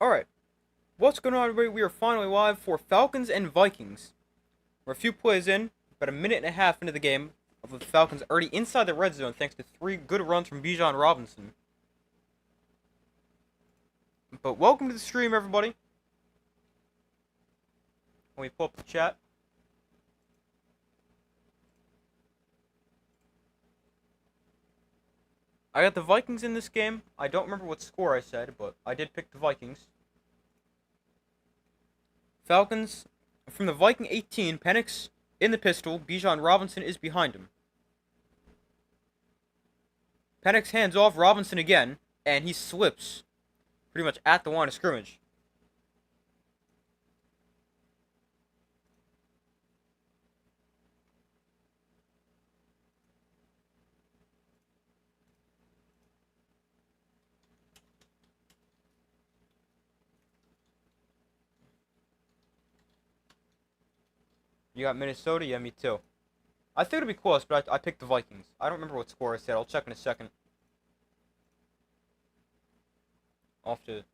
Alright, what's going on, everybody? We are finally live for Falcons and Vikings. We're a few plays in, about a minute and a half into the game, of the Falcons already inside the red zone thanks to 3 good runs from Bijan Robinson. But welcome to the stream, everybody. Let me pull up the chat. I got the Vikings in this game. I don't remember what score I said, but I did pick the Vikings. Falcons, from the Viking 18, Penix in the pistol. Bijan Robinson is behind him. Penix hands off Robinson again, and he slips pretty much at the line of scrimmage. You got Minnesota? Yeah, me too. I think it'll be close, but I picked the Vikings. I don't remember what score I said. I'll check in a second. I'll have to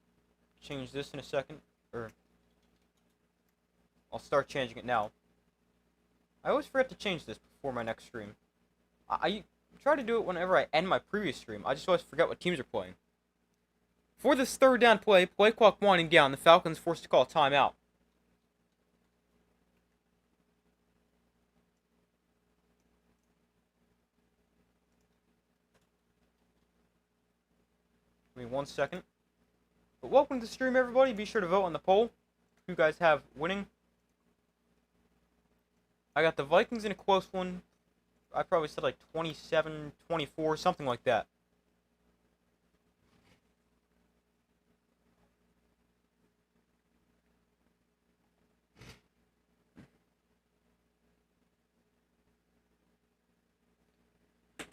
change this in a second. Or I'll start changing it now. I always forget to change this before my next stream. I try to do it whenever I end my previous stream. I just always forget what teams are playing. For this third down play clock winding down, the Falcons forced to call a timeout. Give me 1 second. But welcome to the stream, everybody. Be sure to vote on the poll. You guys have winning. I got the Vikings in a close one. I probably said like 27, 24, something like that.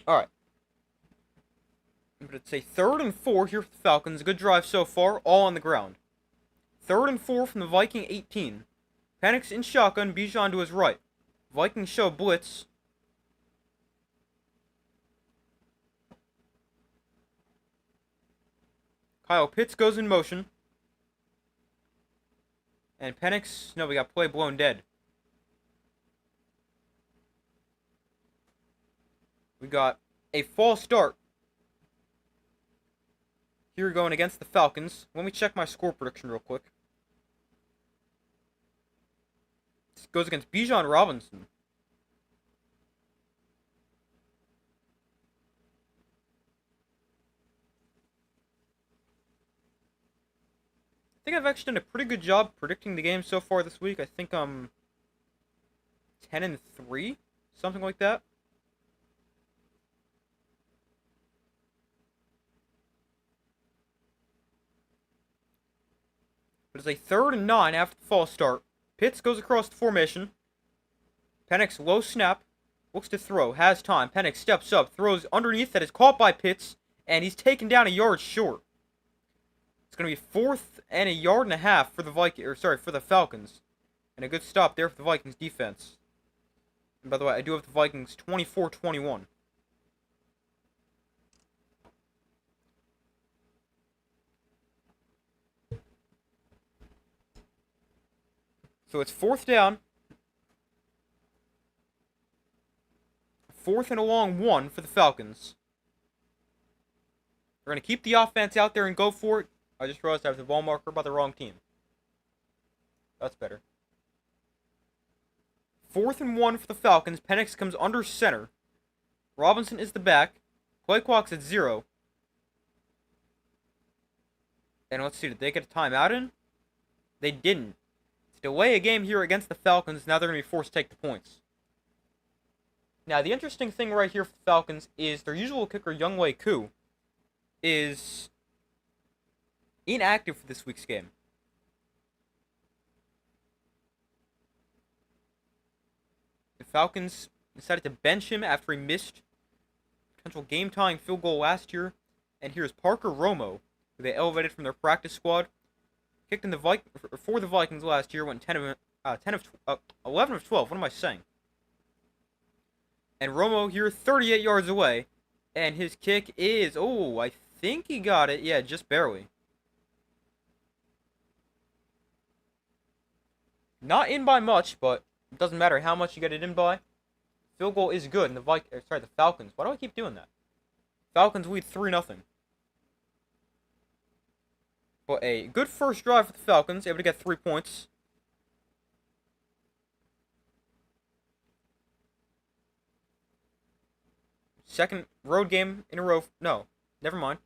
Alright. But it's a 3rd and 4 here for the Falcons. A good drive so far, all on the ground. 3rd and 4 from the Viking 18. Penix in shotgun, Bijan to his right. Vikings show blitz. Kyle Pitts goes in motion. And Penix, no, we got play blown dead. We got a false start. Here we're going against the Falcons. Let me check my score prediction real quick. This goes against Bijan Robinson. I think I've actually done a pretty good job predicting the game so far this week. I think I'm 10 and 3, something like that. But it's a 3rd and 9 after the false start. Pitts goes across the formation. Penix low snap. Looks to throw. Has time. Penix steps up. Throws underneath. That is caught by Pitts. And he's taken down a yard short. It's going to be 4th and a yard and a half for the for the Falcons. And a good stop there for the Vikings defense. And by the way, I do have the Vikings 24-21. So it's 4th down. 4th and a long 1 for the Falcons. We're going to keep the offense out there and go for it. I just realized I have the ball marker by the wrong team. That's better. 4th and 1 for the Falcons. Penix comes under center. Robinson is the back. Play clock's at 0. And let's see, did they get a timeout in? They didn't. To delay a game here against the Falcons, now they're going to be forced to take the points. Now, the interesting thing right here for the Falcons is their usual kicker, Younghoe Koo, is inactive for this week's game. The Falcons decided to bench him after he missed potential game-tying field goal last year. And here's Parker Romo, who they elevated from their practice squad. Kicked in for the Vikings last year, went 11 of 12. What am I saying? And Romo here, 38 yards away, and his kick is, I think he got it. Yeah, just barely. Not in by much, but it doesn't matter how much you get it in by. Field goal is good, and the Falcons. Why do I keep doing that? Falcons lead 3-0. But a good first drive for the Falcons, able to get 3 points. Second road game in a row. No, never mind.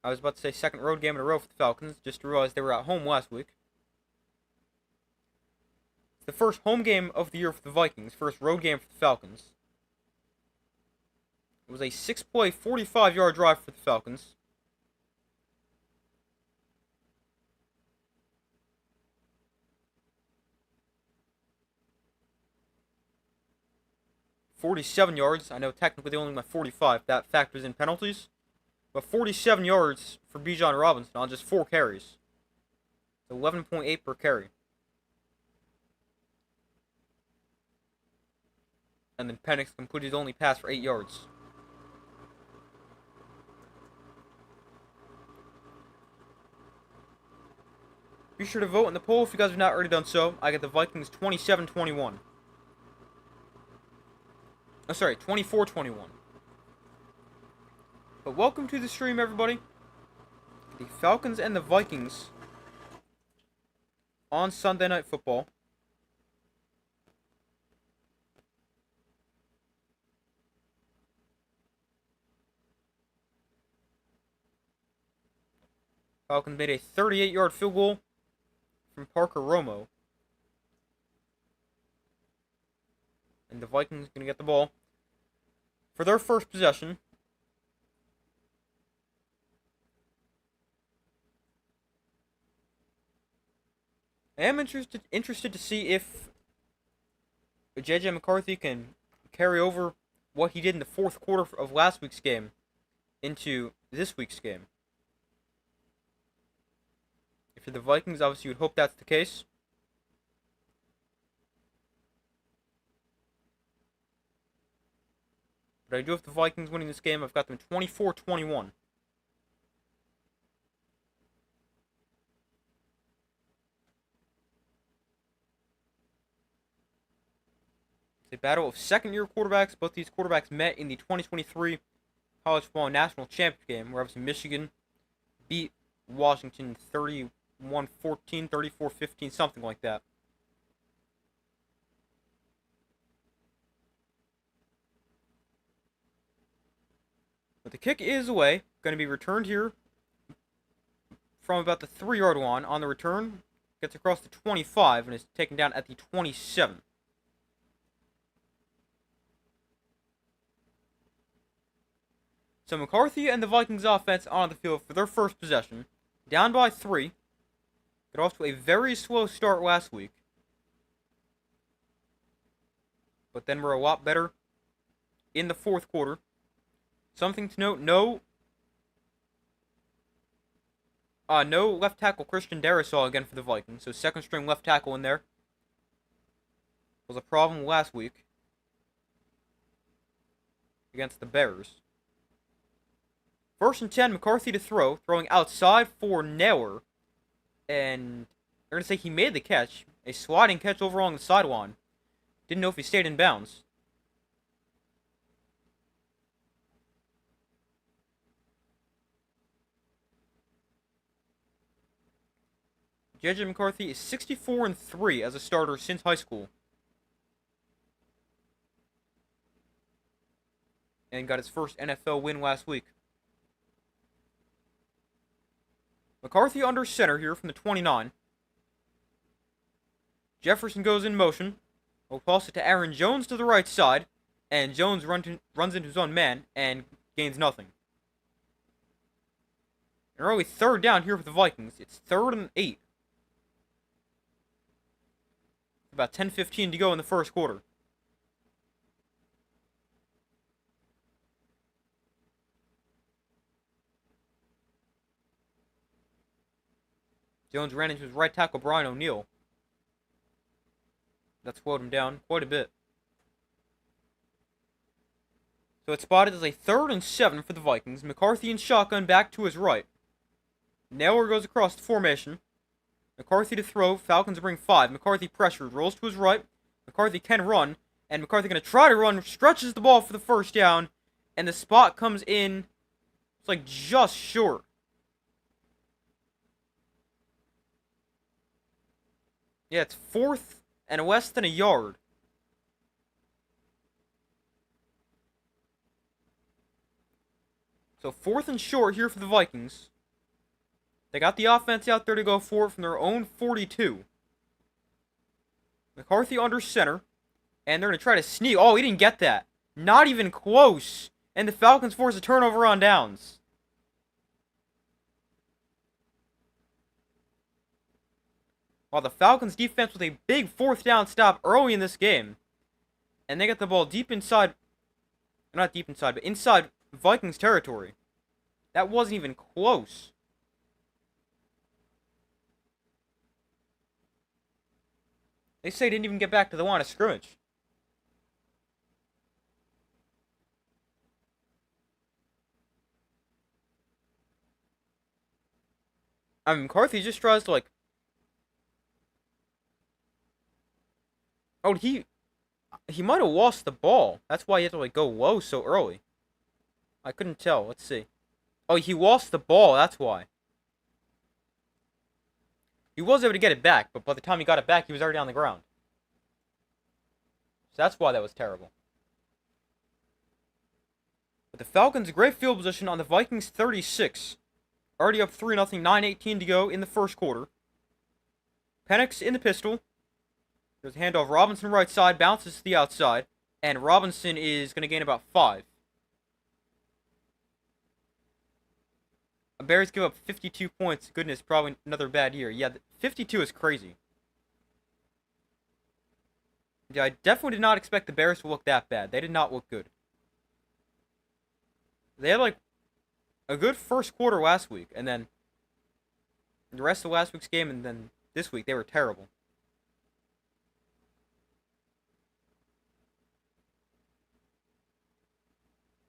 I was about to say second road game in a row for the Falcons. Just realized they were at home last week. It's the first home game of the year for the Vikings. First road game for the Falcons. It was a 6-play, 45-yard drive for the Falcons. .47 yards. I know technically they only went 45. That factors in penalties. But 47 yards for Bijan Robinson on just 4 carries. 11.8 per carry. And then Penix completed his only pass for 8 yards. Be sure to vote in the poll if you guys have not already done so. I get the Vikings 27-21. Oh, sorry, 24-21. But welcome to the stream, everybody. The Falcons and the Vikings on Sunday Night Football. Falcons made a 38-yard field goal from Parker Romo. And the Vikings going to get the ball for their first possession. I am interested to see if J.J. McCarthy can carry over what he did in the fourth quarter of last week's game into this week's game. If you're the Vikings, obviously you would hope that's the case. But I do have the Vikings winning this game. I've got them 24-21. It's a battle of second-year quarterbacks. Both these quarterbacks met in the 2023 College Football National Championship game, where obviously Michigan beat Washington 31-14, 34-15, something like that. But the kick is away. Going to be returned here from about the 3-yard line. On the return, gets across the 25 and is taken down at the 27. So McCarthy and the Vikings offense on the field for their first possession. Down by 3. Got off to a very slow start last week. But then we're a lot better in the fourth quarter. Something to note, no left tackle Christian Darrisaw again for the Vikings. So second string left tackle in there was a problem last week against the Bears. First and 10, McCarthy to throw, throwing outside for Naylor. And they're going to say he made the catch. A sliding catch over on the sideline. Didn't know if he stayed in bounds. J.J. McCarthy is 64-3 as a starter since high school. And got his first NFL win last week. McCarthy under center here from the 29. Jefferson goes in motion. We'll toss it to Aaron Jones to the right side. And Jones runs into his own man and gains nothing. An early third down here for the Vikings. It's 3rd and 8. About 10:15 to go in the first quarter. Jones ran into his right tackle, Brian O'Neill. That slowed him down quite a bit. So it's spotted as a 3rd and 7 for the Vikings. McCarthy in shotgun back to his right. Naylor goes across the formation. McCarthy to throw. Falcons bring 5. McCarthy pressured. Rolls to his right. McCarthy can run. And McCarthy going to try to run. Stretches the ball for the first down. And the spot comes in. It's like just short. Yeah, it's 4th and less than a yard. So 4th and short here for the Vikings. They got the offense out there to go for it from their own 42. McCarthy under center. And they're going to try to sneak. Oh, he didn't get that. Not even close. And the Falcons force a turnover on downs. While the Falcons defense with a big 4th down stop early in this game. And they get the ball deep inside. Not deep inside, but inside Vikings territory. That wasn't even close. They say didn't even get back to the line of scrimmage. I mean, McCarthy just tries to, like... Oh, he might have lost the ball. That's why he had to, like, go low so early. I couldn't tell. Let's see. Oh, he lost the ball. That's why. He was able to get it back, but by the time he got it back, he was already on the ground. So that's why that was terrible. But the Falcons, great field position on the Vikings 36. Already up 3-0, 9:18 to go in the first quarter. Penix in the pistol. There's a handoff. Robinson right side, bounces to the outside. And Robinson is going to gain about 5. The Bears give up 52 points. Goodness, probably another bad year. Yeah, 52 is crazy. Yeah, I definitely did not expect the Bears to look that bad. They did not look good. They had, like, a good first quarter last week. And then the rest of last week's game and then this week, they were terrible.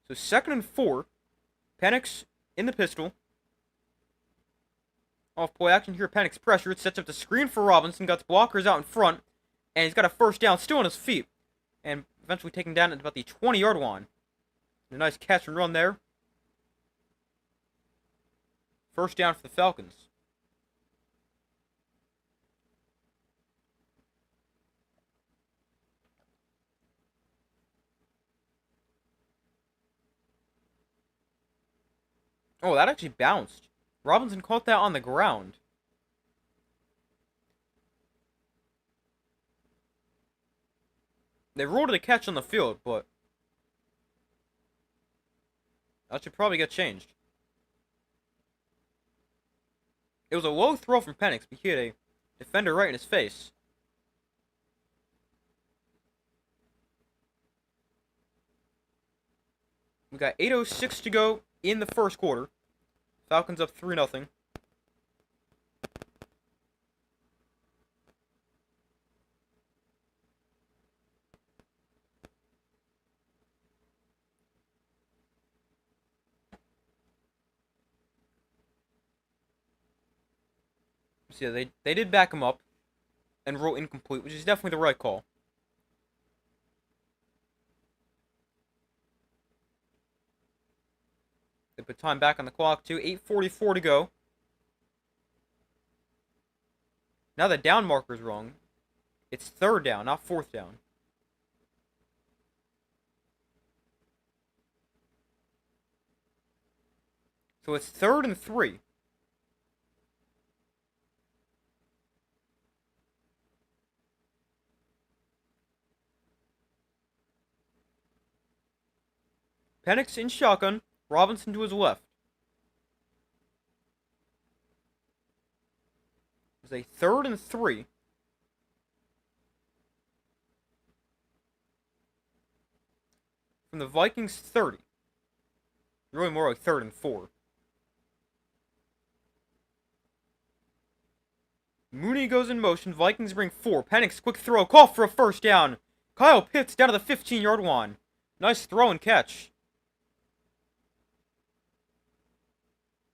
So 2nd and 4. Penix in the pistol. Off play action here. Penix pressure. It sets up the screen for Robinson. Got blockers out in front. And he's got a first down still on his feet. And eventually taken down at about the 20-yard line. A nice catch and run there. First down for the Falcons. Oh, that actually bounced. Robinson caught that on the ground. They ruled it a catch on the field, but that should probably get changed. It was a low throw from Penix, but he had a defender right in his face. We got 8:06 to go in the first quarter. Falcons up 3-0. So yeah, they did back him up and rule incomplete, which is definitely the right call. They put time back on the clock too. 8:44 to go. Now the down marker's wrong. It's 3rd down, not 4th down. So it's 3rd and 3. Penix in shotgun. Robinson to his left. It's a 3rd and 3. From the Vikings 30. Really more like 3rd and 4. Mooney goes in motion. Vikings bring 4. Penix quick throw. Call for a first down. Kyle Pitts down to the 15-yard line. Nice throw and catch.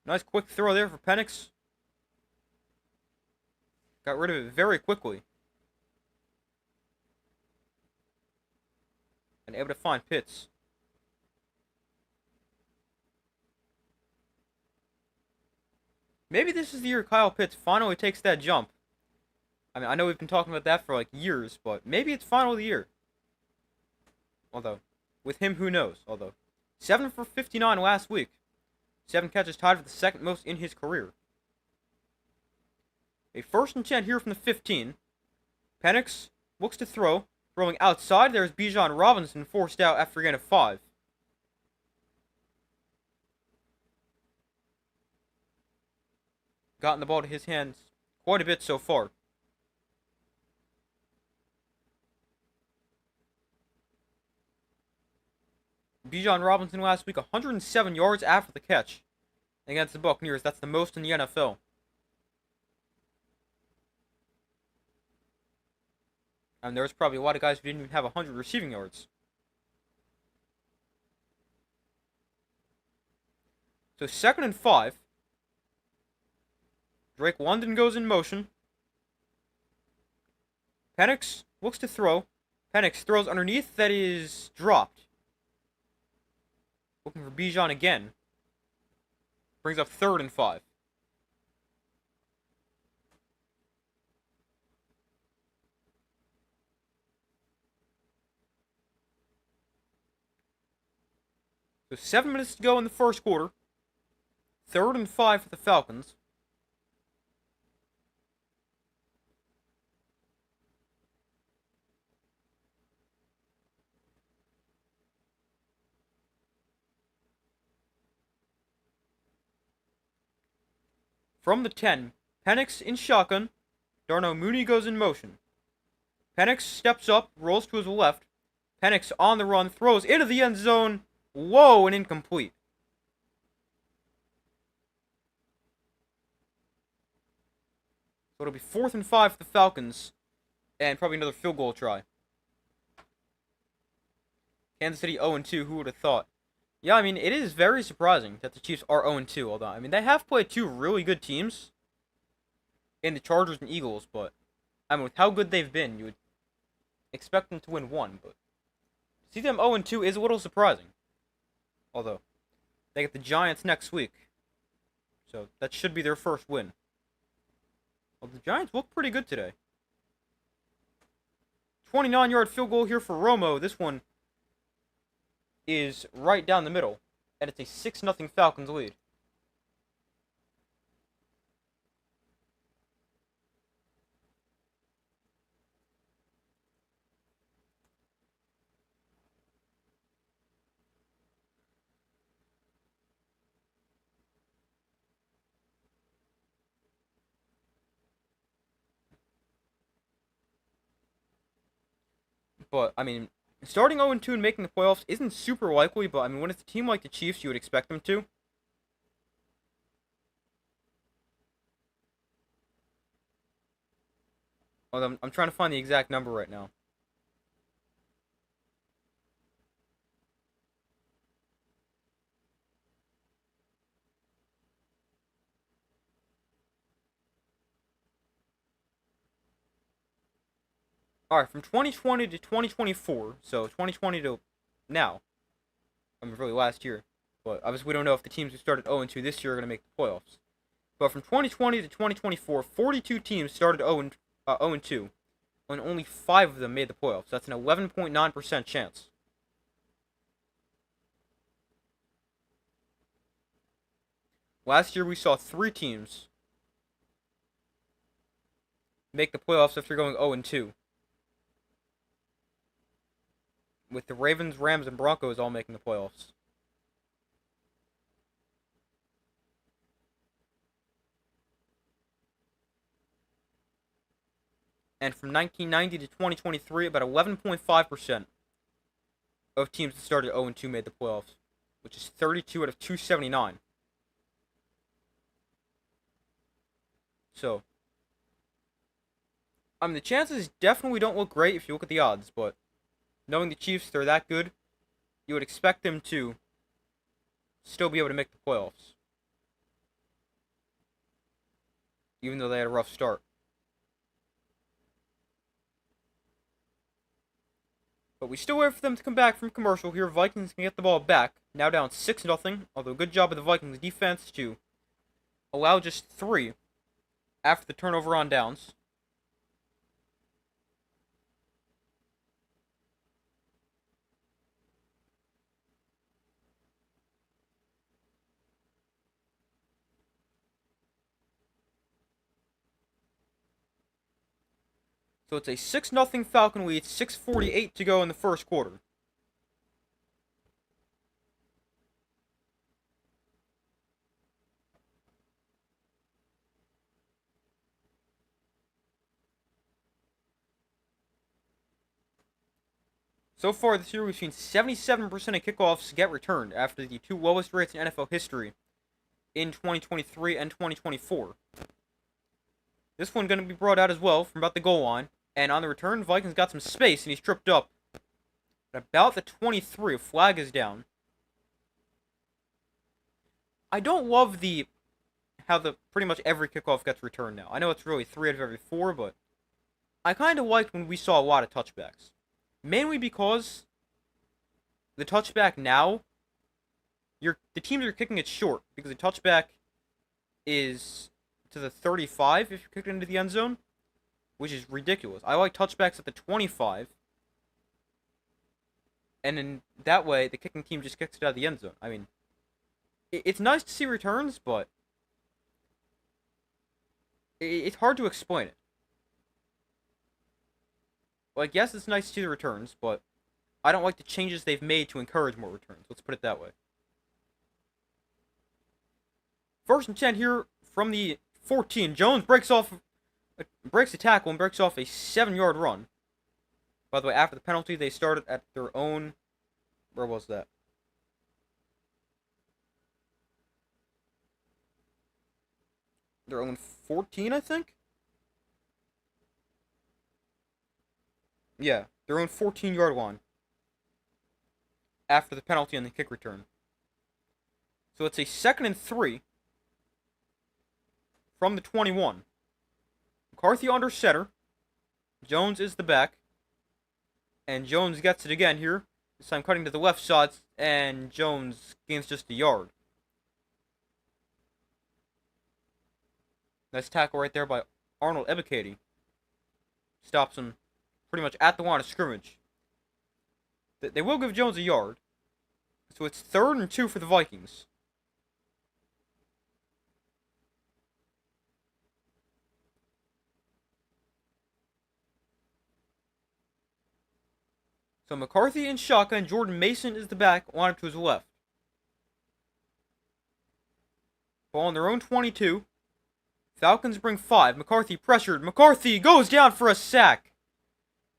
Nice quick throw there for Penix. Got rid of it very quickly. And able to find Pitts. Maybe this is the year Kyle Pitts finally takes that jump. I mean, I know we've been talking about that for like years, but maybe it's finally the year. Although, with him, who knows? Although, 7 for 59 last week. 7 catches tied for the second most in his career. A 1st and 10 here from the 15. Penix looks to throw. Throwing outside, there's Bijan Robinson forced out after a gain of 5. Gotten the ball to his hands quite a bit so far. Bijan Robinson last week, 107 yards after the catch against the Buccaneers. That's the most in the NFL. And there's probably a lot of guys who didn't even have 100 receiving yards. So 2nd and 5. Drake London goes in motion. Penix looks to throw. Penix throws underneath, that is dropped. Looking for Bijan again. Brings up 3rd and 5. So 7 minutes to go in the first quarter. 3rd and 5 for the Falcons. From the 10, Penix in shotgun. Darnell Mooney goes in motion. Penix steps up, rolls to his left. Penix on the run, throws into the end zone. Whoa, and incomplete. So it'll be 4th and 5 for the Falcons. And probably another field goal try. Kansas City 0-2, who would have thought? Yeah, I mean, it is very surprising that the Chiefs are 0-2, although, I mean, they have played 2 really good teams in the Chargers and Eagles, but, I mean, with how good they've been, you would expect them to win 1, but to see them 0-2 is a little surprising. Although, they get the Giants next week, so that should be their first win. Well, the Giants look pretty good today. 29-yard field goal here for Romo. This one is right down the middle, and it's a 6-0 Falcons lead. But, I mean, starting 0-2 and making the playoffs isn't super likely, but, I mean, when it's a team like the Chiefs, you would expect them to. Although, I'm trying to find the exact number right now. Alright, from 2020 to 2024, so 2020 to now, I mean, really last year, but obviously we don't know if the teams who started 0-2 this year are going to make the playoffs. But from 2020 to 2024, 42 teams started 0-2, and only 5 of them made the playoffs. That's an 11.9% chance. Last year we saw 3 teams make the playoffs after going 0-2. With the Ravens, Rams, and Broncos all making the playoffs. And from 1990 to 2023, about 11.5% of teams that started 0-2 made the playoffs, which is 32 out of 279. So, I mean, the chances definitely don't look great if you look at the odds, but knowing the Chiefs, they're that good, you would expect them to still be able to make the playoffs. Even though they had a rough start. But we still wait for them to come back from commercial here. Vikings can get the ball back. Now down 6-0. Although good job of the Vikings defense to allow just 3 after the turnover on downs. So it's a 6-0 Falcon lead, 6:48 to go in the first quarter. So far this year, we've seen 77% of kickoffs get returned after the 2 lowest rates in NFL history in 2023 and 2024. This one going to be brought out as well from about the goal line. And on the return, Vikings got some space, and he's tripped up. At about the 23, a flag is down. I don't love how pretty much every kickoff gets returned now. I know it's really 3 out of every 4, but I kind of liked when we saw a lot of touchbacks. Mainly because the touchback now, the teams are kicking it short, because the touchback is to the 35 if you kick it into the end zone, which is ridiculous. I like touchbacks at the 25, and in that way, the kicking team just kicks it out of the end zone. I mean, it's nice to see returns, but it's hard to explain it. Like, yes, it's nice to see the returns, but I don't like the changes they've made to encourage more returns. Let's put it that way. 1st and 10 here from the 14. Jones breaks the tackle and breaks off a 7-yard run. By the way, after the penalty, they started at their own... Where was that? Their own 14, I think? Yeah, their own 14-yard line. After the penalty and the kick return. So it's a 2nd and 3 from the 21. McCarthy under center. Jones is the back. And Jones gets it again here. This time cutting to the left side. And Jones gains just a yard. Nice tackle right there by Arnold Ebiketie. Stops him pretty much at the line of scrimmage. They will give Jones a yard. So it's 3rd and 2 for the Vikings. So McCarthy in shotgun, Jordan Mason is the back, lined up to his left. Ball on their own 22. Falcons bring 5. McCarthy pressured. McCarthy goes down for a sack.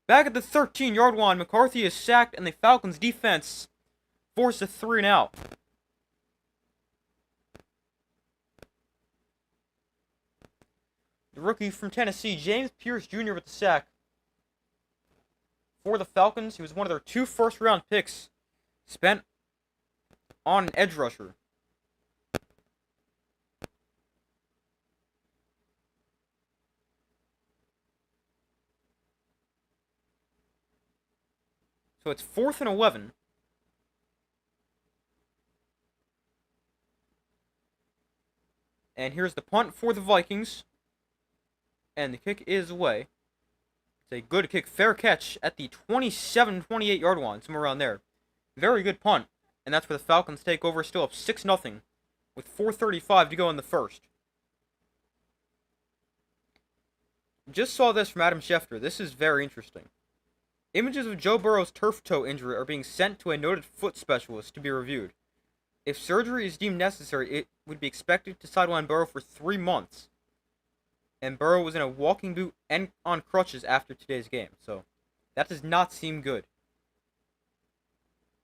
Back at the 13-yard line, McCarthy is sacked, and the Falcons defense forced a 3 and out. The rookie from Tennessee, James Pierce Jr. with the sack. For the Falcons, he was one of their 2 first-round picks spent on an edge rusher. So it's 4th and 11. And here's the punt for the Vikings. And the kick is away. It's a good kick. Fair catch at the 27-28 yard line. Somewhere around there. Very good punt. And that's where the Falcons take over. Still up 6-0. With 4:35 to go in the first. Just saw this from Adam Schefter. This is very interesting. Images of Joe Burrow's turf toe injury are being sent to a noted foot specialist to be reviewed. If surgery is deemed necessary, it would be expected to sideline Burrow for 3 months. And Burrow was in a walking boot and on crutches after today's game. So, that does not seem good.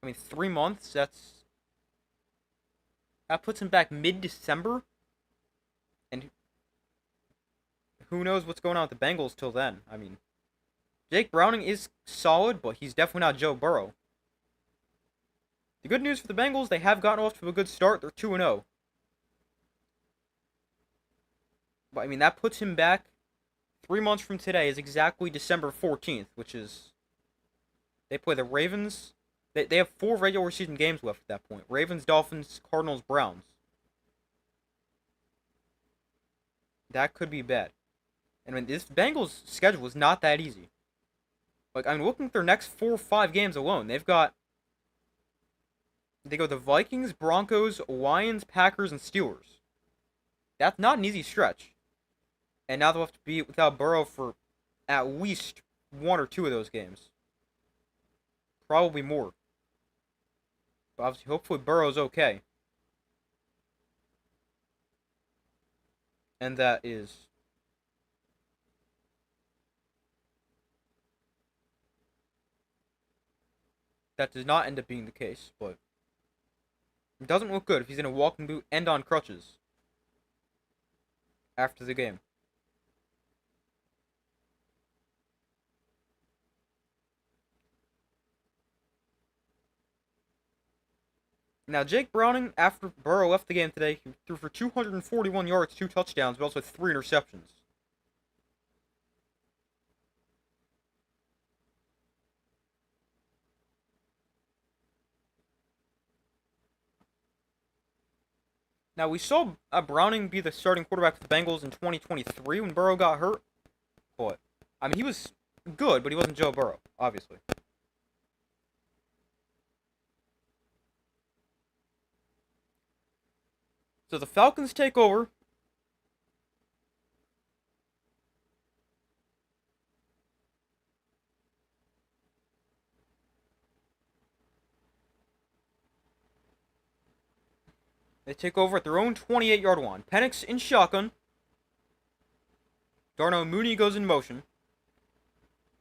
I mean, 3 months, that puts him back mid-December. And who knows what's going on with the Bengals till then. I mean, Jake Browning is solid, but he's definitely not Joe Burrow. The good news for the Bengals, they have gotten off to a good start. They're 2-0. But, I mean, that puts him back 3 months from today is exactly December 14th, which is They play the Ravens. They have 4 regular season games left at that point. Ravens, Dolphins, Cardinals, Browns. That could be bad. And I mean, this Bengals schedule is not that easy. Like, I'm looking at their next 4 or 5 games alone. They go the Vikings, Broncos, Lions, Packers, and Steelers. That's not an easy stretch. And now they'll have to be without Burrow for at least 1 or 2 of those games. Probably more. But obviously, hopefully Burrow's okay. And that does not end up being the case, but it doesn't look good if he's in a walking boot and on crutches after the game. Now, Jake Browning, after Burrow left the game today, he threw for 241 yards, 2 touchdowns, but also 3 interceptions. Now, we saw Browning be the starting quarterback for the Bengals in 2023 when Burrow got hurt. But, I mean, he was good, but he wasn't Joe Burrow, obviously. So the Falcons take over. They take over at their own 28-yard line. Penix in shotgun. Darnell Mooney goes in motion.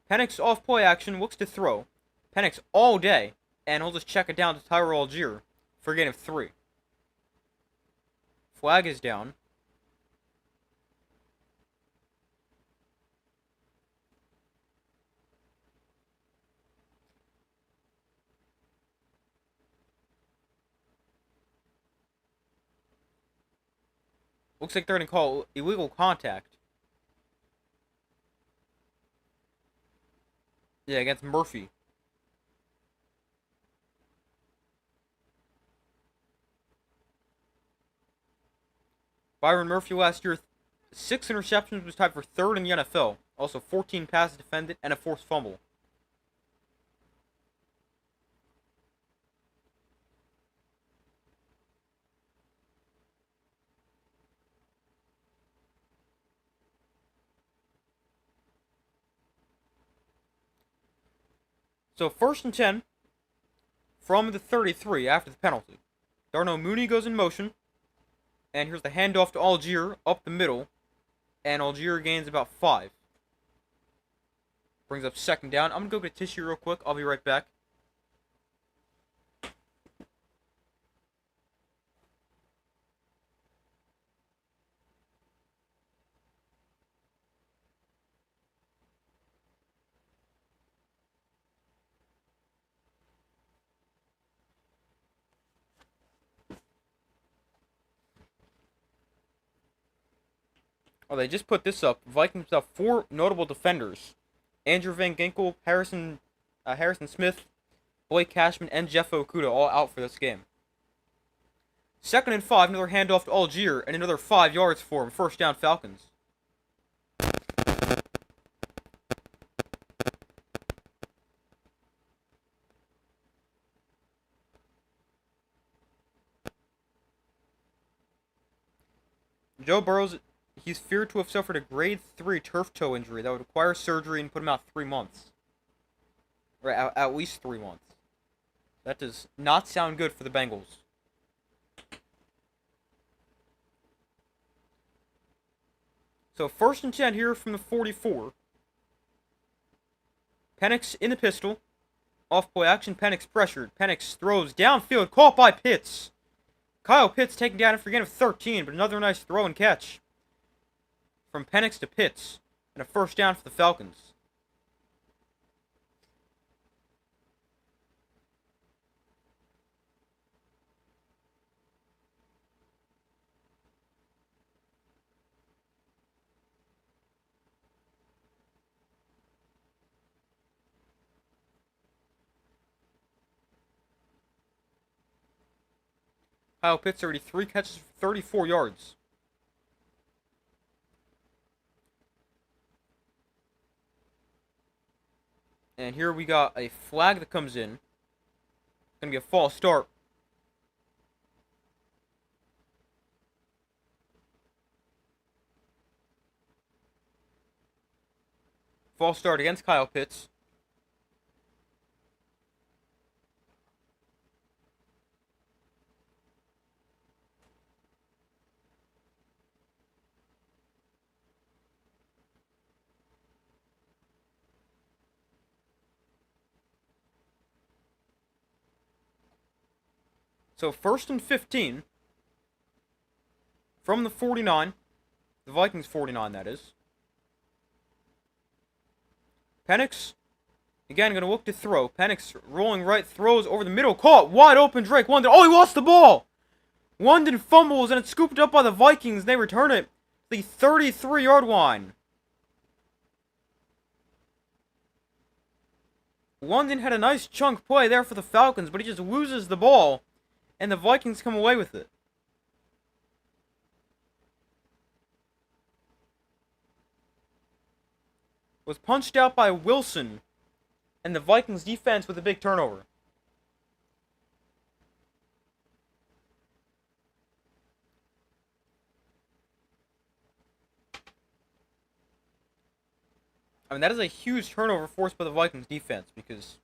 Penix off play action, looks to throw. Penix all day, and he'll just check it down to Tyler Algier for a gain of 3. Flag is down. Looks like they're going to call illegal contact. Yeah, against Murphy. Byron Murphy last year, 6 interceptions, was tied for 3rd in the NFL. Also 14 passes defended and a forced fumble. So 1st and 10 from the 33 after the penalty. Darnell Mooney goes in motion. And here's the handoff to Algier up the middle. And Algier gains about 5. Brings up 2nd down. I'm going to go get a tissue real quick. I'll be right back. Oh, they just put this up. Vikings have 4 notable defenders. Andrew Van Ginkel, Harrison Smith, Blake Cashman, and Jeff Okuda all out for this game. 2nd and 5, another handoff to Algier, and another 5 yards for him. 1st down, Falcons. Joe Burrow's, he's feared to have suffered a grade 3 turf toe injury that would require surgery and put him out 3 months. Or at least 3 months. That does not sound good for the Bengals. So 1st and 10 here from the 44. Penix in the pistol. Off play action, Penix pressured. Penix throws downfield, caught by Pitts. Kyle Pitts taken down for a gain of 13, but another nice throw and catch from Penix to Pitts, and a 1st down for the Falcons. Kyle Pitts already 3 catches for 34 yards. And here we got a flag that comes in. It's going to be a false start. False start against Kyle Pitts. So 1st and 15 from the 49. The Vikings 49, that is. Penix, again, going to look to throw. Penix rolling right, throws over the middle, caught, wide open, Drake London. Oh, he lost the ball! London fumbles, and it's scooped up by the Vikings. They return it to the 33-yard line. London had a nice chunk play there for the Falcons, but he just loses the ball, and the Vikings come away with it. Was punched out by Wilson, and the Vikings defense with a big turnover. I mean, that is a huge turnover forced by the Vikings defense, because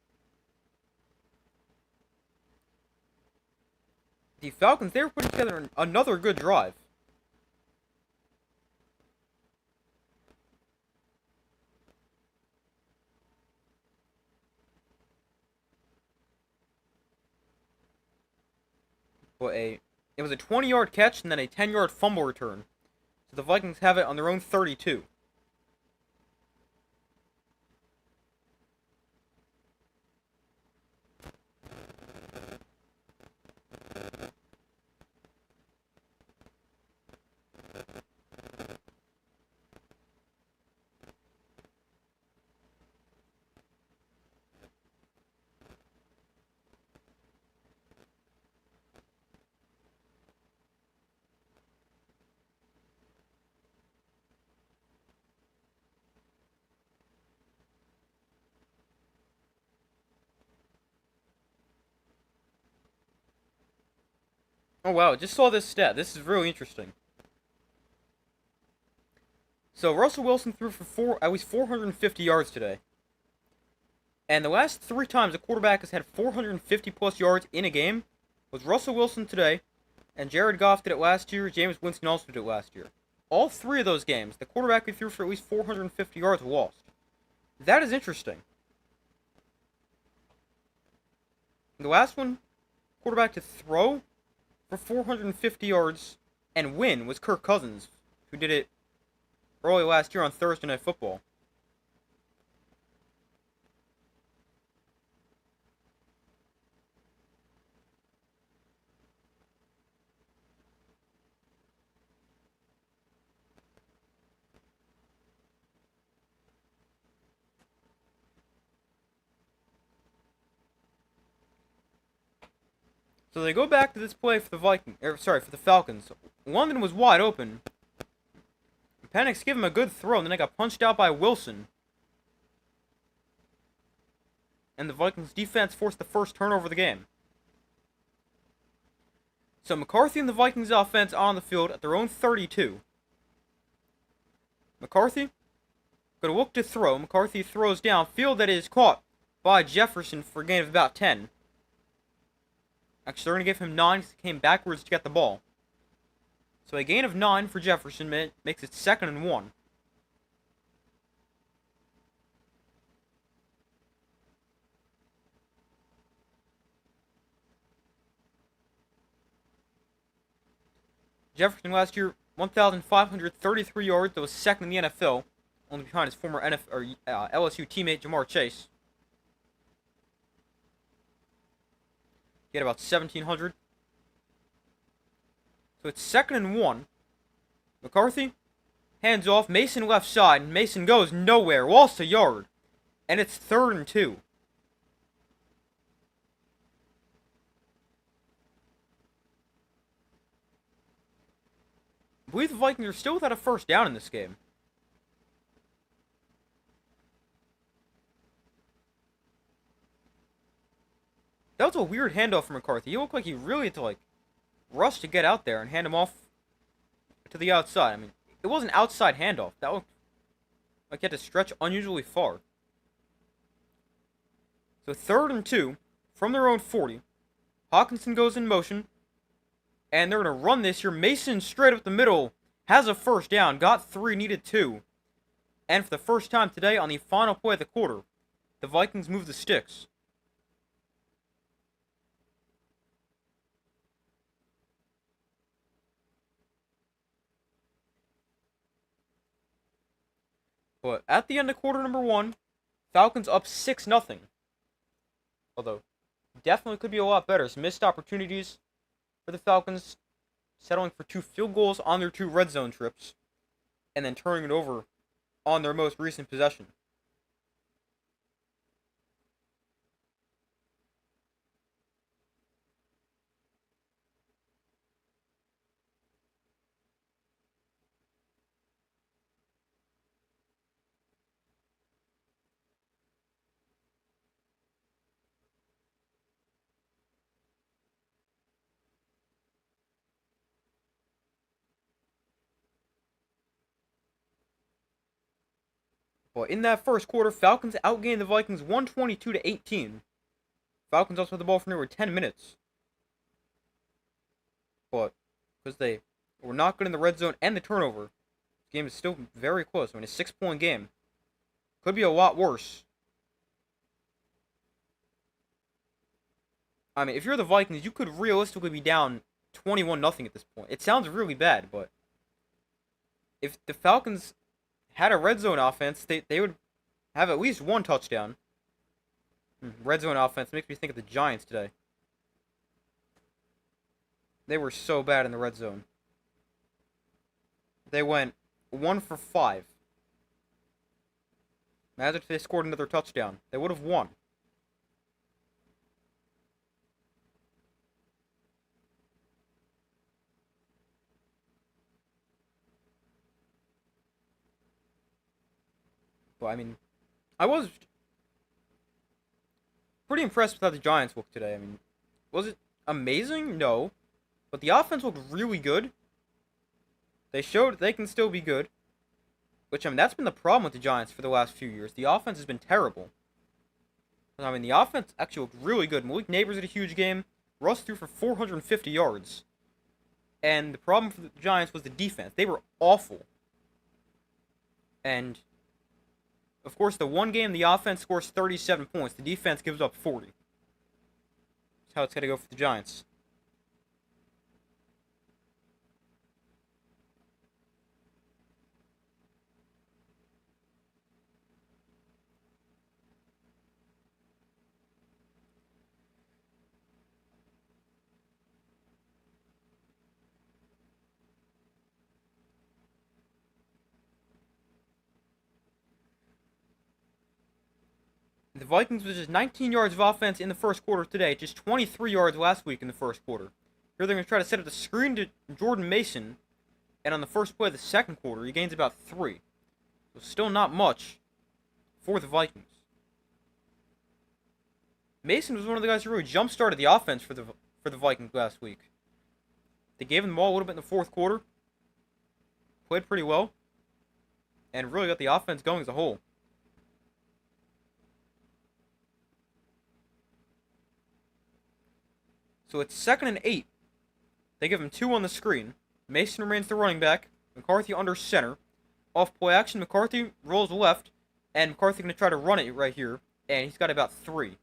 the Falcons, they were putting together another good drive. But it was a 20-yard catch and then a 10-yard fumble return. So the Vikings have it on their own 32. Oh wow, just saw this stat. This is really interesting. So Russell Wilson threw for at least 450 yards today. And the last 3 times a quarterback has had 450 plus yards in a game was Russell Wilson today, and Jared Goff did it last year, Jameis Winston also did it last year. All 3 of those games, the quarterback who threw for at least 450 yards lost. That is interesting. The last one, quarterback to throw for 450 yards and win was Kirk Cousins, who did it early last year on Thursday Night Football. So they go back to this play for the Falcons. London was wide open. Penix gave him a good throw, and then they got punched out by Wilson. And the Vikings defense forced the first turnover of the game. So McCarthy and the Vikings offense on the field at their own 32. McCarthy going to look to throw. McCarthy throws downfield, that is caught by Jefferson for a gain of about 10. Actually, they're going to give him 9 because he came backwards to get the ball. So a gain of 9 for Jefferson makes it 2nd and 1. Jefferson last year, 1,533 yards. That was 2nd in the NFL, only behind his former LSU teammate Jamar Chase. He had about 1,700. So it's 2nd and 1. McCarthy, hands off. Mason left side. And Mason goes nowhere. Lost a yard. And it's 3rd and 2. I believe the Vikings are still without a first down in this game. That was a weird handoff from McCarthy. He looked like he really had to, like, rush to get out there and hand him off to the outside. I mean, it was an outside handoff. That looked like he had to stretch unusually far. So 3rd and 2 from their own 40. Hawkinson goes in motion. And they're going to run this here. Mason straight up the middle. Has a first down. Got 3, needed 2. And for the first time today on the final play of the quarter, the Vikings move the sticks. But at the end of quarter number 1, Falcons up 6-0. Although, definitely could be a lot better. Some missed opportunities for the Falcons, settling for 2 field goals on their 2 red zone trips, and then turning it over on their most recent possession. But in that first quarter, Falcons outgained the Vikings 122-18. Falcons also had the ball for nearly 10 minutes. But because they were not good in the red zone and the turnover, the game is still very close. I mean, a 6-point game. Could be a lot worse. I mean, if you're the Vikings, you could realistically be down 21-0 at this point. It sounds really bad, but if the Falcons had a red zone offense, they would have at least 1 touchdown. Red zone offense makes me think of the Giants today. They were so bad in the red zone. They went 1 for 5. Imagine if they scored another touchdown. They would have won. But, I mean, I was pretty impressed with how the Giants looked today. I mean, was it amazing? No. But the offense looked really good. They showed they can still be good. Which, I mean, that's been the problem with the Giants for the last few years. The offense has been terrible. I mean, the offense actually looked really good. Malik Neighbors had a huge game. Russ threw for 450 yards. And the problem for the Giants was the defense. They were awful. And, of course, the one game the offense scores 37 points. The defense gives up 40. That's how it's going to go for the Giants. The Vikings was just 19 yards of offense in the first quarter today, just 23 yards last week in the first quarter. Here they're going to try to set up the screen to Jordan Mason, and on the first play of the second quarter, he gains about 3. So still not much for the Vikings. Mason was one of the guys who really jump-started the offense for the Vikings last week. They gave him the ball a little bit in the fourth quarter, played pretty well, and really got the offense going as a whole. So it's 2nd and 8. They give him 2 on the screen. Mason remains the running back. McCarthy under center. Off play action, McCarthy rolls left. And McCarthy going to try to run it right here. And he's got about 3.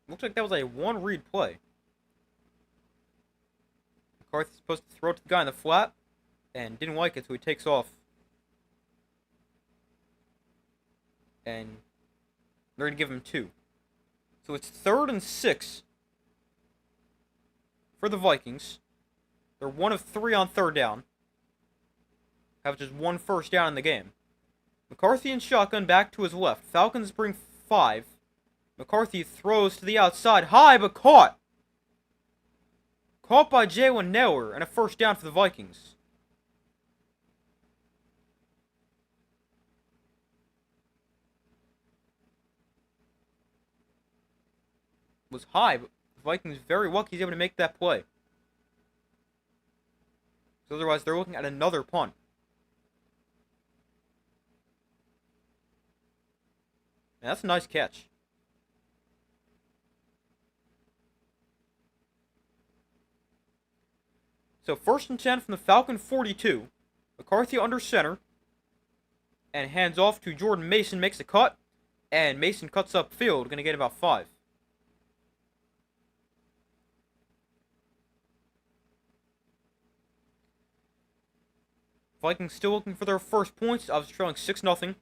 Looks like that was a one-read play. McCarthy's supposed to throw it to the guy in the flat. And didn't like it, so he takes off. And they're going to give him 2. So it's 3rd and 6 for the Vikings. They're 1 of 3 on 3rd down. Have just 1 first down in the game. McCarthy and shotgun back to his left. Falcons bring 5. McCarthy throws to the outside, high, but caught. Caught by Jalen Naylor, and a first down for the Vikings. Was high, but the Vikings very lucky he's able to make that play. So otherwise, they're looking at another punt. And that's a nice catch. So 1st and 10 from the Falcon 42. McCarthy under center. And hands off to Jordan Mason, makes a cut. And Mason cuts upfield, going to get about 5. Vikings still looking for their first points. I was trailing 6-0.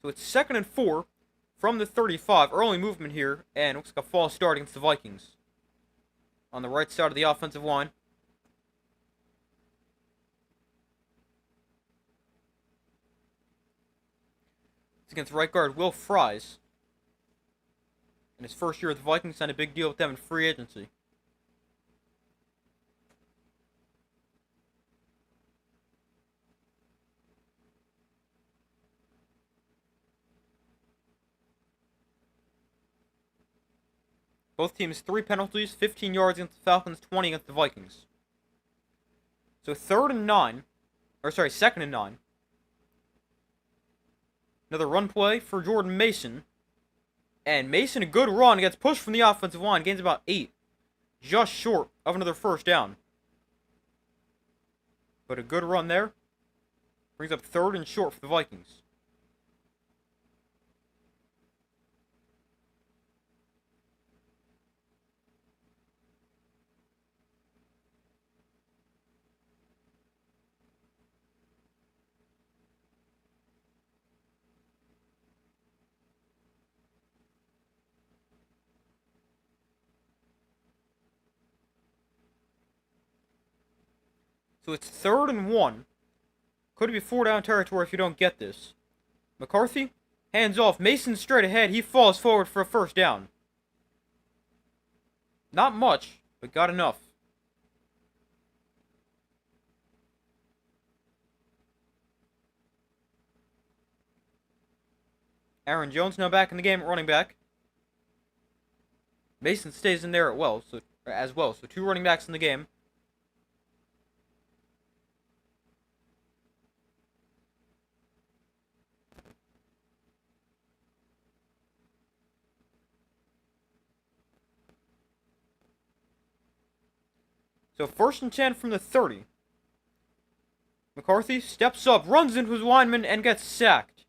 So it's 2nd and 4 from the 35. Early movement here, and looks like a false start against the Vikings. On the right side of the offensive line. It's against right guard Will Fries. In his first year with the Vikings, signed a big deal with them in free agency. Both teams 3 penalties, 15 yards against the Falcons, 20 against the Vikings. So 2nd and 9. Or sorry, 2nd and 9. Another run play for Jordan Mason. And Mason, a good run, gets pushed from the offensive line, gains about 8. Just short of another first down. But a good run there. Brings up 3rd and short for the Vikings. So it's 3rd and 1. Could be 4-down territory if you don't get this. McCarthy, hands off. Mason straight ahead. He falls forward for a first down. Not much, but got enough. Aaron Jones now back in the game at running back. Mason stays in there as well. So 2 running backs in the game. So 1st and 10 from the 30. McCarthy steps up, runs into his lineman, and gets sacked.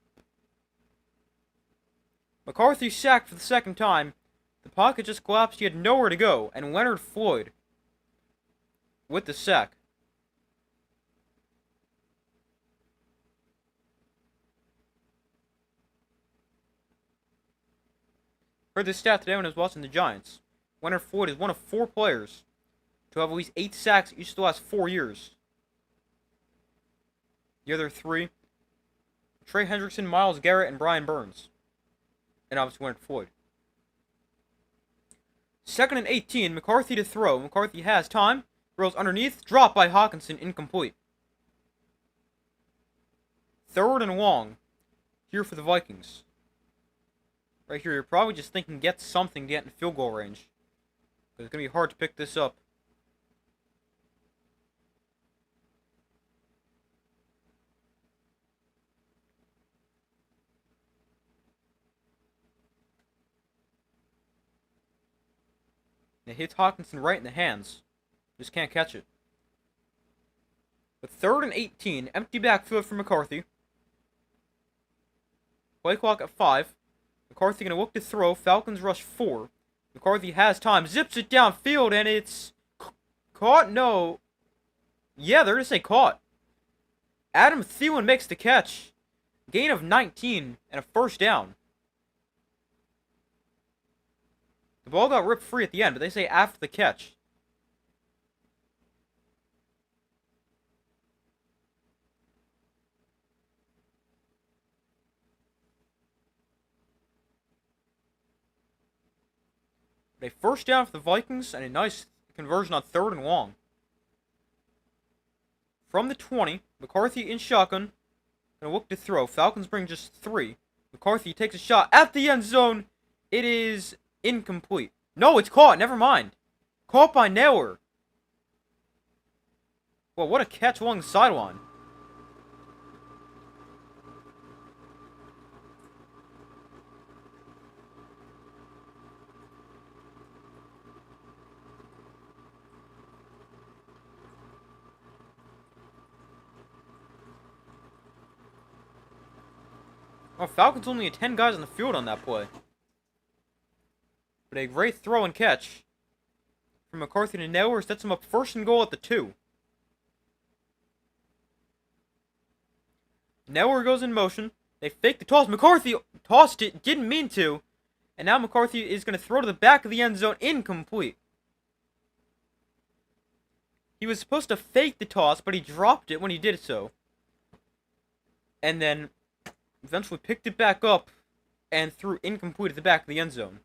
McCarthy sacked for the 2nd time. The pocket just collapsed. He had nowhere to go. And Leonard Floyd with the sack. Heard this stat today when I was watching the Giants. Leonard Floyd is one of 4 players to have at least 8 sacks each of the last 4 years. The other 3, Trey Hendrickson, Myles Garrett, and Brian Burns. And obviously Leonard Floyd. 2nd and 18, McCarthy to throw. McCarthy has time. Throws underneath. Dropped by Hawkinson. Incomplete. 3rd and long. Here for the Vikings. Right here, you're probably just thinking get something to get in field goal range. But it's going to be hard to pick this up. It hits Hawkinson right in the hands. Just can't catch it. But 3rd and 18, empty backfield for McCarthy. Play clock at 5. McCarthy going to look to throw. Falcons rush 4. McCarthy has time. Zips it downfield, and it's caught? No. Yeah, they're going to say caught. Adam Thielen makes the catch. Gain of 19 and a first down. The ball got ripped free at the end, but they say after the catch. But a first down for the Vikings and a nice conversion on 3rd and long. From the 20, McCarthy in shotgun. Gonna look to throw. Falcons bring just 3. McCarthy takes a shot at the end zone. It is incomplete. No, it's caught. Never mind. Caught by Naylor. Well, what a catch along the sideline. Oh, Falcons only had 10 guys on the field on that play. But a great throw and catch from McCarthy to Naylor sets him up 1st and goal at the 2. Naylor goes in motion. They fake the toss. McCarthy tossed it, didn't mean to. And now McCarthy is going to throw to the back of the end zone, incomplete. He was supposed to fake the toss, but he dropped it when he did so. And then eventually picked it back up and threw incomplete at the back of the end zone.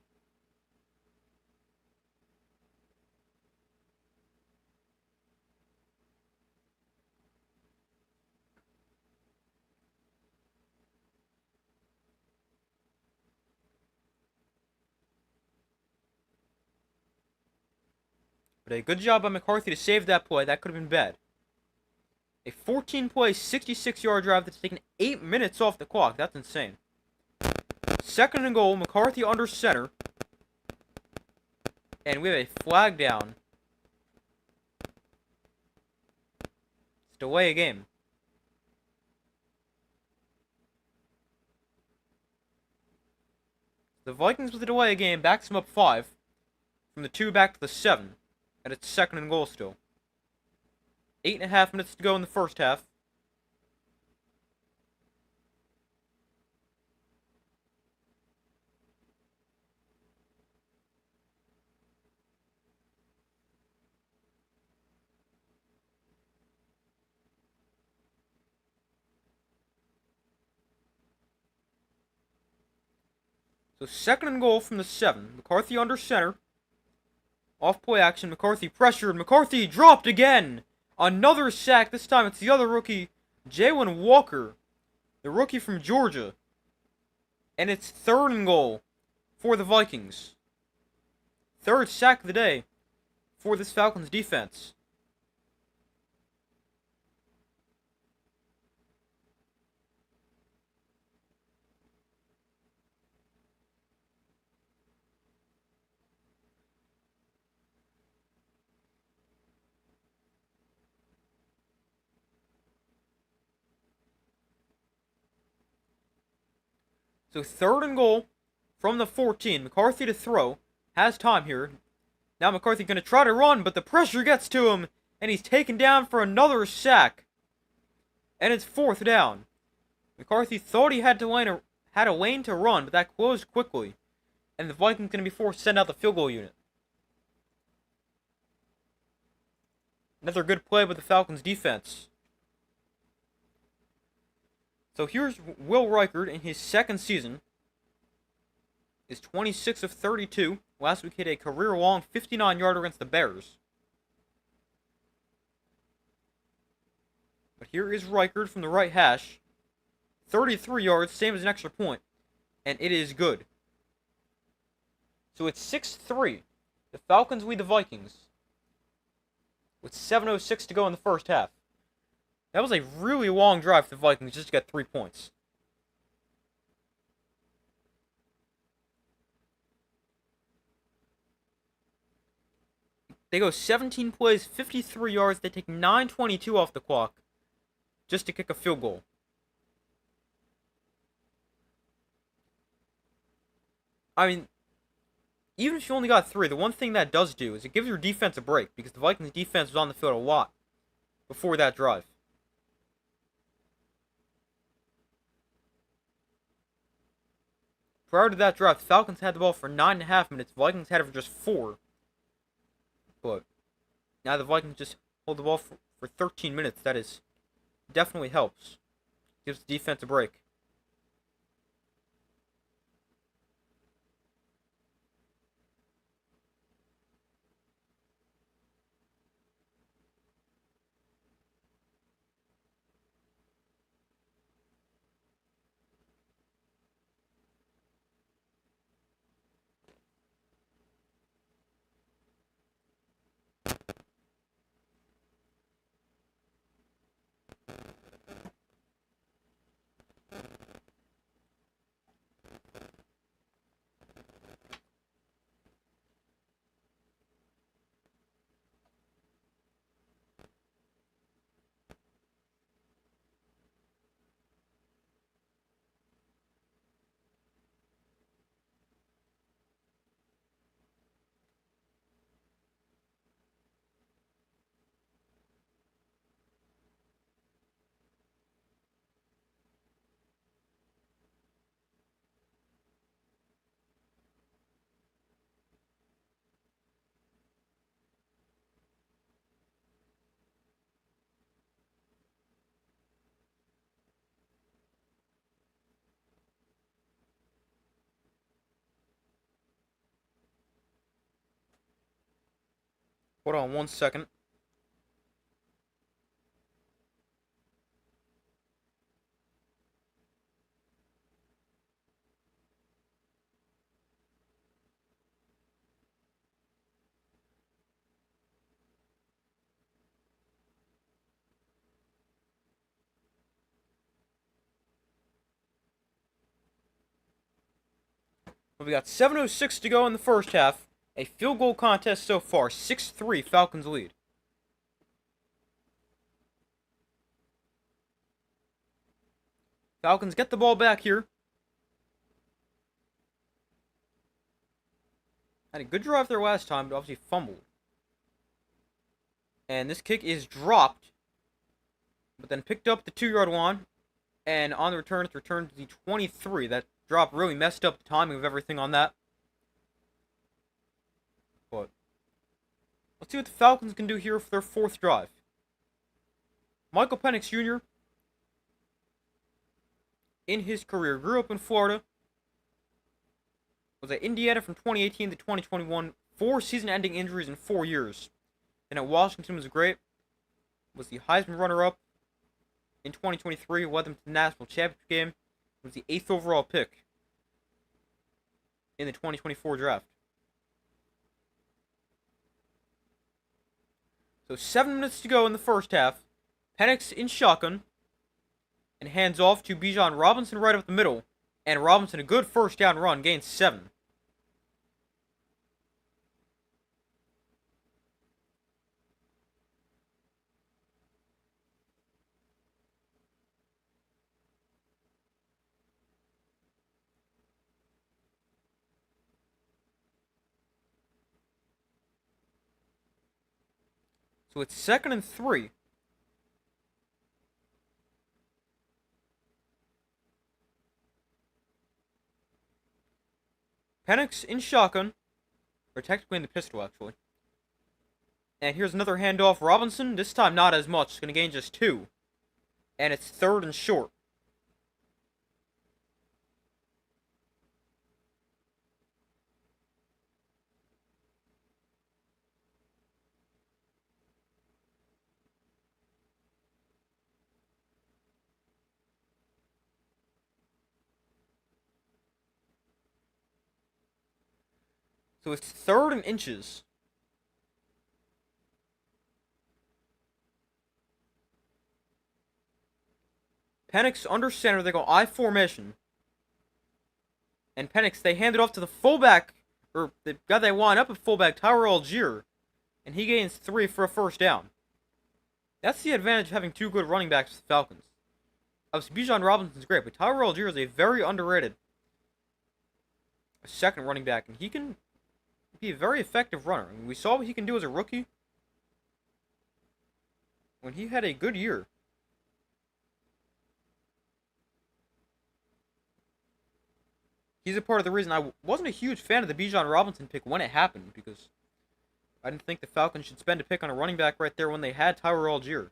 But a good job by McCarthy to save that play. That could have been bad. A 14-play, 66-yard drive that's taken 8 minutes off the clock. That's insane. 2nd and goal. McCarthy under center. And we have a flag down. It's delay a game. The Vikings with the delay a game backs them up 5. From the 2 back to the 7. And it's 2nd and goal still. 8.5 minutes to go in the first half. So 2nd and goal from the 7. McCarthy under center. Off play action. McCarthy pressured. McCarthy dropped again. Another sack. This time it's the other rookie, Jalen Walker, the rookie from Georgia. And it's 3rd and goal for the Vikings. 3rd sack of the day for this Falcons defense. So 3rd and goal from the 14. McCarthy to throw. Has time here. Now McCarthy going to try to run, but the pressure gets to him. And he's taken down for another sack. And it's 4th down. McCarthy thought he had a lane to run, but that closed quickly. And the Vikings going to be forced to send out the field goal unit. Another good play by the Falcons defense. So here's Will Reichard in his 2nd season. Is 26 of 32. Last week hit a career-long 59-yarder against the Bears. But here is Reichard from the right hash. 33 yards, same as an extra point. And it is good. So it's 6-3. The Falcons lead the Vikings. With 7:06 to go in the first half. That was a really long drive for the Vikings just to get 3 points. They go 17 plays, 53 yards. They take 9:22 off the clock just to kick a field goal. I mean, even if you only got 3, the one thing that does do is it gives your defense a break because the Vikings defense was on the field a lot before that drive. Prior to that draft, Falcons had the ball for 9.5 minutes. Vikings had it for just 4. But now the Vikings just hold the ball for 13 minutes. That is definitely helps. Gives the defense a break. Hold on 1 second. We got 7:06 to go in the first half. A field goal contest so far. 6-3 Falcons lead. Falcons get the ball back here. Had a good drive there last time, but obviously fumbled. And this kick is dropped, but then picked up the 2-yard line. And on the return, it's returned to the 23. That drop really messed up the timing of everything on that. But let's see what the Falcons can do here for their 4th drive. Michael Penix Jr. in his career grew up in Florida. Was at Indiana from 2018 to 2021. 4 season-ending injuries in 4 years. And at Washington was great. Was the Heisman runner-up in 2023. Led them to the national championship game. Was the 8th overall pick in the 2024 draft. So 7 minutes to go in the first half. Penix in shotgun. And hands off to Bijan Robinson right up the middle. And Robinson, a good first down run, gains 7. So it's 2nd and 3. Penix in shotgun. Or technically in the pistol, actually. And here's another handoff. Robinson, this time not as much. It's going to gain just 2. And it's 3rd and short. So it's 3rd and inches. Penix under center. They go I formation. And Penix, they hand it off to the fullback. Or the guy they line up at fullback, Tyler Algier. And he gains 3 for a first down. That's the advantage of having 2 good running backs for the Falcons. Obviously, Bijan Robinson's great, but Tyler Algier is a very underrated 2nd running back. And he can be a very effective runner. I mean, we saw what he can do as a rookie when he had a good year. He's a part of the reason I wasn't a huge fan of the Bijan Robinson pick when it happened, because I didn't think the Falcons should spend a pick on a running back right there when they had Tyler Algier.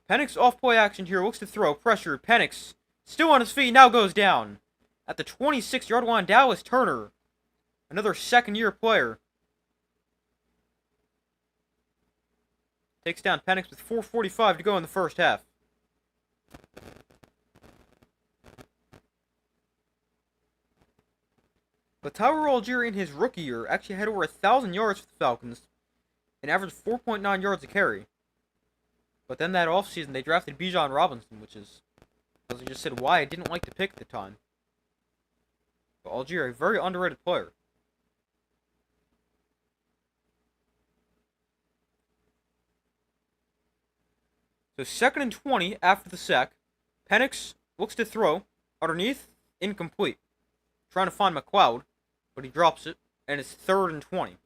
Penix off play action here, looks to throw, pressure, Penix still on his feet, now goes down. At the 26-yard line, Dallas Turner, another second-year player, takes down Penix with 4:45 to go in the first half. But Tyler Algier in his rookie year actually had over 1,000 yards for the Falcons and averaged 4.9 yards a carry. But then that offseason, they drafted Bijan Robinson, which is, as I just said, why I didn't like the pick at the time. But Algier, a very underrated player. So 2nd and 20 after the sack. Penix looks to throw. Underneath, incomplete. Trying to find McLeod, but he drops it, and it's 3rd and 20.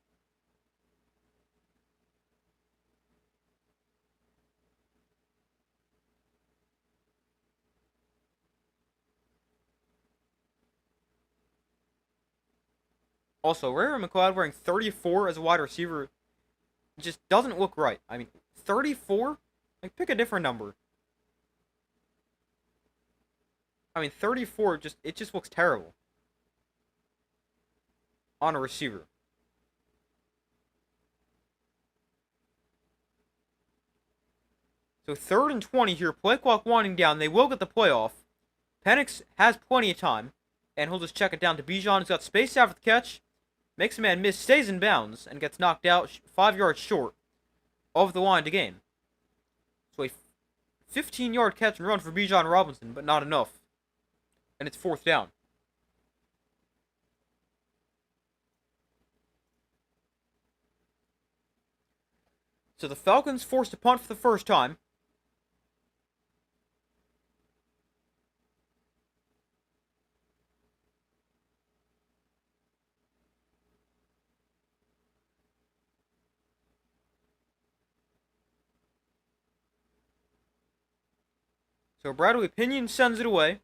Also, Ray McLeod wearing 34 as a wide receiver just doesn't look right. I mean, 34? Like, pick a different number. I mean, 34 it just looks terrible on a receiver. So 3rd and 20 here, play clock winding down. They will get the playoff. Penix has plenty of time, and he'll just check it down to Bijan, who's got space after the catch, makes a man miss, stays in bounds, and gets knocked out 5 yards short of the line to gain. So a 15-yard catch and run for Bijan Robinson, but not enough. And it's 4th down. So the Falcons forced to punt for the first time. So Bradley Pinion sends it away.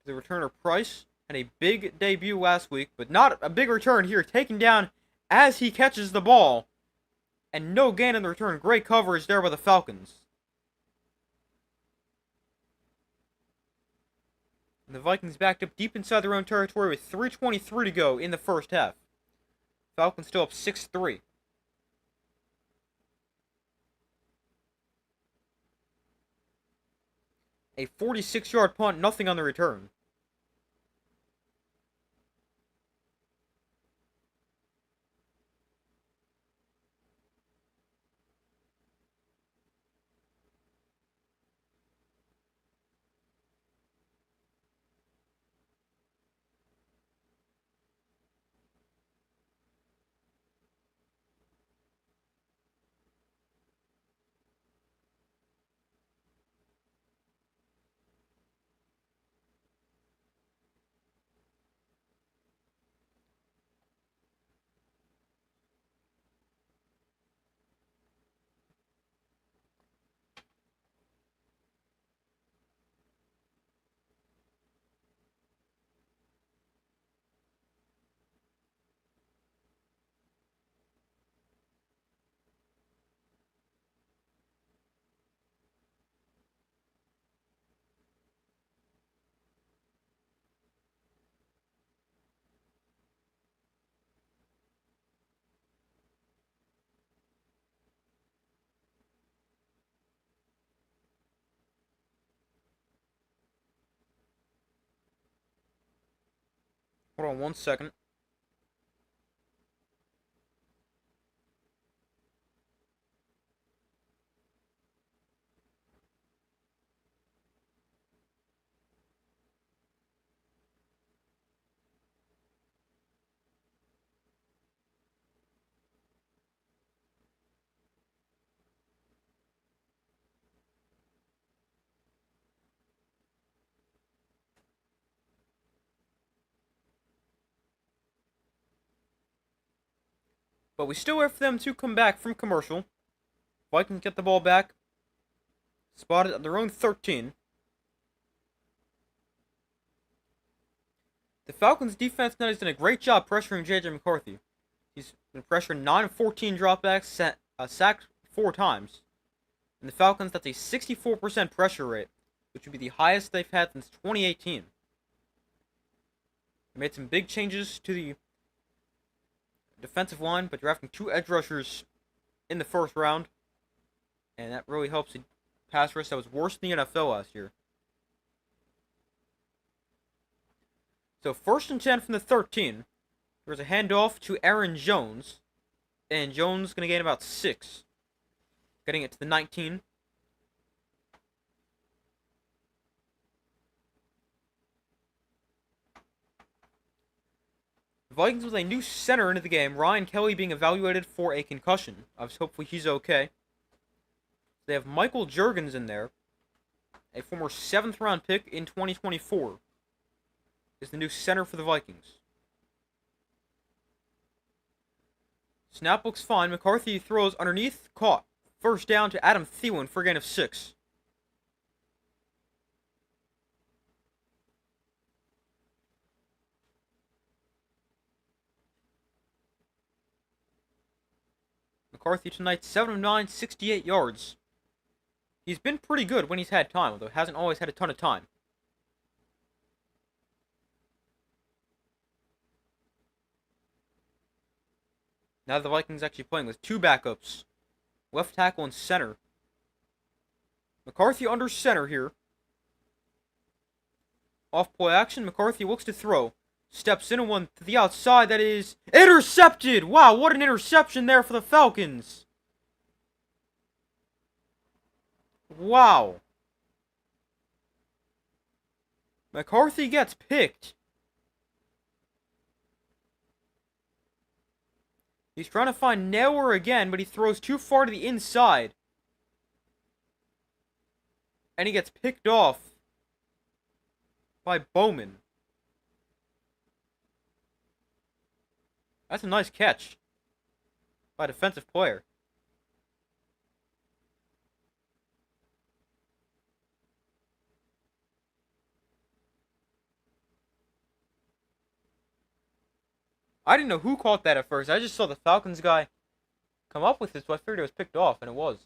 The returner Price had a big debut last week, but not a big return here. Taken down as he catches the ball. And no gain in the return. Great coverage there by the Falcons. And the Vikings backed up deep inside their own territory with 3:23 to go in the first half. Falcons still up 6-3. A 46-yard punt, nothing on the return. Hold on 1 second. But we still wait for them to come back from commercial. Vikings get the ball back. Spotted at their own 13. The Falcons defense tonight has done a great job pressuring J.J. McCarthy. He's been pressuring 9 of 14 dropbacks, sacked 4 times. And the Falcons, that's a 64% pressure rate, which would be the highest they've had since 2018. They made some big changes to the defensive line, but drafting 2 edge rushers in the first round, and that really helps the pass rush that was worse in the NFL last year. So 1st and 10 from the 13. There's a handoff to Aaron Jones, and Jones going to gain about 6. Getting it to the 19. The Vikings with a new center into the game, Ryan Kelly being evaluated for a concussion. Hopefully he's okay. They have Michael Juergens in there, a former 7th round pick in 2024. Is the new center for the Vikings. Snap looks fine. McCarthy throws underneath, caught. First down to Adam Thielen for a gain of 6. McCarthy tonight, 7 of 9, 68 yards. He's been pretty good when he's had time, although hasn't always had a ton of time. Now the Vikings actually playing with 2 backups. Left tackle and center. McCarthy under center here. Off play action, McCarthy looks to throw. Steps in and one to the outside, that is intercepted! Wow, what an interception there for the Falcons! Wow. McCarthy gets picked. He's trying to find Naylor again, but he throws too far to the inside. And he gets picked off by Bowman. That's a nice catch by a defensive player. I didn't know who caught that at first. I just saw the Falcons guy come up with it, so I figured it was picked off, and it was.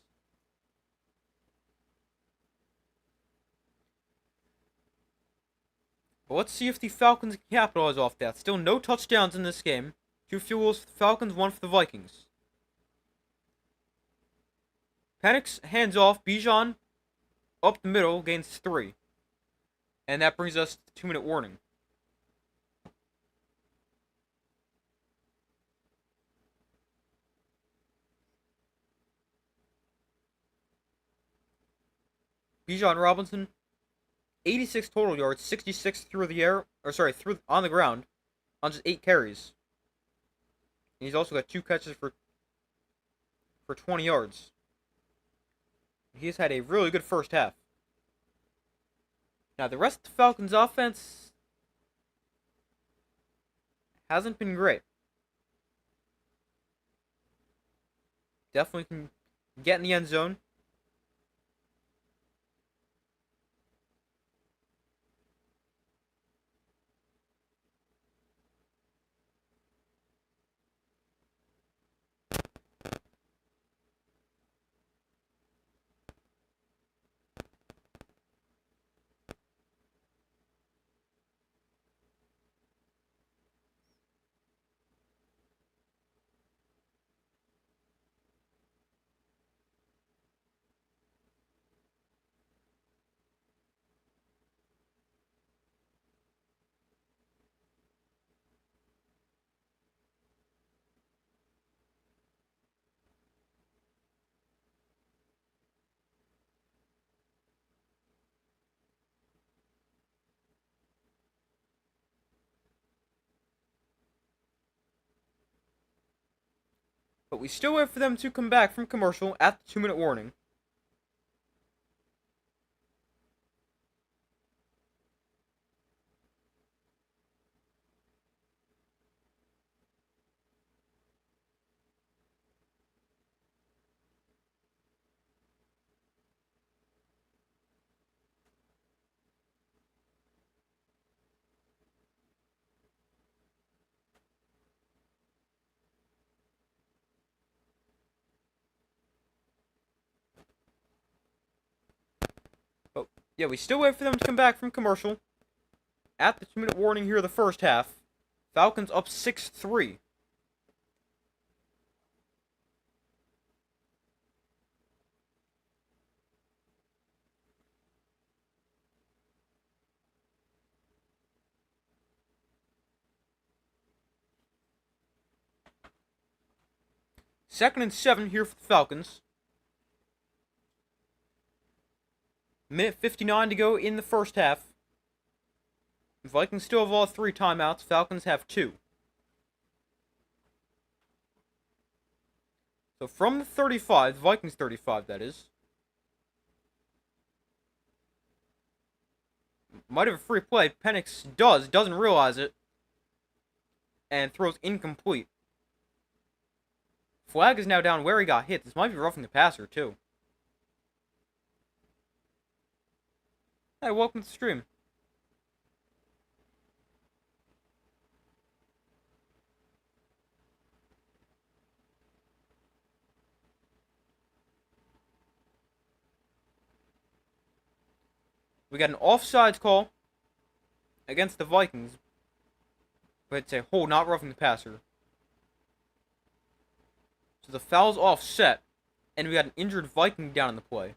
But let's see if the Falcons can capitalize off that. Still no touchdowns in this game. 2 field goals for the Falcons, 1 for the Vikings. Penix hands off. Bijan up the middle, gains 3. And that brings us to the 2-minute warning. Bijan Robinson, 86 total yards, 66 through the air, through on the ground, on just 8 carries. And he's also got 2 catches for 20 yards. He's had a really good first half. Now the rest of the Falcons' offense hasn't been great. Definitely can get in the end zone. But we still wait for them to come back from commercial at the 2-minute warning. Yeah, we still wait for them to come back from commercial. At the 2-minute warning here of the first half, Falcons up 6-3. Second and 7 here for the Falcons. Minute 59 to go in the first half. The Vikings still have all 3 timeouts. Falcons have 2. So from the 35, the Vikings 35 that is. Might have a free play. Penix doesn't realize it. And throws incomplete. Flag is now down where he got hit. This might be roughing the passer too. Hey, welcome to the stream. We got an offsides call against the Vikings. But it's a hold, not roughing the passer. So the foul's offset, and we got an injured Viking down in the play.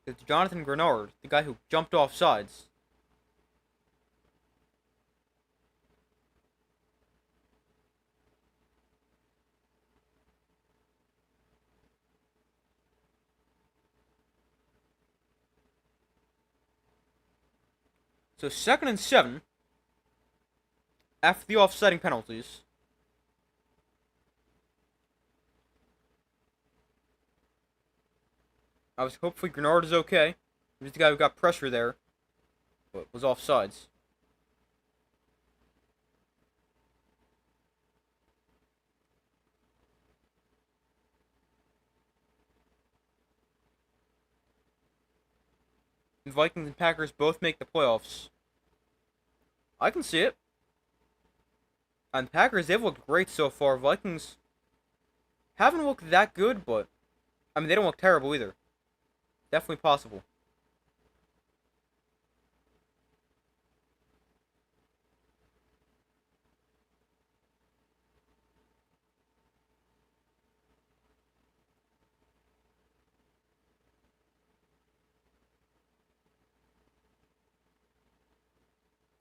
It's Jonathan Grenard, the guy who jumped off sides. So second and 7, after the offsetting penalties. Hopefully Grenard is okay. He's the guy who got pressure there, but was offsides. The Vikings and Packers both make the playoffs. I can see it. And Packers, they've looked great so far. Vikings haven't looked that good, but I mean, they don't look terrible either. Definitely possible.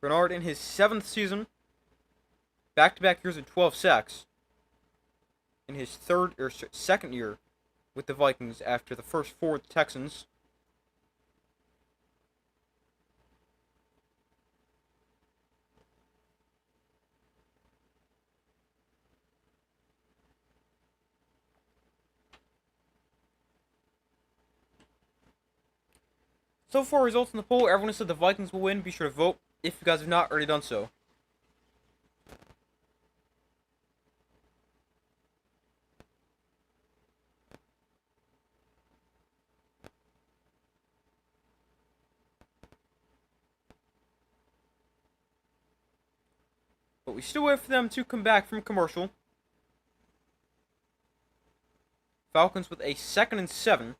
Grenard in his 7th season, back-to-back years of 12 sacks. In his second year with the Vikings after the first 4 with the Texans. So far, results in the poll, everyone said the Vikings will win. Be sure to vote if you guys have not already done so. But we still wait for them to come back from commercial. Falcons with a second and 7.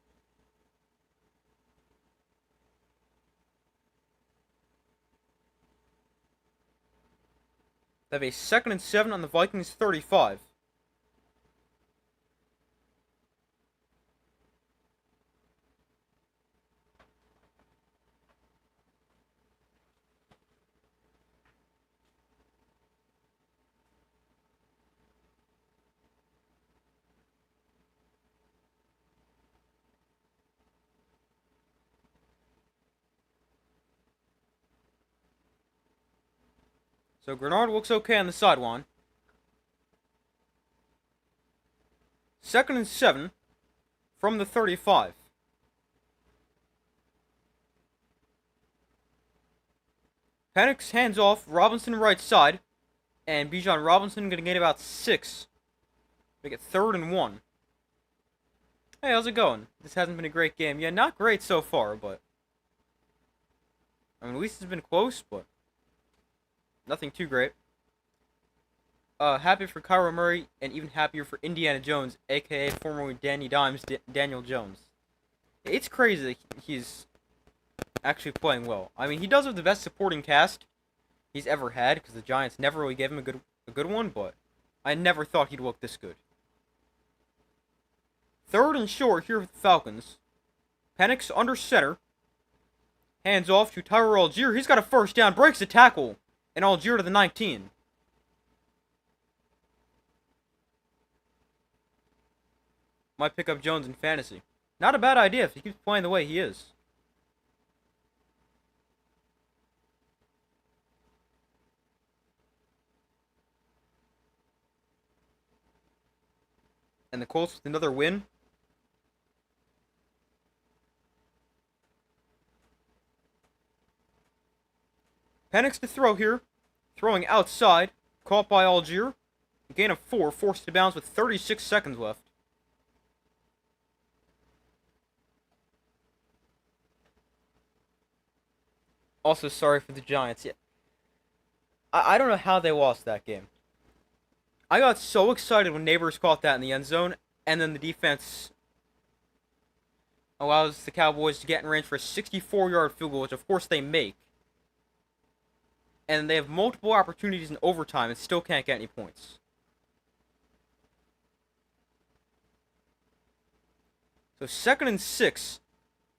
They have a second and 7 on the Vikings 35. So Grenard looks okay on the sideline. Second and 7 from the 35. Penix hands off, Robinson right side, and Bijan Robinson gonna gain about 6. Make it 3rd and 1. Hey, how's it going? This hasn't been a great game. Yeah, not great so far, but I mean, at least it's been close, but nothing too great. Happy for Kyler Murray, and even happier for Indiana Jones, aka formerly Danny Dimes, Daniel Jones. It's crazy that he's actually playing well. I mean, he does have the best supporting cast he's ever had, because the Giants never really gave him a good one, but I never thought he'd look this good. Third and short here for the Falcons. Penix under center. Hands off to Tyler Algier. He's got a first down, breaks the tackle, and Algier to the 19. Might pick up Jones in fantasy. Not a bad idea if he keeps playing the way he is. And the Colts with another win. Penix to throw here. Throwing outside. Caught by Algier. Gain of 4. Forced to bounce with 36 seconds left. Also, sorry for the Giants. Yeah, I don't know how they lost that game. I got so excited when Neighbors caught that in the end zone, and then the defense allows the Cowboys to get in range for a 64-yard field goal, which of course they make. And they have multiple opportunities in overtime and still can't get any points. So 2nd and 6.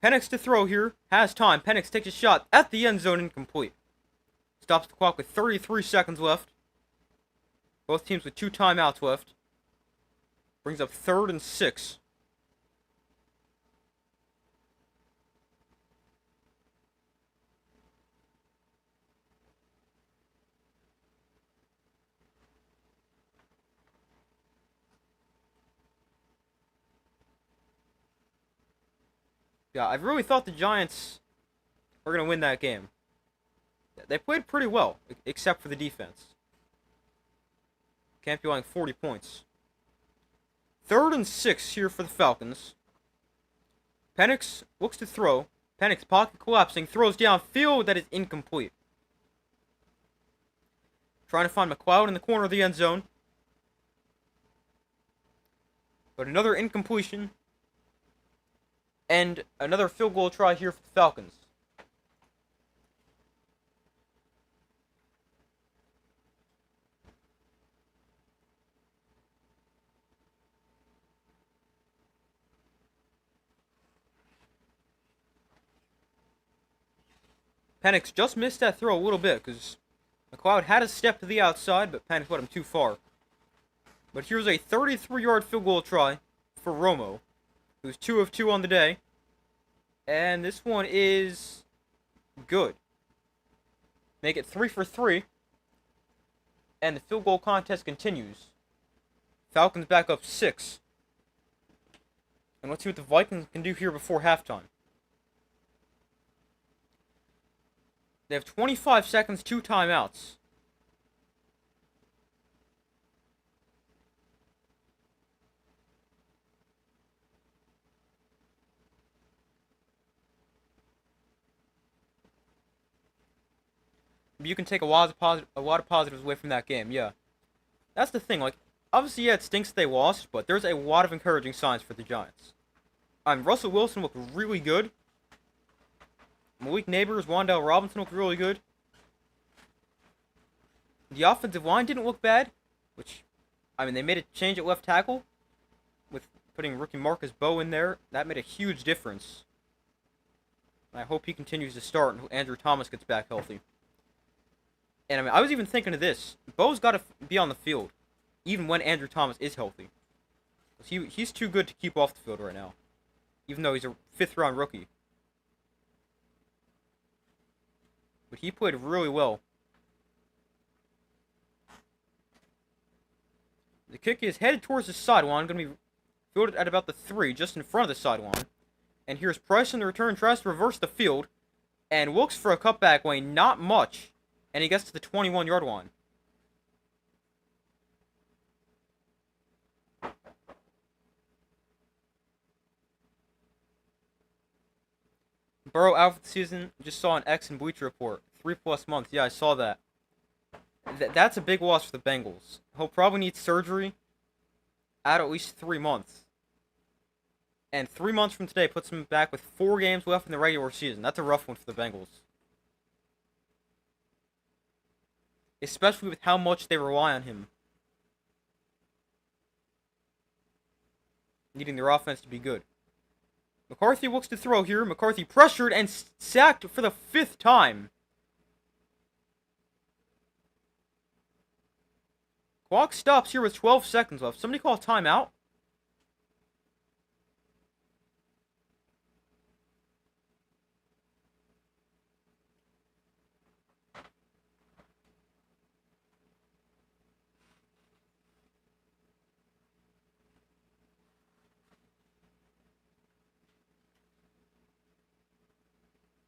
Penix to throw here. Has time. Penix takes a shot at the end zone, incomplete. Stops the clock with 33 seconds left. Both teams with 2 timeouts left. Brings up 3rd and 6. Yeah, I really thought the Giants were going to win that game. They played pretty well, except for the defense. Can't be allowing 40 points. 3rd and 6 here for the Falcons. Penix looks to throw. Penix pocket collapsing, throws downfield, that is incomplete. Trying to find McLeod in the corner of the end zone. But another incompletion. And another field goal try here for the Falcons. Penix just missed that throw a little bit because McLeod had a step to the outside, but Penix put him too far. But here's a 33-yard field goal try for Romo, who's 2 of 2 on the day. And this one is good. Make it 3 for 3. And the field goal contest continues. Falcons back up 6. And let's see what the Vikings can do here before halftime. They have 25 seconds, 2 timeouts. But you can take a lot of positives away from that game, yeah. That's the thing, like, obviously, yeah, it stinks they lost, but there's a lot of encouraging signs for the Giants. Russell Wilson looked really good. Malik Neighbors, Wan'Dale Robinson looked really good. The offensive line didn't look bad, which, they made a change at left tackle with putting rookie Marcus Bowe in there. That made a huge difference. And I hope he continues to start until Andrew Thomas gets back healthy. And I was even thinking of this. Bowe's got to be on the field, even when Andrew Thomas is healthy. He's too good to keep off the field right now, even though he's a 5th-round rookie. But he played really well. The kick is headed towards the sideline, going to be fielded at about the 3, just in front of the sideline. And here's Price in the return, tries to reverse the field, and looks for a cutback lane, not much. And he gets to the 21-yard line. Burrow out for the season. Just saw an X in Bleacher Report. 3+ months. Yeah, I saw that. That's a big loss for the Bengals. He'll probably need surgery out at least 3 months. And 3 months from today puts him back with 4 games left in the regular season. That's a rough one for the Bengals. Especially with how much they rely on him. Needing their offense to be good. McCarthy looks to throw here. McCarthy pressured and sacked for the 5th time. Clock stops here with 12 seconds left. Somebody call a timeout.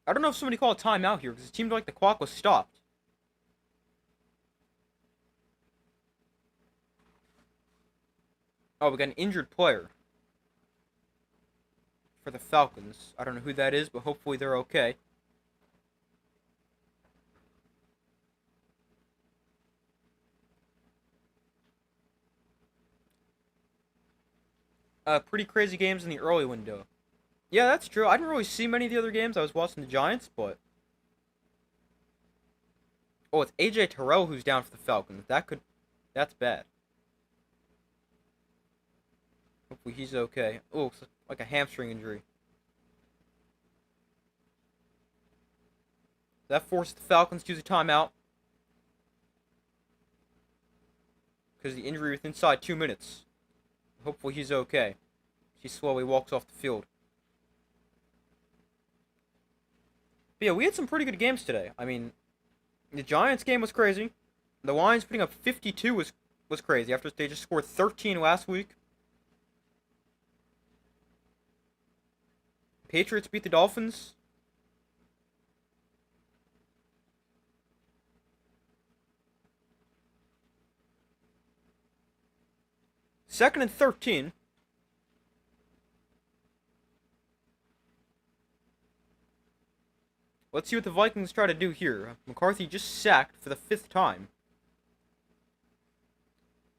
I don't know if somebody called a timeout here, because it seemed like the clock was stopped. Oh, we got an injured player. For the Falcons. I don't know who that is, but hopefully they're okay. Pretty crazy games in the early window. Yeah, that's true. I didn't really see many of the other games. I was watching the Giants, but... Oh, it's AJ Terrell who's down for the Falcons. That's bad. Hopefully he's okay. Oh, it's like a hamstring injury. That forced the Falcons to use a timeout. Because the injury was inside 2 minutes. Hopefully he's okay. He slowly walks off the field. But yeah, we had some pretty good games today. I mean, the Giants game was crazy. The Lions putting up 52 was crazy after they just scored 13 last week. Patriots beat the Dolphins. Second and 13. Let's see what the Vikings try to do here. McCarthy just sacked for the 5th time.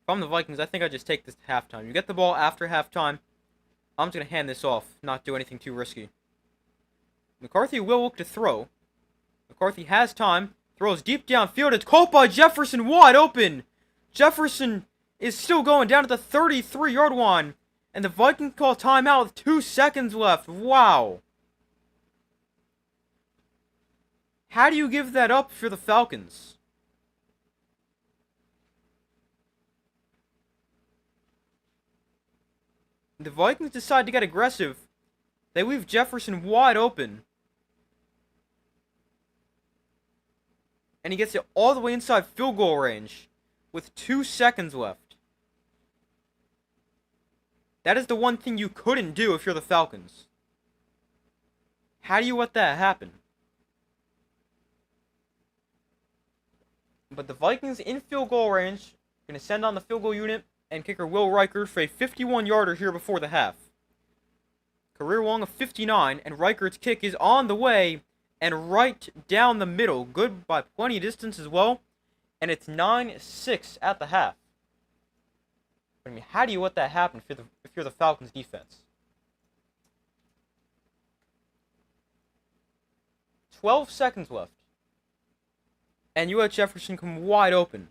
If I'm the Vikings, I think I just take this to halftime. You get the ball after halftime. I'm just going to hand this off, not do anything too risky. McCarthy will look to throw. McCarthy has time. Throws deep downfield. It's caught by Jefferson, wide open. Jefferson is still going down at the 33-yard line. And the Vikings call timeout with 2 seconds left. Wow. How do you give that up for the Falcons? The Vikings decide to get aggressive. They leave Jefferson wide open. And he gets it all the way inside field goal range with 2 seconds left. That is the one thing you couldn't do if you're the Falcons. How do you let that happen? But the Vikings in field goal range, going to send on the field goal unit, and kicker Will Reichert for a 51-yarder here before the half. Career long of 59, and Reichert's kick is on the way, and right down the middle. Good by plenty of distance as well, and it's 9-6 at the half. I mean, how do you let that happen if you're the Falcons defense? 12 seconds left. And you let Jefferson come wide open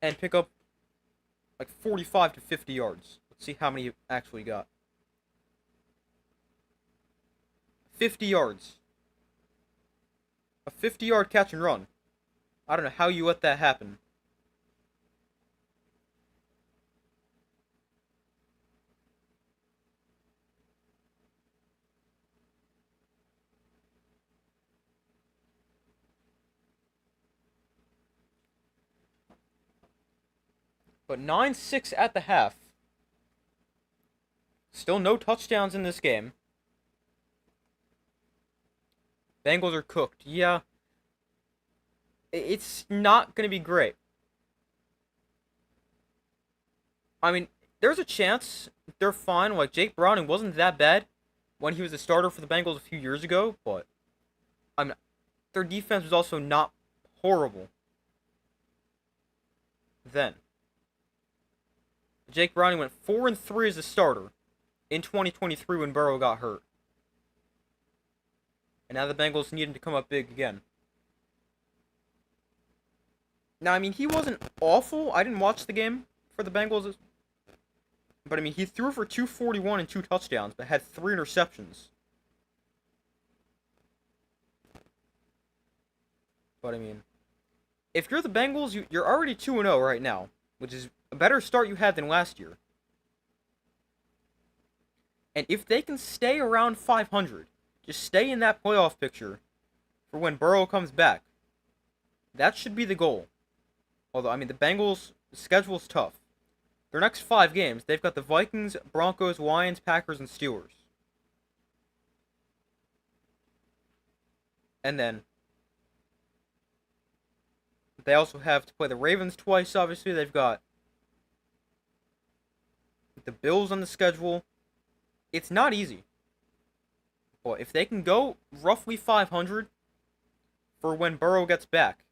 and pick up like 45 to 50 yards. Let's see how many you actually got. 50 yards. A 50-yard catch and run. I don't know how you let that happen. But 9-6 at the half. Still no touchdowns in this game. Bengals are cooked. Yeah. It's not going to be great. I mean, there's a chance they're fine. Like, Jake Browning wasn't that bad when he was a starter for the Bengals a few years ago. But, I mean, their defense was also not horrible then. Jake Browning went 4-3 as a starter in 2023 when Burrow got hurt. And now the Bengals need him to come up big again. Now, I mean, he wasn't awful. I didn't watch the game for the Bengals. But, I mean, he threw for 241 and 2 touchdowns, but had 3 interceptions. But, I mean, if you're the Bengals, you're already 2-0 right now, which is a better start you had than last year. And if they can stay around 500, just stay in that playoff picture for when Burrow comes back, that should be the goal. Although, I mean, the Bengals' schedule's tough. Their next 5 games, they've got the Vikings, Broncos, Lions, Packers, and Steelers. And then they also have to play the Ravens twice, obviously. They've got the Bills on the schedule. It's not easy. But if they can go roughly 500 for when Burrow gets back,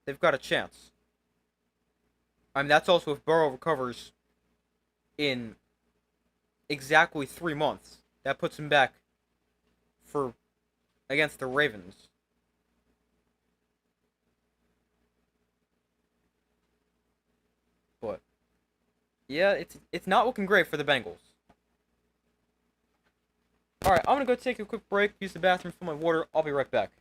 they've got a chance. I mean, that's also if Burrow recovers in exactly 3 months. That puts him back for against the Ravens. But yeah, it's not looking great for the Bengals. All right, I'm gonna go take a quick break, use the bathroom, fill my water. I'll be right back.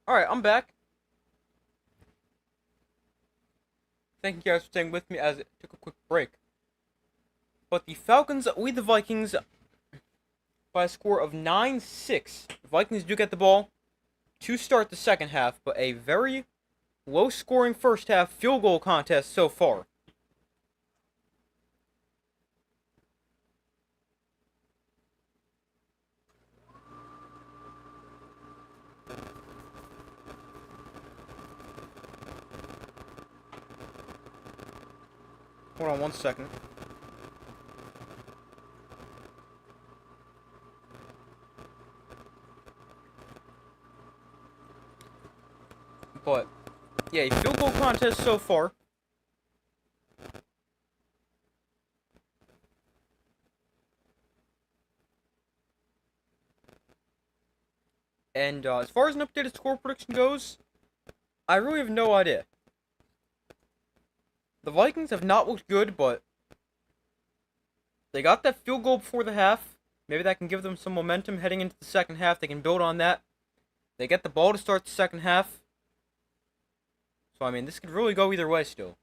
Alright, I'm back. Thank you guys for staying with me as it took a quick break. But the Falcons lead the Vikings by a score of 9-6. The Vikings do get the ball to start the second half, but a very low-scoring first half field goal contest so far. Hold on 1 second. But, yeah, a field goal contest so far. And as far as an updated score prediction goes, I really have no idea. The Vikings have not looked good, but they got that field goal before the half. Maybe that can give them some momentum heading into the second half. They can build on that. They get the ball to start the second half. So, I mean, this could really go either way still.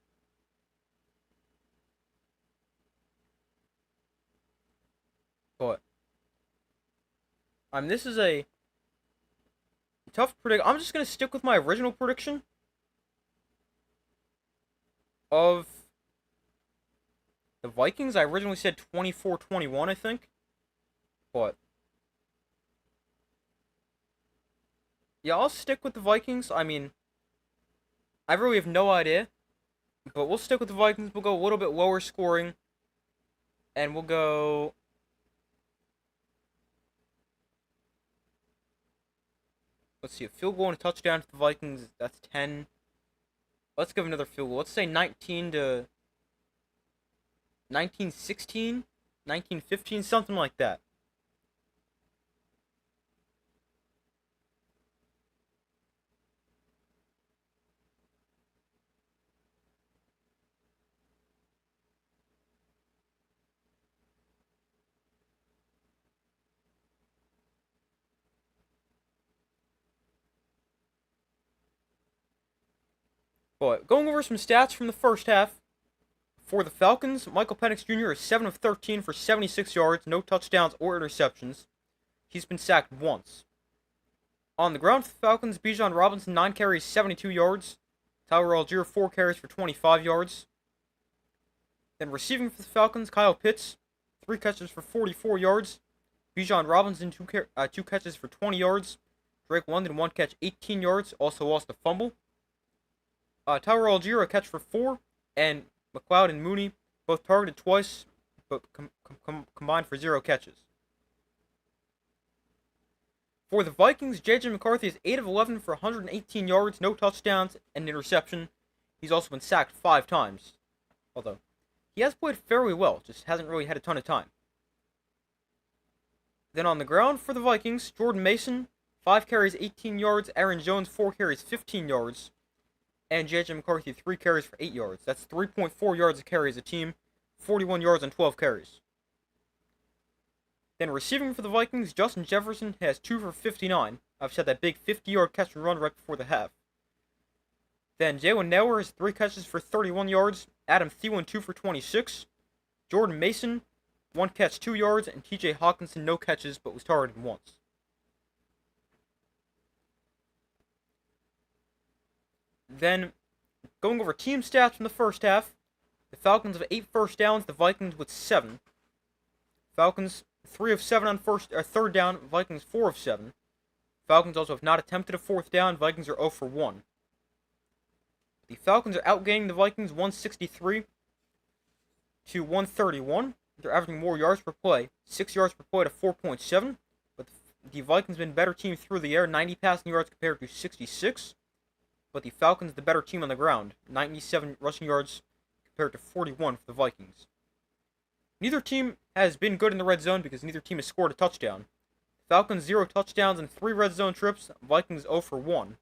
But, this is a tough prediction. I'm just going to stick with my original prediction of the Vikings. I originally said 24-21, I think. But, yeah, I'll stick with the Vikings. I mean, I really have no idea. But we'll stick with the Vikings. We'll go a little bit lower scoring. And we'll go... Let's see, a field goal and a touchdown to the Vikings. That's 10. Let's give another field goal. Let's say 19-16, 19-15, something like that. But going over some stats from the first half. For the Falcons, Michael Penix Jr. is 7 of 13 for 76 yards, no touchdowns or interceptions. He's been sacked once. On the ground for the Falcons, Bijan Robinson, 9 carries, 72 yards. Tyler Algier, 4 carries for 25 yards. Then receiving for the Falcons, Kyle Pitts, 3 catches for 44 yards. Bijan Robinson, 2 catches for 20 yards. Drake London, 1 catch, 18 yards, also lost a fumble. Tyler Algier, a catch for 4, and McLeod and Mooney both targeted twice, but combined for 0 catches. For the Vikings, J.J. McCarthy is 8 of 11 for 118 yards, no touchdowns, and an interception. He's also been sacked 5 times. Although, he has played fairly well, just hasn't really had a ton of time. Then on the ground for the Vikings, Jordan Mason, 5 carries, 18 yards. Aaron Jones, 4 carries, 15 yards. And J.J. McCarthy, 3 carries for 8 yards. That's 3.4 yards a carry as a team. 41 yards on 12 carries. Then receiving for the Vikings, Justin Jefferson has 2 for 59. I've said that big 50-yard catch and run right before the half. Then Jalen Nailor has 3 catches for 31 yards. Adam Thielen, 2 for 26. Jordan Mason, 1 catch, 2 yards. And T.J. Hockenson, no catches, but was targeted once. Then, going over team stats from the first half, the Falcons have 8 first downs, the Vikings with 7. Falcons 3 of 7 on third down, Vikings 4 of 7. Falcons also have not attempted a 4th down, Vikings are 0 for 1. The Falcons are outgaining the Vikings 163 to 131. They're averaging more yards per play, 6 yards per play to 4.7. But the Vikings have been a better team through the air, 90 passing yards compared to 66. But the Falcons the better team on the ground, 97 rushing yards compared to 41 for the Vikings. Neither team has been good in the red zone because neither team has scored a touchdown. Falcons 0 touchdowns and 3 red zone trips, Vikings 0 for 1.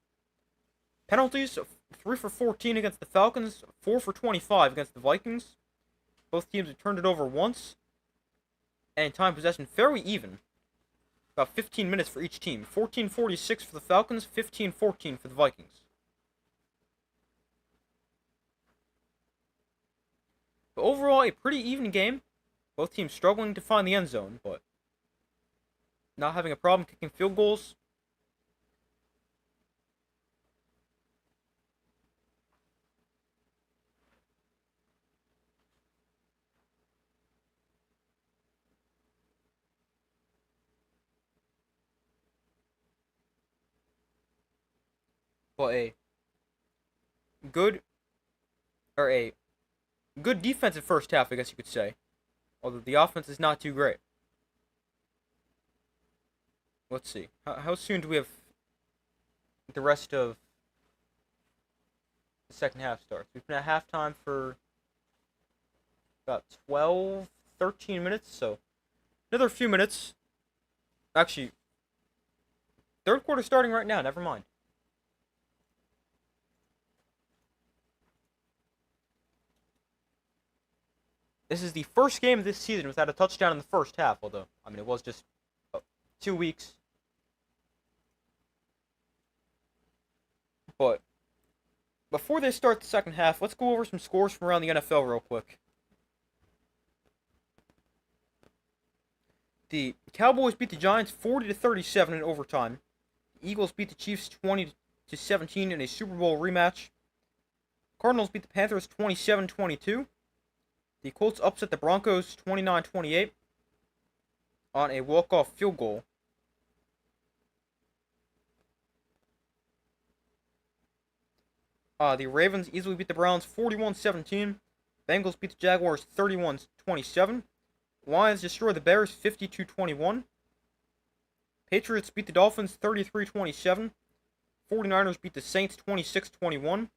Penalties, 3 for 14 against the Falcons, 4 for 25 against the Vikings. Both teams have turned it over once. And time possession fairly even. About 15 minutes for each team. 14:46 for the Falcons, 15:14 for the Vikings. But overall, a pretty even game. Both teams struggling to find the end zone, but not having a problem kicking field goals. But good a good defensive first half, I guess you could say. Although the offense is not too great. Let's see. How soon do we have the rest of the second half starts? We've been at halftime for about 12, 13 minutes, so another few minutes. Actually, third quarter starting right now, never mind. This is the first game of this season without a touchdown in the first half, although, I mean, it was just 2 weeks. But before they start the second half, let's go over some scores from around the NFL real quick. The Cowboys beat the Giants 40-37 in overtime. The Eagles beat the Chiefs 20-17 in a Super Bowl rematch. Cardinals beat the Panthers 27-22. The Colts upset the Broncos 29-28 on a walk-off field goal. The Ravens easily beat the Browns 41-17. Bengals beat the Jaguars 31-27. Lions destroyed the Bears 52-21. Patriots beat the Dolphins 33-27. 49ers beat the Saints 26-21.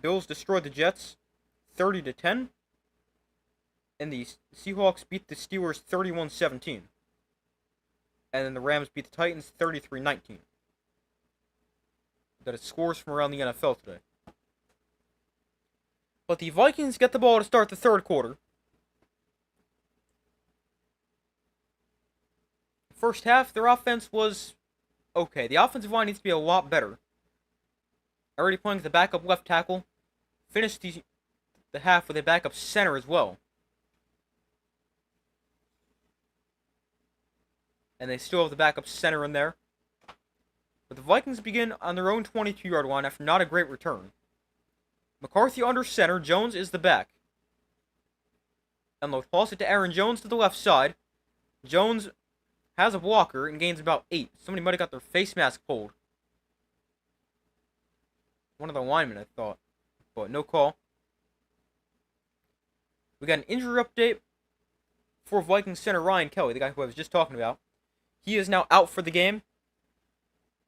Bills destroyed the Jets 30-10. And the Seahawks beat the Steelers 31-17. And then the Rams beat the Titans 33-19. That is scores from around the NFL today. But the Vikings get the ball to start the third quarter. First half, their offense was okay. The offensive line needs to be a lot better. Already playing with the backup left tackle. Finished the half with a backup center as well. And they still have the backup center in there. But the Vikings begin on their own 22-yard line after not a great return. McCarthy under center, Jones is the back. And they'll toss it to Aaron Jones to the left side. Jones has a blocker and gains about 8. Somebody might have got their face mask pulled. One of the linemen, I thought. But no call. We got an injury update for Vikings center Ryan Kelly, the guy who I was just talking about. He is now out for the game.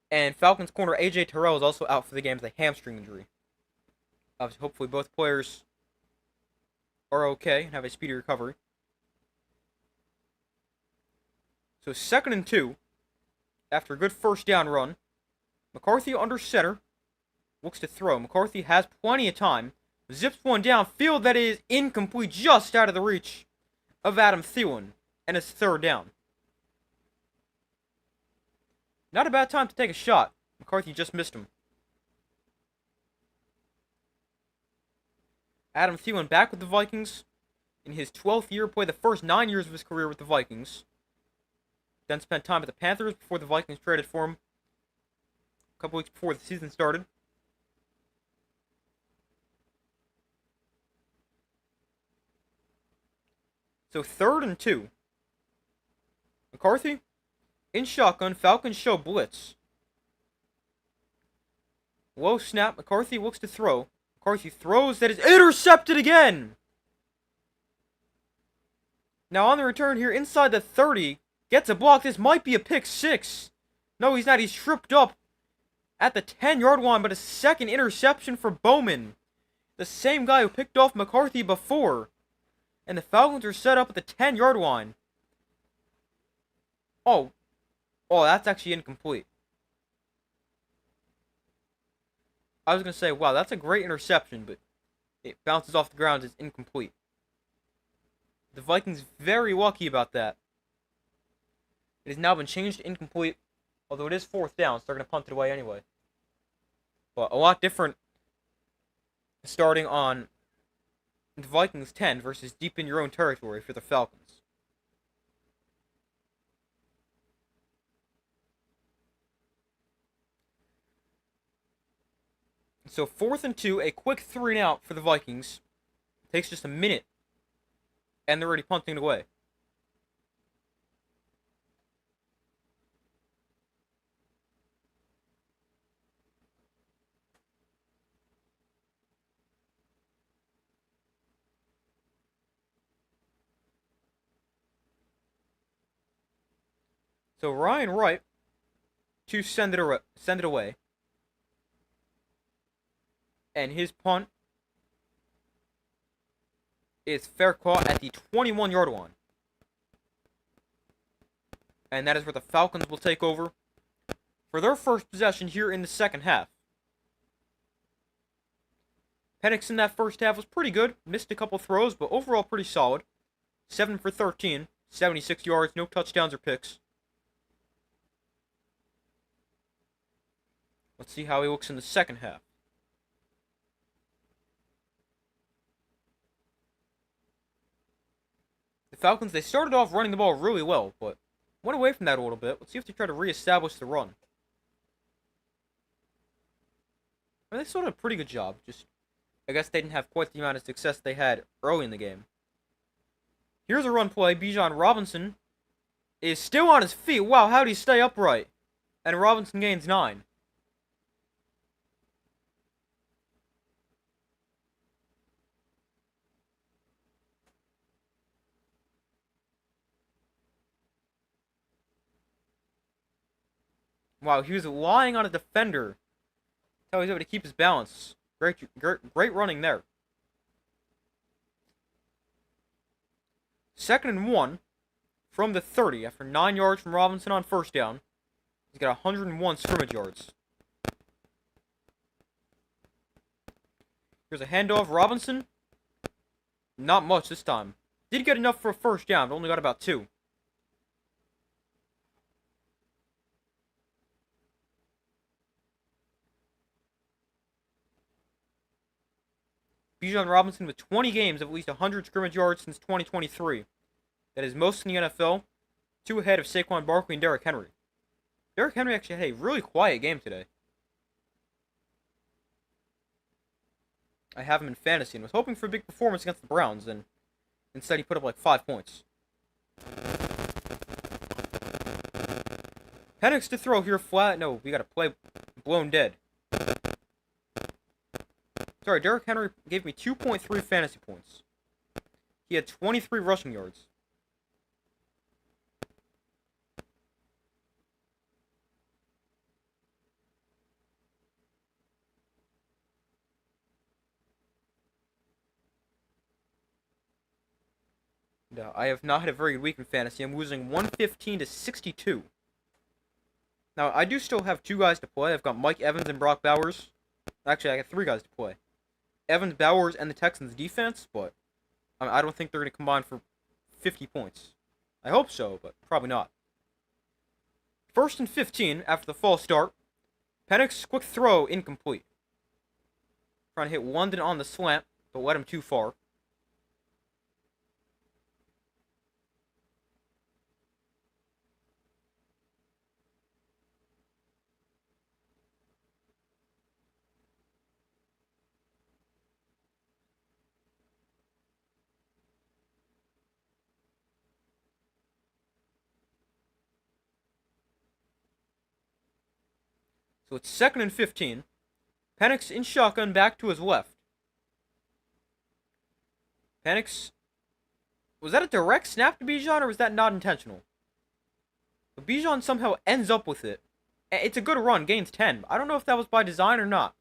And Falcons corner A.J. Terrell is also out for the game with a hamstring injury. Obviously, hopefully both players are okay and have a speedy recovery. So 2nd and 2. After a good first down run. McCarthy under center. Looks to throw. McCarthy has plenty of time. Zips one downfield that is incomplete, just out of the reach of Adam Thielen. And it's 3rd down. Not a bad time to take a shot. McCarthy just missed him. Adam Thielen back with the Vikings. In his 12th year, played the first 9 years of his career with the Vikings. Then spent time with the Panthers before the Vikings traded for him a couple weeks before the season started. So 3rd and 2. McCarthy in shotgun. Falcons show blitz. Low snap. McCarthy looks to throw. McCarthy throws. That is intercepted again. Now on the return here inside the 30. Gets a block. This might be a pick 6. No, he's not. He's tripped up at the 10-yard line, but a second interception for Bowman. The same guy who picked off McCarthy before. And the Falcons are set up at the 10-yard line. Oh, that's actually incomplete. I was going to say, wow, that's a great interception, but it bounces off the ground as incomplete. The Vikings very lucky about that. It has now been changed to incomplete, although it is fourth down, so they're going to punt it away anyway. But a lot different starting on the Vikings 10 versus deep in your own territory for the Falcons. So 4th and 2, a quick 3 and out for the Vikings. Takes just a minute, and they're already punting it away. So Ryan Wright to send it away. And his punt is fair caught at the 21-yard line. And that is where the Falcons will take over for their first possession here in the second half. Penix in that first half was pretty good. Missed a couple throws, but overall pretty solid. 7 for 13, 76 yards, no touchdowns or picks. Let's see how he looks in the second half. The Falcons, they started off running the ball really well, but went away from that a little bit. Let's see if they try to reestablish the run. I mean, they sort of did a pretty good job. Just, I guess they didn't have quite the amount of success they had early in the game. Here's a run play. Bijan Robinson is still on his feet. Wow, how did he stay upright? And Robinson gains 9. Wow, he was lying on a defender. That's how he was able to keep his balance. Great running there. 2nd and 1 from the 30 after 9 yards from Robinson on first down. He's got 101 scrimmage yards. Here's a handoff. Robinson. Not much this time. Did get enough for a first down, but only got about 2. Bijan Robinson with 20 games of at least 100 scrimmage yards since 2023. That is most in the NFL, 2 ahead of Saquon Barkley and Derrick Henry. Derrick Henry actually had a really quiet game today. I have him in fantasy and was hoping for a big performance against the Browns, and instead he put up like 5 points. Penix to throw here flat. No, we got to play blown dead. Sorry, Derrick Henry gave me 2.3 fantasy points. He had 23 rushing yards. No, I have not had a very good week in fantasy. I'm losing 115 to 62. Now, I do still have 2 guys to play. I've got Mike Evans and Brock Bowers. Actually, I got 3 guys to play. Evans, Bowers, and the Texans defense, but I don't think they're going to combine for 50 points. I hope so, but probably not. 1st and 15 after the false start. Penix, quick throw, incomplete. Trying to hit London on the slant, but led him too far. So it's 2nd and 15. Penix in shotgun back to his left. Penix. Was that a direct snap to Bijan, or was that not intentional? But Bijan somehow ends up with it. It's a good run, gains 10. I don't know if that was by design or not.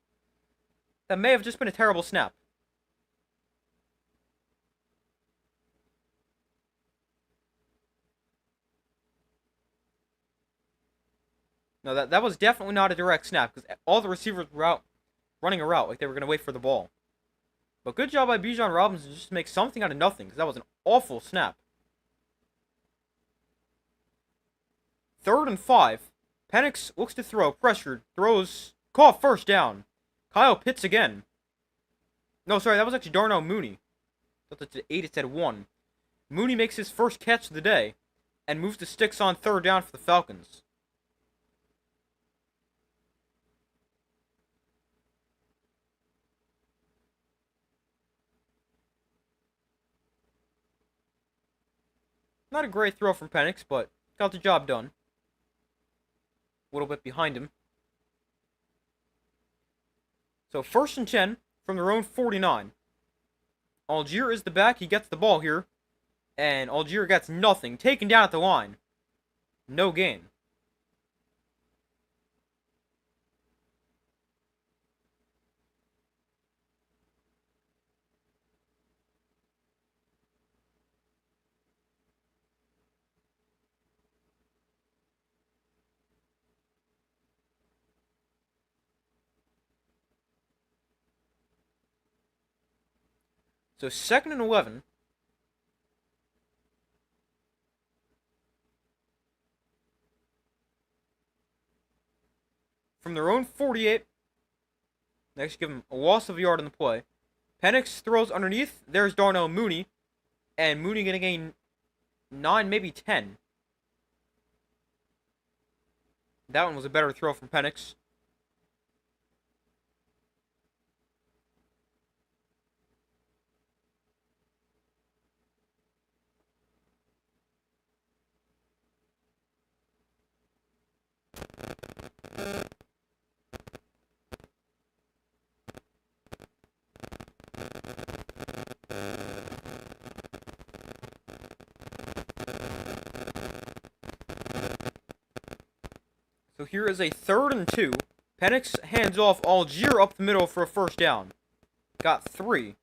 That may have just been a terrible snap. No, that was definitely not a direct snap, because all the receivers were out running a route like they were going to wait for the ball. But good job by Bijan Robinson just to make something out of nothing, because that was an awful snap. Third and 5. Penix looks to throw, pressured, throws, caught, first down. Kyle Pitts again. No, sorry, that was actually Darnell Mooney. I thought it said 8, it said 1. Mooney makes his first catch of the day and moves the sticks on third down for the Falcons. Not a great throw from Penix, but got the job done. A little bit behind him. So 1st and 10 from their own 49. Algier is the back. He gets the ball here. And Algier gets nothing. Taken down at the line. No gain. So 2nd and 11. From their own 48. Next, give him a loss of a yard on the play. Penix throws underneath. There's Darnell Mooney. And Mooney going to gain 9, maybe 10. That one was a better throw from Penix. So here is a 3rd and 2. Penix hands off Algier up the middle for a first down. Got 3.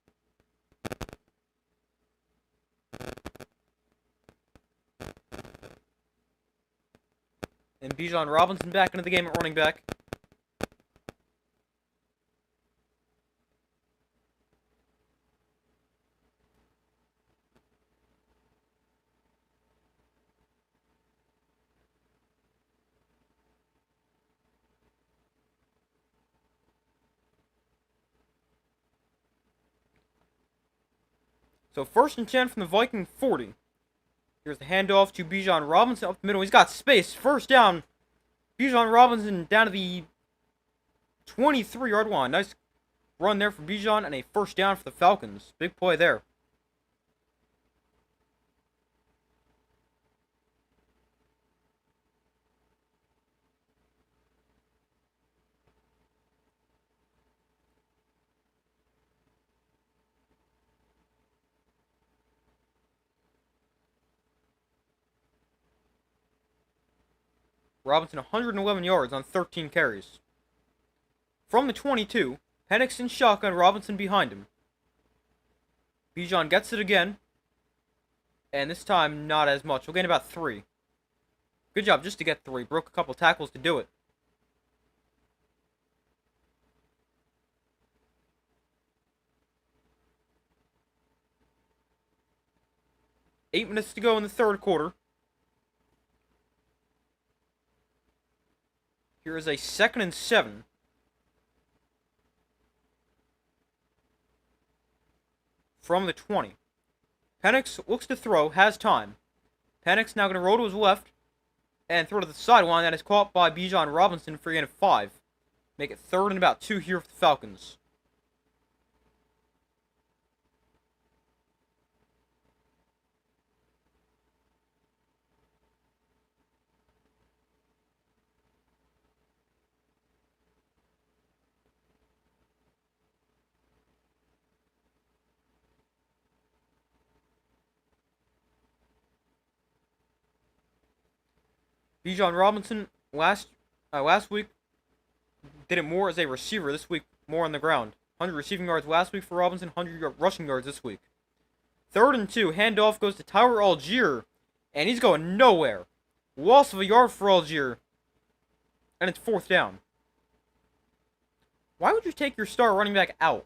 And Bijan Robinson back into the game at running back. So 1st and 10 from the Viking 40. Here's the handoff to Bijan Robinson up the middle. He's got space. First down. Bijan Robinson down to the 23-yard line. Nice run there for Bijan and a first down for the Falcons. Big play there. Robinson 111 yards on 13 carries. From the 22, Penix in shotgun, Robinson behind him. Bijan gets it again. And this time, not as much. We'll gain about 3. Good job just to get 3. Broke a couple tackles to do it. Eight minutes to go in the third quarter. Here is a 2nd and 7. From the 20. Penix looks to throw, has time. Penix now going to roll to his left and throw to the sideline. That is caught by Bijan Robinson for a gain of 5. Make it 3rd and about 2 here for the Falcons. Bijan Robinson last week did it more as a receiver. This week, more on the ground. 100 receiving yards last week for Robinson, 100 rushing yards this week. 3rd and 2, handoff goes to Tyler Algier, and he's going nowhere. Loss of a yard for Algier, and it's 4th down. Why would you take your star running back out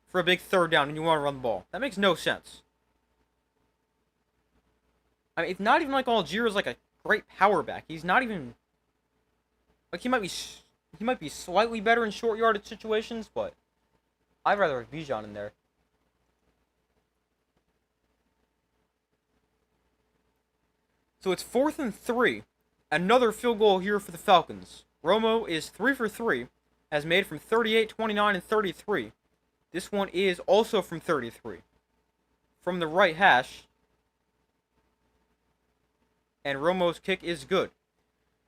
for a big 3rd down when you want to run the ball? That makes no sense. I mean, it's not even like Algier is like a great power back. He's not even like he might be slightly better in short yardage situations, but I'd rather have Bijan in there. So it's 4th and 3. Another field goal here for the Falcons. Romo is 3 for 3, has made from 38, 29, and 33. This one is also from 33. From the right hash. And Romo's kick is good.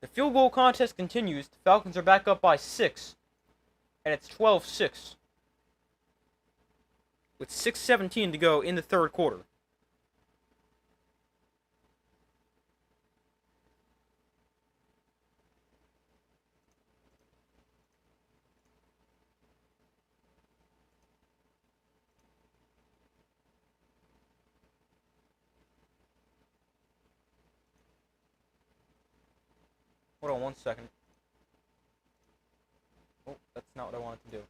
The field goal contest continues. The Falcons are back up by 6. And it's 12-6. With 6:17 to go in the third quarter. Hold on 1 second. Oh, that's not what I wanted to do.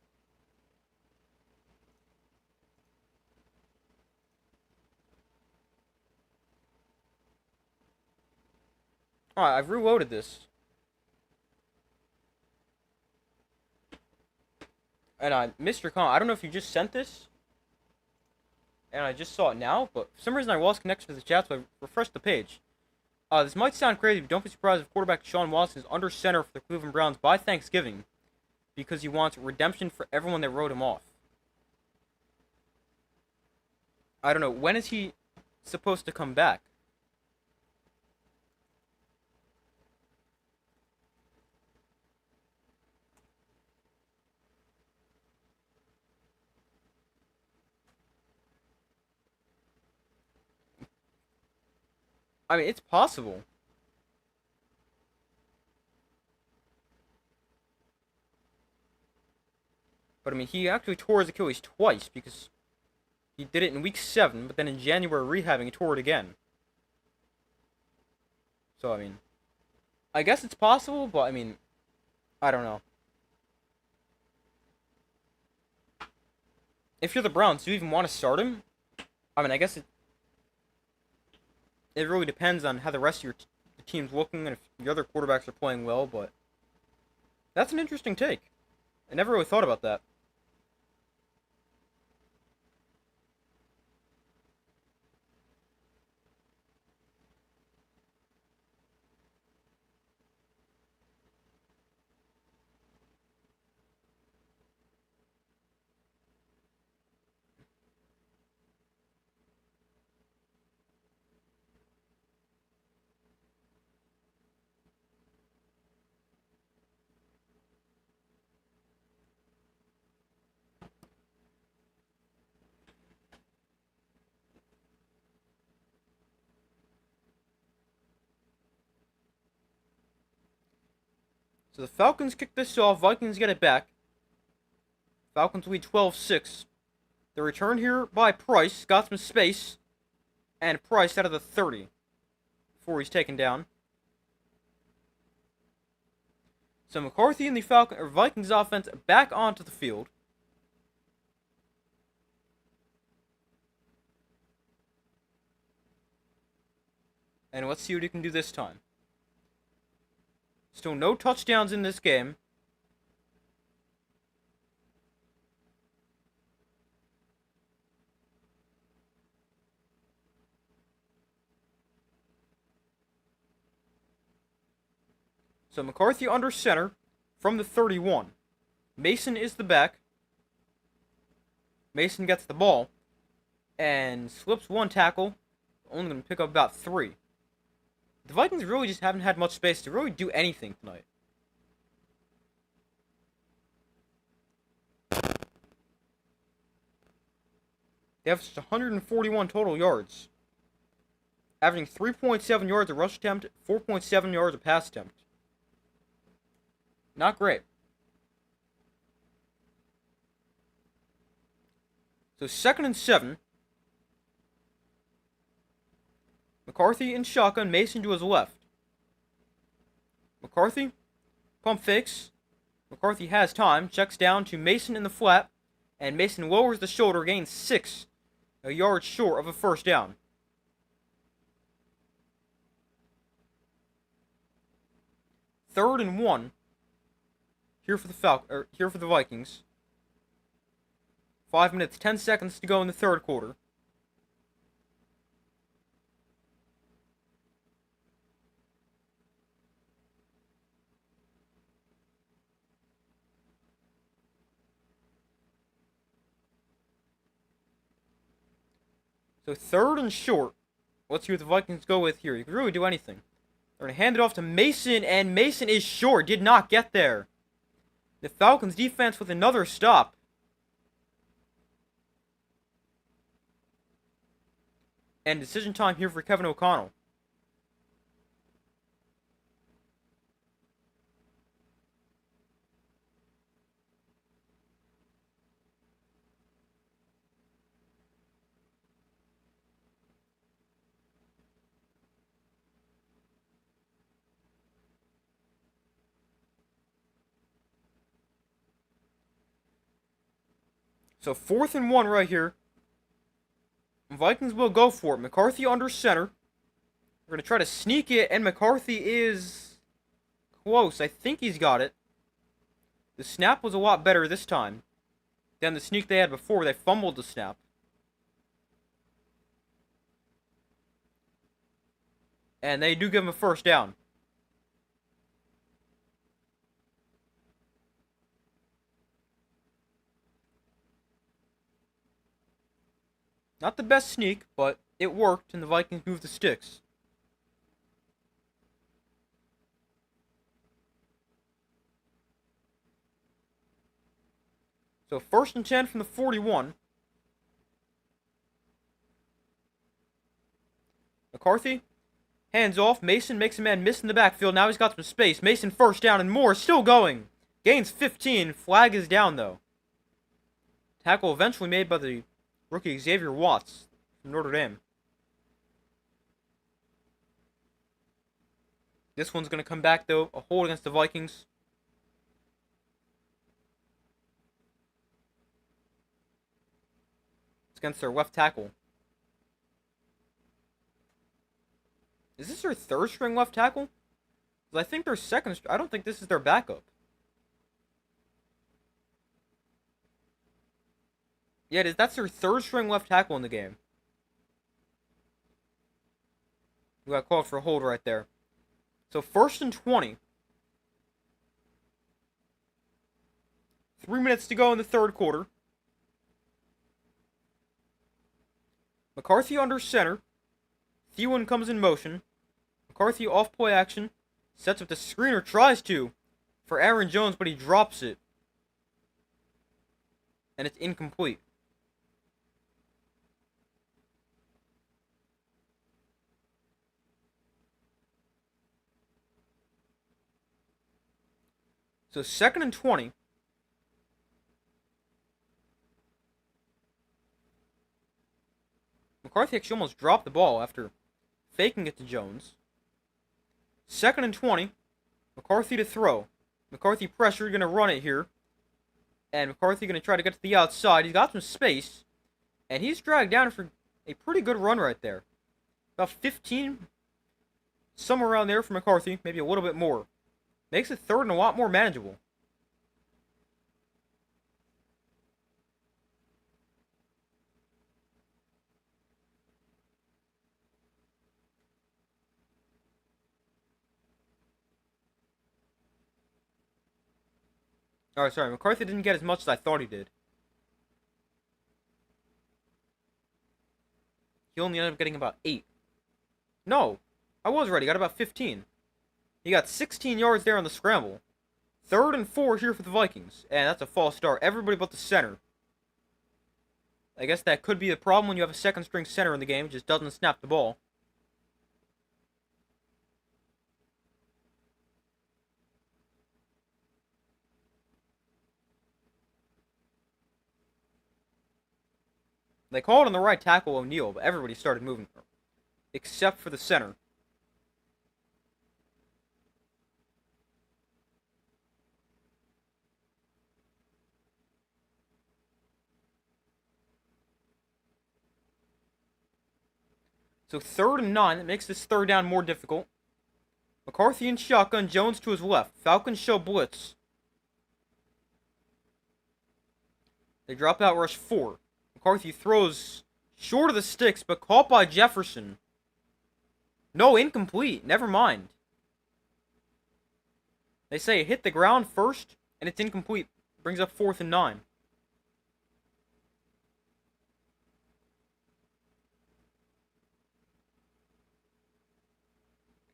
Alright, I've reloaded this. And I missed your comment. I don't know if you just sent this. And I just saw it now, but for some reason I lost connection to the chat, so I refreshed the page. This might sound crazy, but don't be surprised if quarterback Deshaun Watson is under center for the Cleveland Browns by Thanksgiving because he wants redemption for everyone that wrote him off. I don't know. When is he supposed to come back? I mean, it's possible. But I mean, he actually tore his Achilles twice because he did it in week 7, but then in January rehabbing, he tore it again. So, I mean, I guess it's possible, but I mean, I don't know. If you're the Browns, do you even want to start him? I mean, I guess it really depends on how the rest of your the team's looking and if your other quarterbacks are playing well, but that's an interesting take. I never really thought about that. So the Falcons kick this off. Vikings get it back. Falcons lead 12-6. The return here by Price. Got some space. And Price out of the 30 before he's taken down. So McCarthy and the Vikings offense back onto the field. And let's see what he can do this time. Still no touchdowns in this game. So McCarthy under center from the 31. Mason is the back. Mason gets the ball and slips one tackle. Only going to pick up about 3. The Vikings really just haven't had much space to really do anything tonight. They have just 141 total yards. Averaging 3.7 yards a rush attempt, 4.7 yards a pass attempt. Not great. So 2nd and 7. McCarthy in shotgun, Mason to his left. McCarthy, pump fakes. McCarthy has time, checks down to Mason in the flat, and Mason lowers the shoulder, gains 6, a yard short of a first down. Third and 1 here for the Vikings. 5 minutes 10 seconds to go in the third quarter. So third and short. Let's see what the Vikings go with here. You can really do anything. They're going to hand it off to Mason, and Mason is short. Did not get there. The Falcons defense with another stop. And decision time here for Kevin O'Connell. So fourth and 1 right here. Vikings will go for it. McCarthy under center. We're going to try to sneak it, and McCarthy is close. I think he's got it. The snap was a lot better this time than the sneak they had before. They fumbled the snap. And they do give him a first down. Not the best sneak, but it worked, and the Vikings moved the sticks. So first and 10 from the 41. McCarthy, hands off. Mason makes a man miss in the backfield. Now he's got some space. Mason first down and more. Still going. Gains 15. Flag is down, though. Tackle eventually made by the rookie Xavier Watts from Notre Dame. This one's going to come back, though. A hold against the Vikings. It's against their left tackle. Is this their third string left tackle? I think their second. I don't think this is their backup. Yeah, it is. That's their third string left tackle in the game. We got called for a hold right there. So first and 20. 3 minutes to go in the third quarter. McCarthy under center. Thielen comes in motion. McCarthy off play action. Sets up the screener. Tries to for Aaron Jones, but he drops it. And it's incomplete. So second and 20. McCarthy actually almost dropped the ball after faking it to Jones. Second and 20. McCarthy to throw. McCarthy pressure, going to run it here. And McCarthy going to try to get to the outside. He's got some space. And he's dragged down for a pretty good run right there. About 15. Somewhere around there for McCarthy. Maybe a little bit more. Makes it third and a lot more manageable. Alright, sorry. McCarthy didn't get as much as I thought he did. He only ended up getting about 8. No. I was right. He got about 15. He got 16 yards there on the scramble. Third and 4 here for the Vikings. And that's a false start. Everybody but the center. I guess that could be the problem when you have a second string center in the game. Just doesn't snap the ball. They called on the right tackle O'Neal, but everybody started moving. Except for the center. So third and 9, that makes this third down more difficult. McCarthy in shotgun, Jones to his left. Falcons show blitz. They drop out rush 4. McCarthy throws short of the sticks, but caught by Jefferson. No, incomplete. Never mind. They say it hit the ground first, and it's incomplete. Brings up 4th and 9.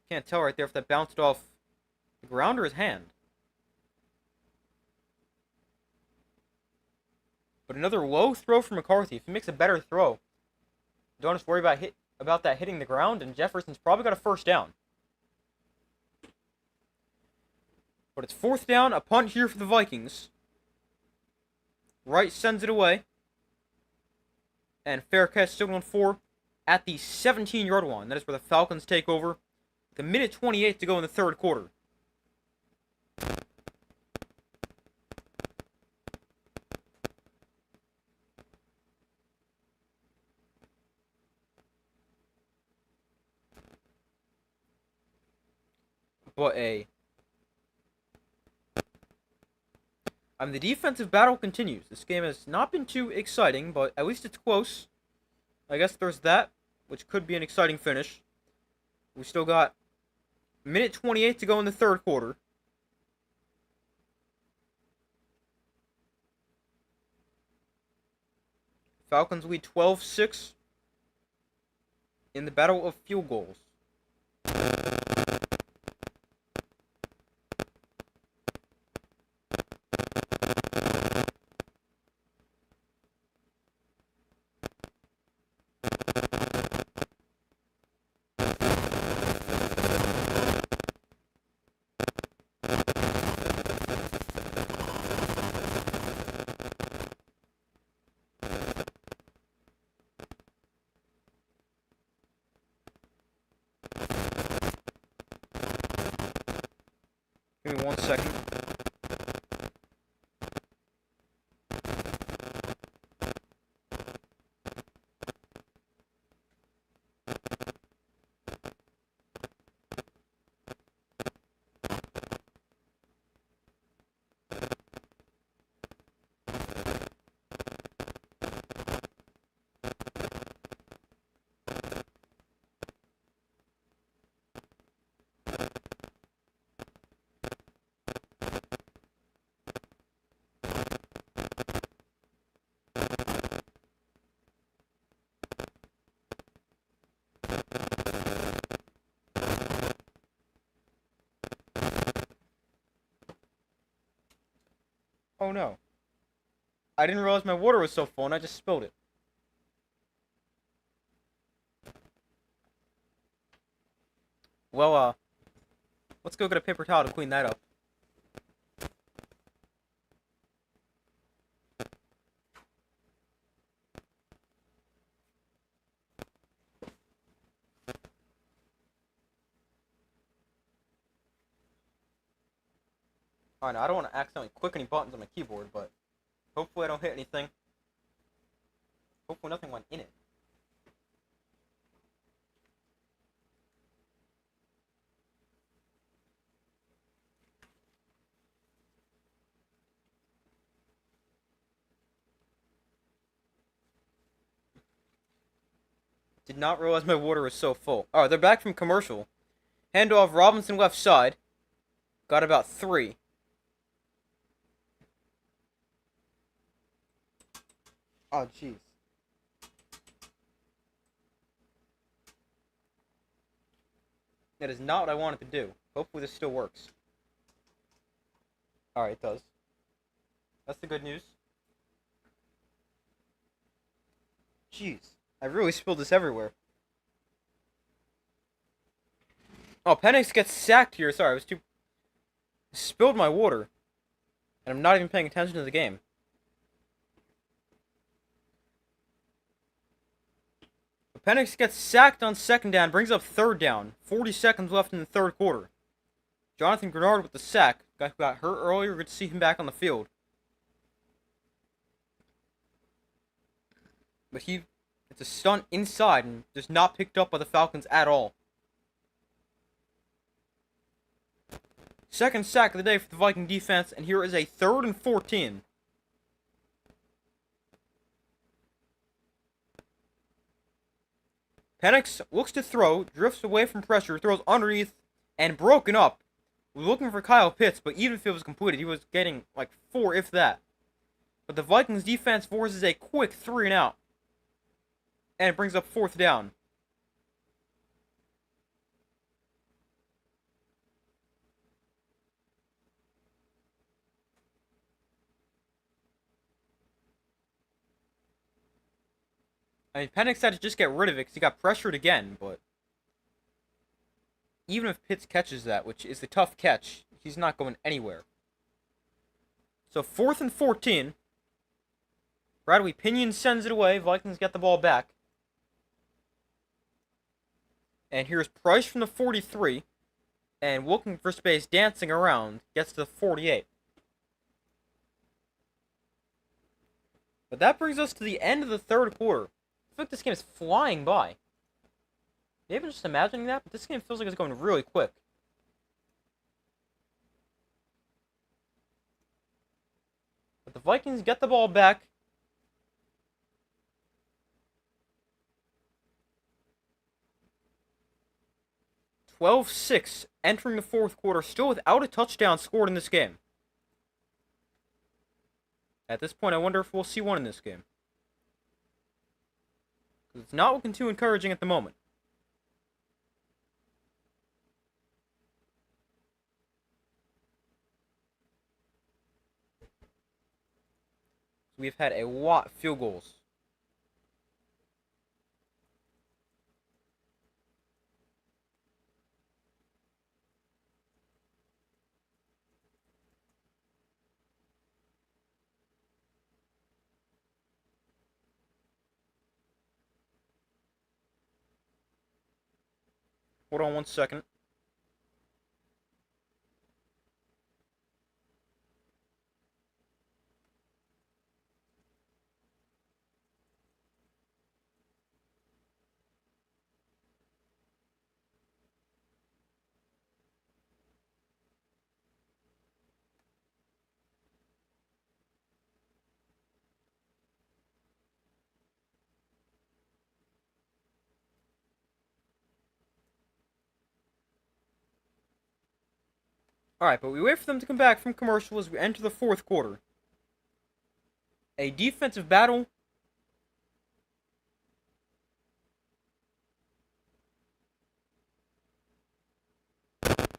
Can't tell right there if that bounced off the ground or his hand. But another low throw from McCarthy. If he makes a better throw, don't have to worry about that hitting the ground, and Jefferson's probably got a first down. But it's 4th down, a punt here for the Vikings. Wright sends it away. And fair catch still on 4 at the 17-yard line. That is where the Falcons take over. With a minute 28 to go in the third quarter. But the defensive battle continues. This game has not been too exciting, but at least it's close. I guess there's that, which could be an exciting finish. We still got minute 28 to go in the third quarter. Falcons lead 12-6 in the battle of field goals. Give me 1 second. Oh no. I didn't realize my water was so full and I just spilled it. Well, let's go get a paper towel to clean that up. Alright, now I don't want to accidentally click any buttons on my keyboard, but hopefully I don't hit anything. Hopefully nothing went in it. Did not realize my water was so full. Alright, they're back from commercial. Handoff, Robinson left side. Got about 3. Oh, jeez. That is not what I wanted to do. Hopefully this still works. Alright, it does. That's the good news. Jeez. I really spilled this everywhere. Oh, Penix gets sacked here. Sorry, I was too... Spilled my water. And I'm not even paying attention to the game. Penix gets sacked on 2nd down, brings up 3rd down. 40 seconds left in the 3rd quarter. Jonathan Grenard with the sack. Guy who got hurt earlier, good to see him back on the field. But it's a stunt inside and just not picked up by the Falcons at all. Second sack of the day for the Viking defense, and here is a 3rd and 14. Penix looks to throw, drifts away from pressure, throws underneath, and broken up. We're looking for Kyle Pitts, but even if it was completed, he was getting like 4, if that. But the Vikings defense forces a quick 3 and out. And it brings up 4th down. I mean, Penix had to just get rid of it because he got pressured again, but even if Pitts catches that, which is a tough catch, he's not going anywhere. So 4th and 14. Bradley Pinion sends it away. Vikings get the ball back. And here's Price from the 43. And looking for space, dancing around, gets to the 48. But that brings us to the end of the 3rd quarter. I feel like this game is flying by. Maybe I'm just imagining that, but this game feels like it's going really quick. But the Vikings get the ball back. "12-6" entering the 4th quarter, still without a touchdown scored in this game. At this point, I wonder if we'll see one in this game. Because it's not looking too encouraging at the moment. We've had a lot of field goals. Hold on one second. Alright, but we wait for them to come back from commercial as we enter the 4th quarter. A defensive battle.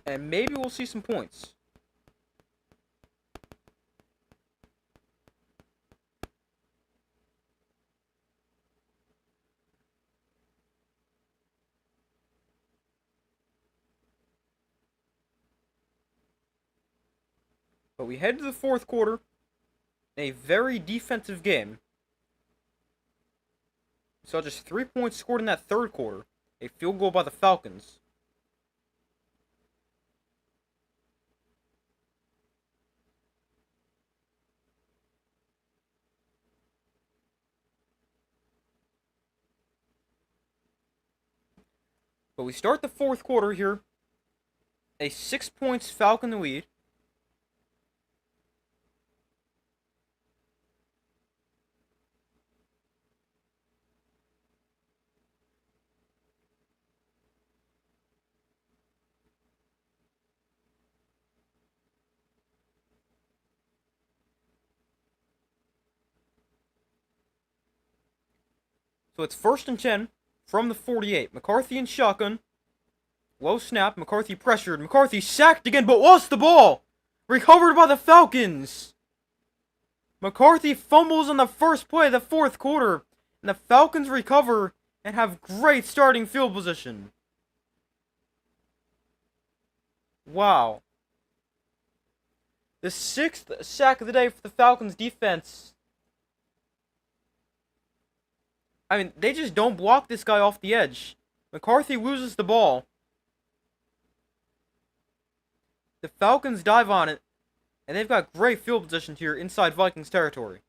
And maybe we'll see some points. But we head to the 4th quarter. A very defensive game. We saw just 3 points scored in that 3rd quarter. A field goal by the Falcons. But we start the 4th quarter here. A 6 points Falcon lead. So it's 1st and 10 from the 48. McCarthy in shotgun. Low snap. McCarthy pressured. McCarthy sacked again, but lost the ball. Recovered by the Falcons. McCarthy fumbles on the first play of the 4th quarter. And the Falcons recover and have great starting field position. Wow. The 6th sack of the day for the Falcons defense. I mean, they just don't block this guy off the edge. McCarthy loses the ball. The Falcons dive on it. And they've got great field position here inside Vikings territory.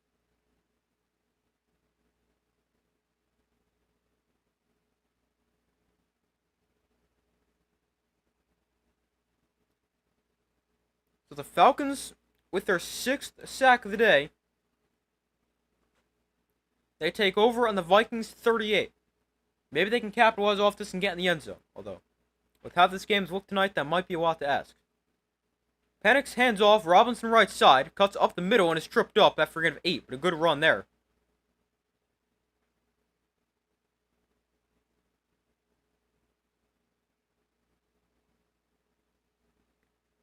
So the Falcons, with their 6th sack of the day, they take over on the Vikings 38. Maybe they can capitalize off this and get in the end zone. Although, with how this game's looked tonight, that might be a lot to ask. Penix hands off, Robinson right side, cuts up the middle and is tripped up after a gain of 8, but a good run there.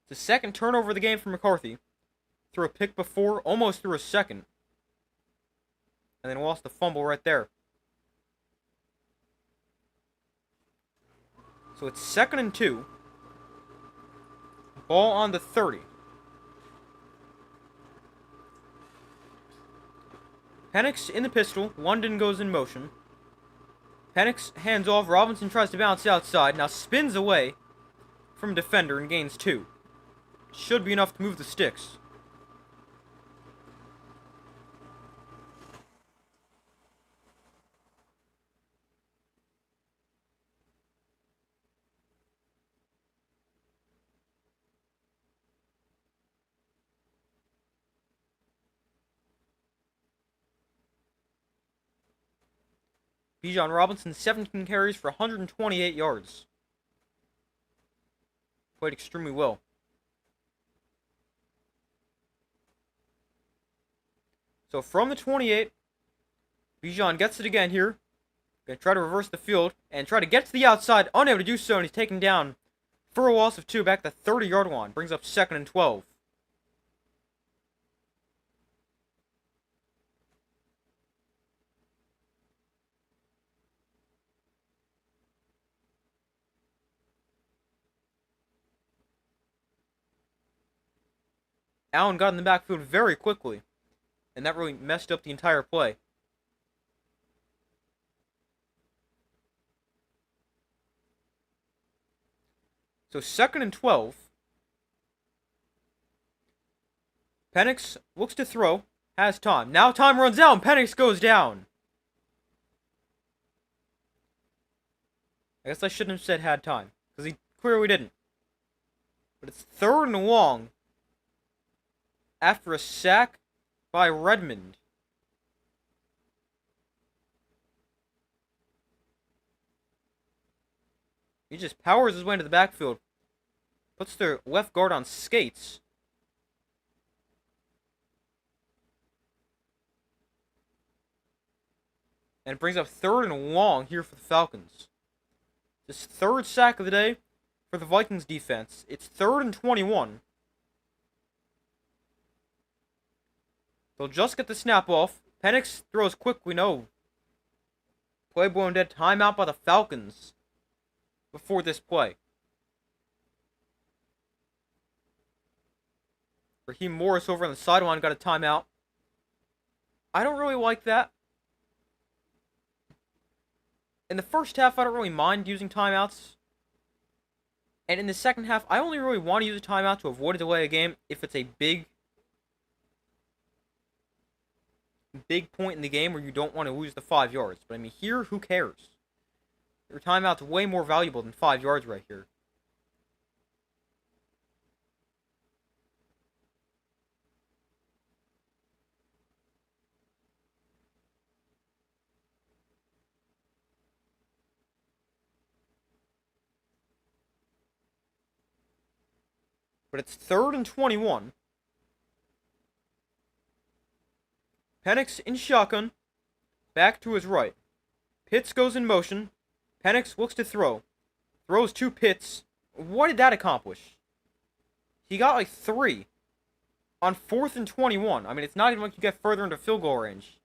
The second turnover of the game for McCarthy. Threw a pick before, almost threw a second. And then lost the fumble right there. So it's 2nd and 2. Ball on the 30. Penix in the pistol. London goes in motion. Penix hands off. Robinson tries to bounce outside. Now spins away from defender and gains 2. Should be enough to move the sticks. Bijan Robinson, 17 carries for 128 yards. Played extremely well. So from the 28, Bijan gets it again here. Gonna try to reverse the field and try to get to the outside. Unable to do so, and he's taken down for a loss of 2 back to the 30-yard line. Brings up 2nd and 12. Allen got in the backfield very quickly, and that really messed up the entire play. So 2nd and 12. Penix looks to throw, has time. Now time runs out, and Penix goes down. I guess I shouldn't have said had time, because he clearly didn't. But it's 3rd and long after a sack by Redmond. He just powers his way into the backfield. Puts their left guard on skates. And it brings up 3rd and long here for the Falcons. This 3rd sack of the day for the Vikings defense. It's 3rd and 21. They'll just get the snap off. Penix throws quickly. No. Play blown dead. Timeout by the Falcons before this play. Raheem Morris over on the sideline got a timeout. I don't really like that. In the first half, I don't really mind using timeouts. And in the second half, I only really want to use a timeout to avoid a delay of game if it's a big point in the game where you don't want to lose the 5 yards. But I mean, here, who cares? Your timeout's way more valuable than 5 yards right here. But it's 3rd and 21. Penix in shotgun. Back to his right. Pitts goes in motion. Penix looks to throw. Throws to Pitts. What did that accomplish? He got like 3 on 4th and 21. I mean, it's not even like you get further into field goal range.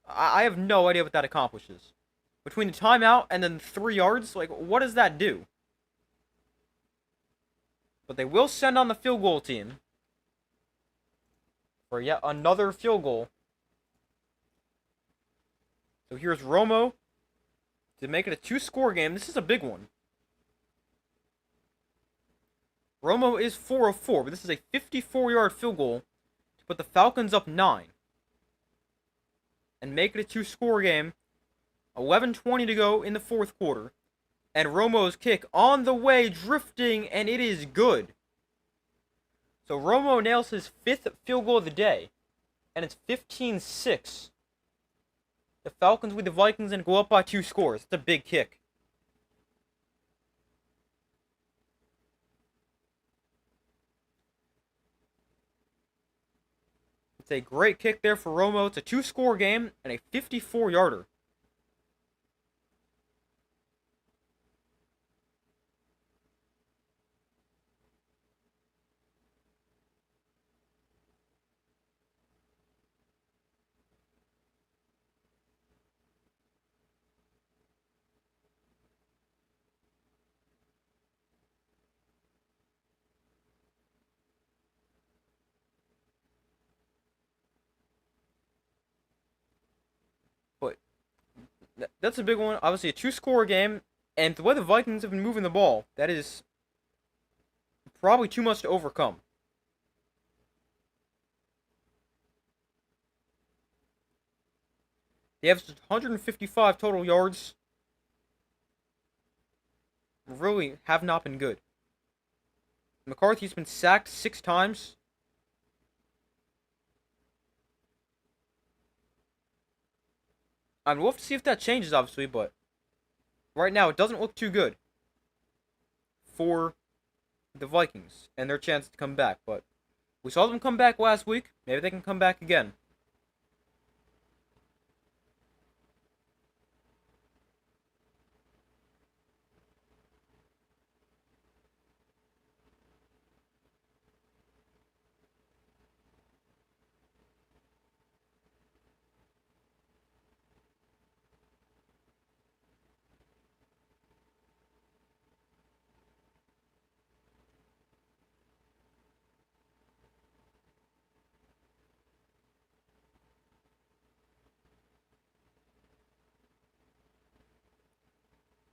I have no idea what that accomplishes. Between the timeout and then 3 yards, like, what does that do? But they will send on the field goal team for yet another field goal. So here's Romo to make it a 2-score game. This is a big one. Romo is 4 of 4, but this is a 54-yard field goal to put the Falcons up 9. And make it a 2-score game. 11:20 to go in the 4th quarter. And Romo's kick on the way, drifting, and it is good. So Romo nails his 5th field goal of the day, and it's 15-6. The Falcons lead the Vikings and go up by 2 scores. It's a big kick. It's a great kick there for Romo. It's a 2-score game and a 54-yarder. But that's a big one. Obviously, a 2-score game. And the way the Vikings have been moving the ball, that is probably too much to overcome. They have 155 total yards. Really have not been good. McCarthy's been sacked 6 times. I mean, we'll have to see if that changes, obviously, but right now it doesn't look too good for the Vikings and their chance to come back. But we saw them come back last week. Maybe they can come back again.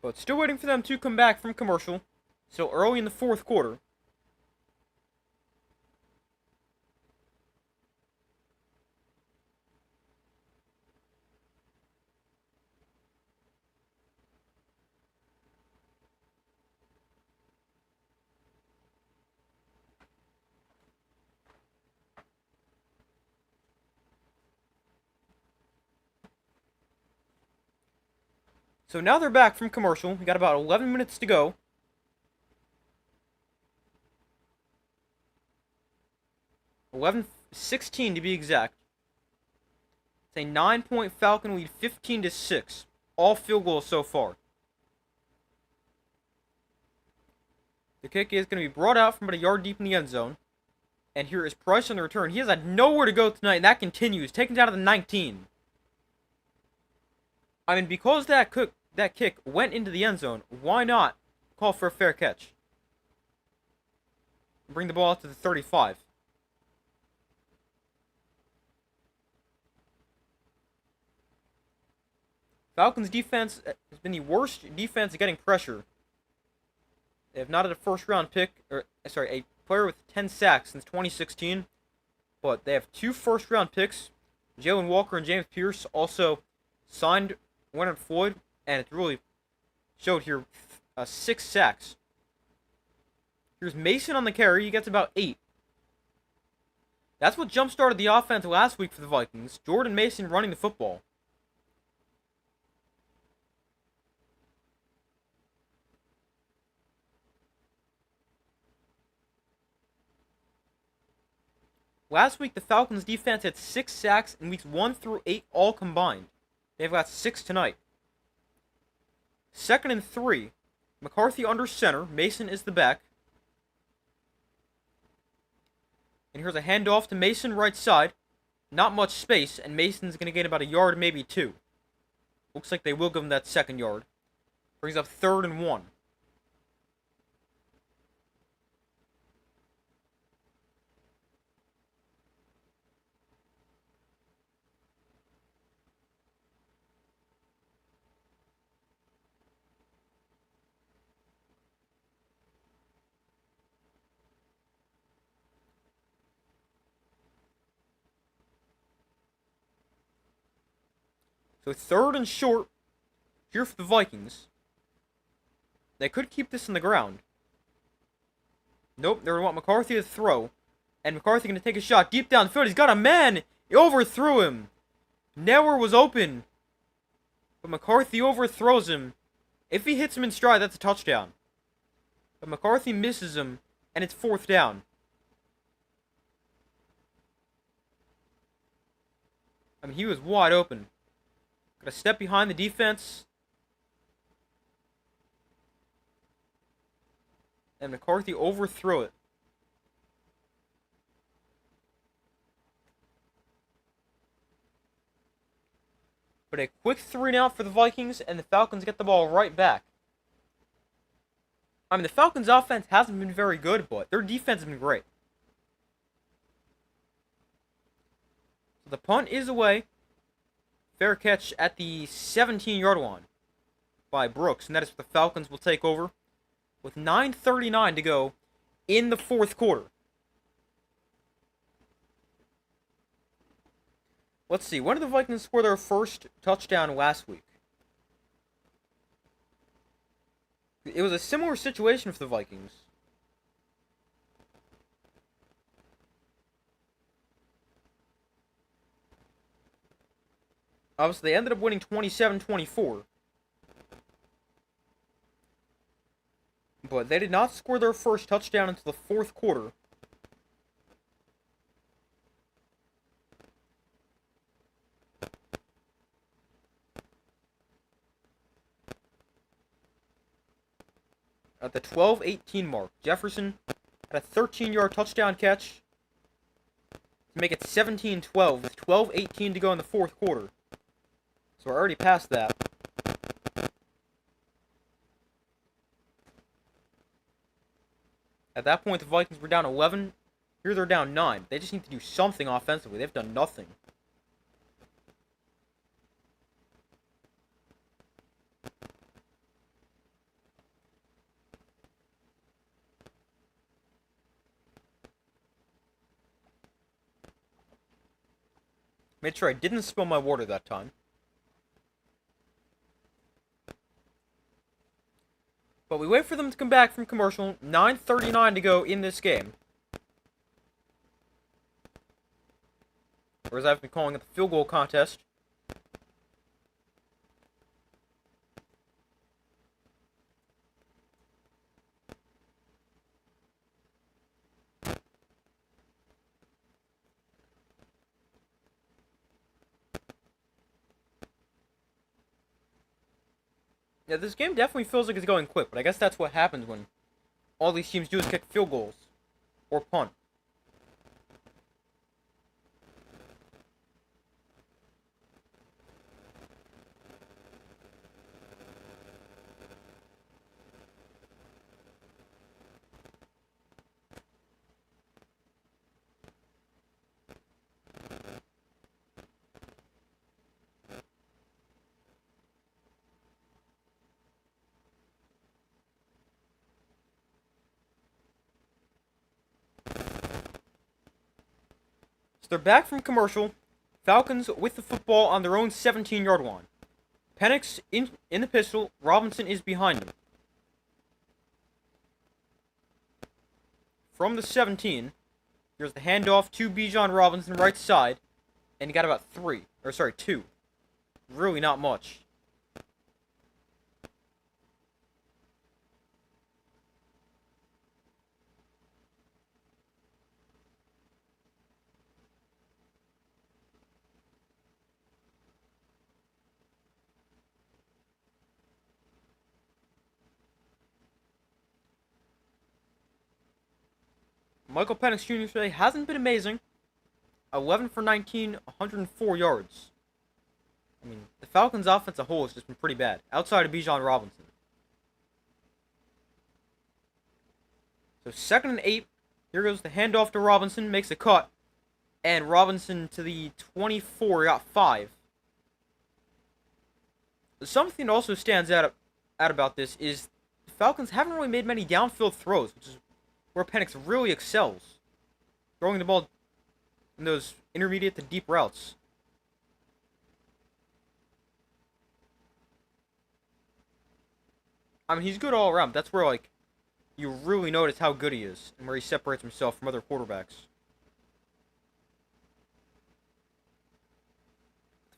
But still waiting for them to come back from commercial. So early in the 4th quarter. So now they're back from commercial. We got about 11 minutes to go. 11:16 to be exact. It's a 9-point Falcon lead, 15-6. All field goals so far. The kick is going to be brought out from about a yard deep in the end zone. And here is Price on the return. He has had nowhere to go tonight, and that continues. Taken down to the 19. I mean, because that kick went into the end zone, why not call for a fair catch? Bring the ball out to the 35. Falcons defense has been the worst defense at getting pressure. They have not had a first-round pick, a player with 10 sacks since 2016, but they have 2 first-round picks. Jalen Walker and James Pierce also signed Leonard Floyd, and it really showed here 6 sacks. Here's Mason on the carry. He gets about 8. That's what jump-started the offense last week for the Vikings. Jordan Mason running the football. Last week, the Falcons defense had 6 sacks in weeks 1 through 8 all combined. They've got 6 tonight. 2nd and 3. McCarthy under center. Mason is the back. And here's a handoff to Mason right side. Not much space, and Mason's going to gain about a yard, maybe 2. Looks like they will give him that 2nd yard. Brings up 3rd and 1. So 3rd and short here for the Vikings. They could keep this in the ground. Nope, they want McCarthy to throw. And McCarthy going to take a shot deep downfield. He's got a man. He overthrew him. Neuer was open. But McCarthy overthrows him. If he hits him in stride, that's a touchdown. But McCarthy misses him, and it's 4th down. I mean, he was wide open. Got to step behind the defense. And McCarthy overthrew it. But a quick 3-and-out for the Vikings, and the Falcons get the ball right back. I mean, the Falcons' offense hasn't been very good, but their defense has been great. So the punt is away. Fair catch at the 17-yard line by Brooks, and that is what the Falcons will take over with 9:39 to go in the 4th quarter. Let's see, when did the Vikings score their first touchdown last week? It was a similar situation for the Vikings. Obviously, they ended up winning 27-24. But they did not score their first touchdown until the 4th quarter. At the 12-18 mark, Jefferson had a 13-yard touchdown catch to make it 17-12 with 12-18 to go in the 4th quarter. So we're already past that. At that point, the Vikings were down 11. Here they're down 9. They just need to do something offensively. They've done nothing. Made sure I didn't spill my water that time. But we wait for them to come back from commercial. 9:39 to go in this game. Or as I've been calling it, the field goal contest. Yeah, this game definitely feels like it's going quick, but I guess that's what happens when all these teams do is kick field goals. Or punt. So they're back from commercial. Falcons with the football on their own 17-yard line. Penix in the pistol. Robinson is behind him. From the 17, here's the handoff to Bijan Robinson, right side. And he got about 2. Really not much. Michael Penix Jr. today hasn't been amazing. 11 for 19, 104 yards. I mean, the Falcons' offense as a whole has just been pretty bad, outside of Bijan Robinson. So 2nd and 8. Here goes the handoff to Robinson, makes a cut. And Robinson to the 24, got 5. Something that also stands out about this is the Falcons haven't really made many downfield throws, which is where Penix really excels. Throwing the ball in those intermediate to deep routes. I mean, he's good all around. That's where, like, you really notice how good he is and where he separates himself from other quarterbacks.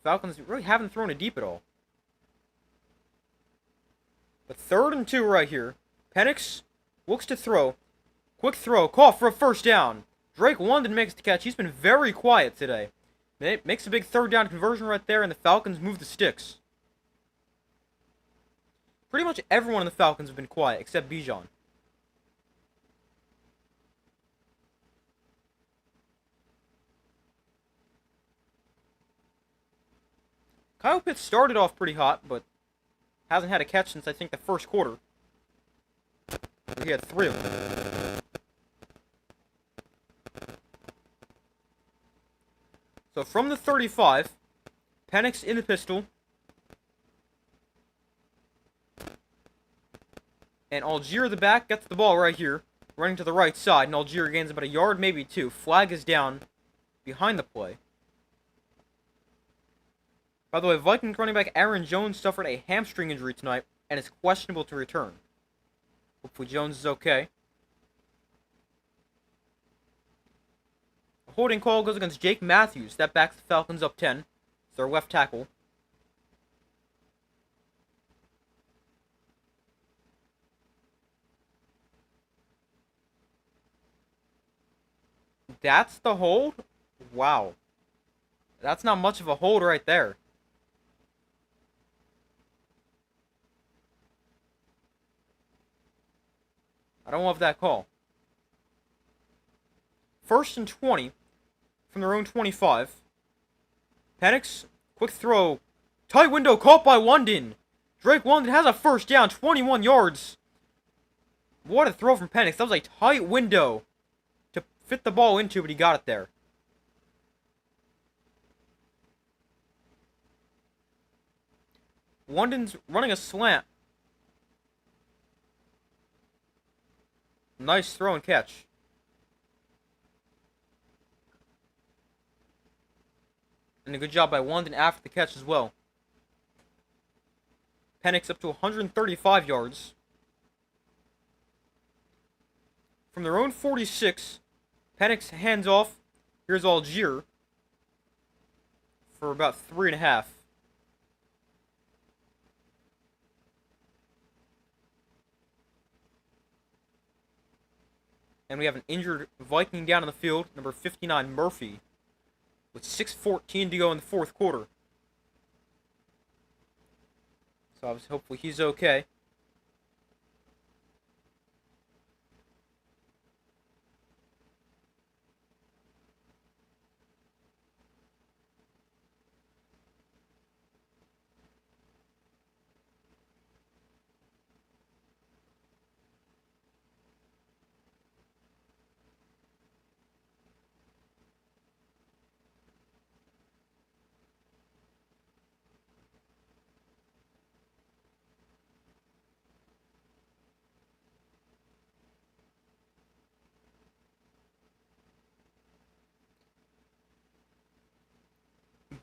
The Falcons really haven't thrown it deep at all. But 3rd and 2 right here. Penix looks to throw. Quick throw. Caught for a first down. Drake London makes the catch. He's been very quiet today. Makes a big 3rd down conversion right there, and the Falcons move the sticks. Pretty much everyone in the Falcons have been quiet, except Bijan. Kyle Pitts started off pretty hot, but hasn't had a catch since, I think, the first quarter. He had 3 of them. So from the 35, Penix in the pistol. And Algier, the back, gets the ball right here, running to the right side, and Algier gains about a yard, maybe 2. Flag is down behind the play. By the way, Vikings running back Aaron Jones suffered a hamstring injury tonight and is questionable to return. Hopefully Jones is okay. A holding call goes against Jake Matthews. That backs the Falcons up 10. It's their left tackle. That's the hold? Wow. That's not much of a hold right there. I don't love that call. 1st and 20 from their own 25. Penix, quick throw. Tight window caught by London. Drake London has a first down, 21 yards. What a throw from Penix. That was a tight window to fit the ball into, but he got it there. London's running a slant. Nice throw and catch. And a good job by London after the catch as well. Penix up to 135 yards. From their own 46, Penix hands off. Here's Algier for about 3.5. And we have an injured Viking down on the field, number 59, Murphy, with 6:14 to go in the 4th quarter. So obviously, hopefully he's okay.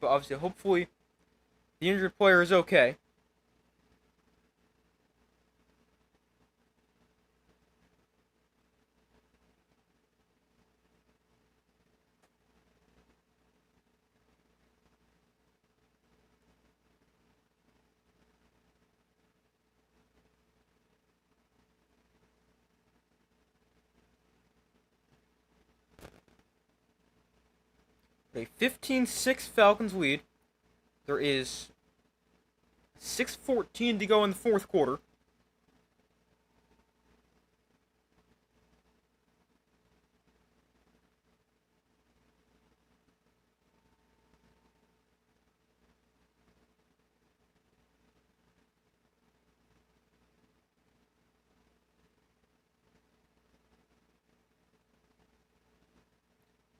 But obviously, hopefully, the injured player is okay. A 15-6 Falcons lead. There is 6:14 to go in the 4th quarter.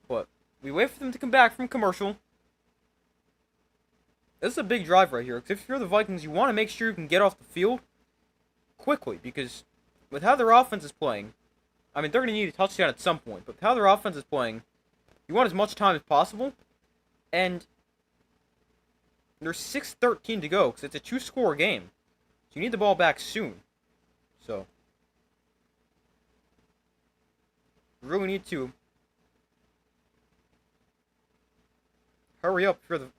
But we wait for them to come back from commercial. This is a big drive right here, because if you're the Vikings, you want to make sure you can get off the field quickly, because with how their offense is playing, I mean, they're going to need a touchdown at some point, but with how their offense is playing, you want as much time as possible, and there's 6:13 to go, because it's a 2-score game, so you need the ball back soon. So, you really need to hurry up if you're the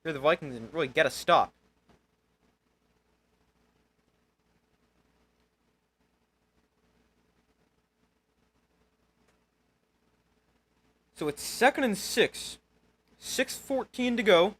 Here the Vikings didn't really get a stop. So it's 2nd and 6. 6:14 to go.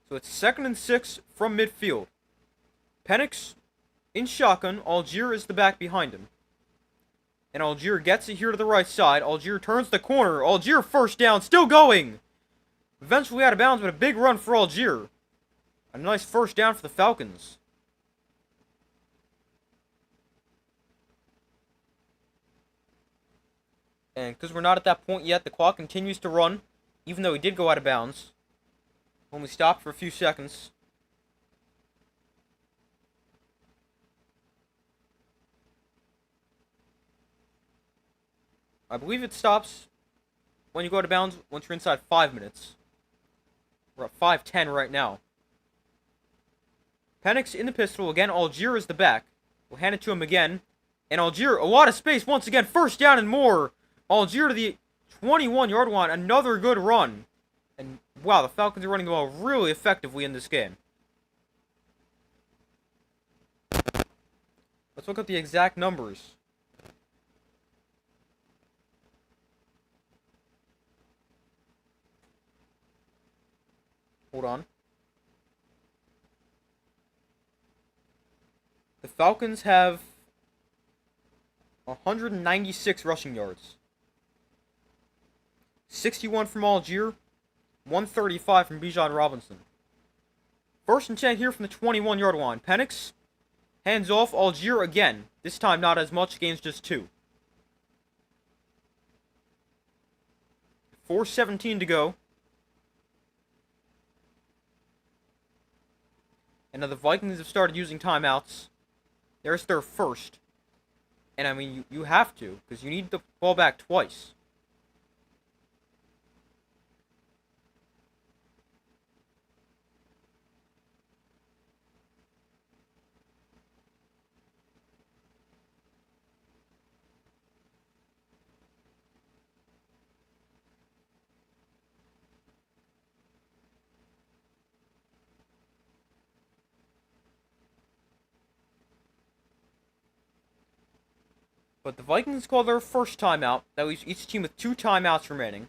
So it's 2nd and 6 from midfield. Penix in shotgun. Algier is the back behind him. And Algier gets it here to the right side. Algier turns the corner. Algier first down. Still going. Eventually out of bounds, but a big run for Algier. A nice first down for the Falcons. And because we're not at that point yet, the clock continues to run. Even though he did go out of bounds. Only stopped for a few seconds. I believe it stops when you go out of bounds once you're inside 5 minutes. We're at 5:10 right now. Penix in the pistol. Again, Algier is the back. We'll hand it to him again. And Algier, a lot of space once again. First down and more. Algier to the 21-yard line. Another good run. And wow, the Falcons are running the ball really effectively in this game. Let's look up the exact numbers. Hold on. The Falcons have 196 rushing yards. 61 from Algier. 135 from Bijan Robinson. 1st and 10 here from the 21-yard line. Penix hands off. Algier again. This time not as much. Gains just 2. 4:17 to go. And now the Vikings have started using timeouts. There's their first. And I mean, you have to, because you need the ball back twice. But the Vikings call their first timeout. That leaves each team with 2 timeouts remaining.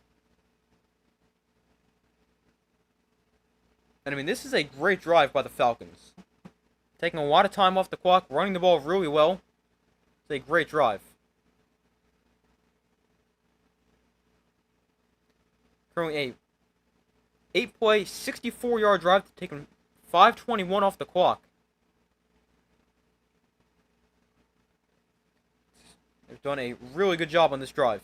And I mean, this is a great drive by the Falcons. Taking a lot of time off the clock, running the ball really well. It's a great drive. Currently a 8-play, 64-yard drive, taking 5:21 off the clock. They've done a really good job on this drive.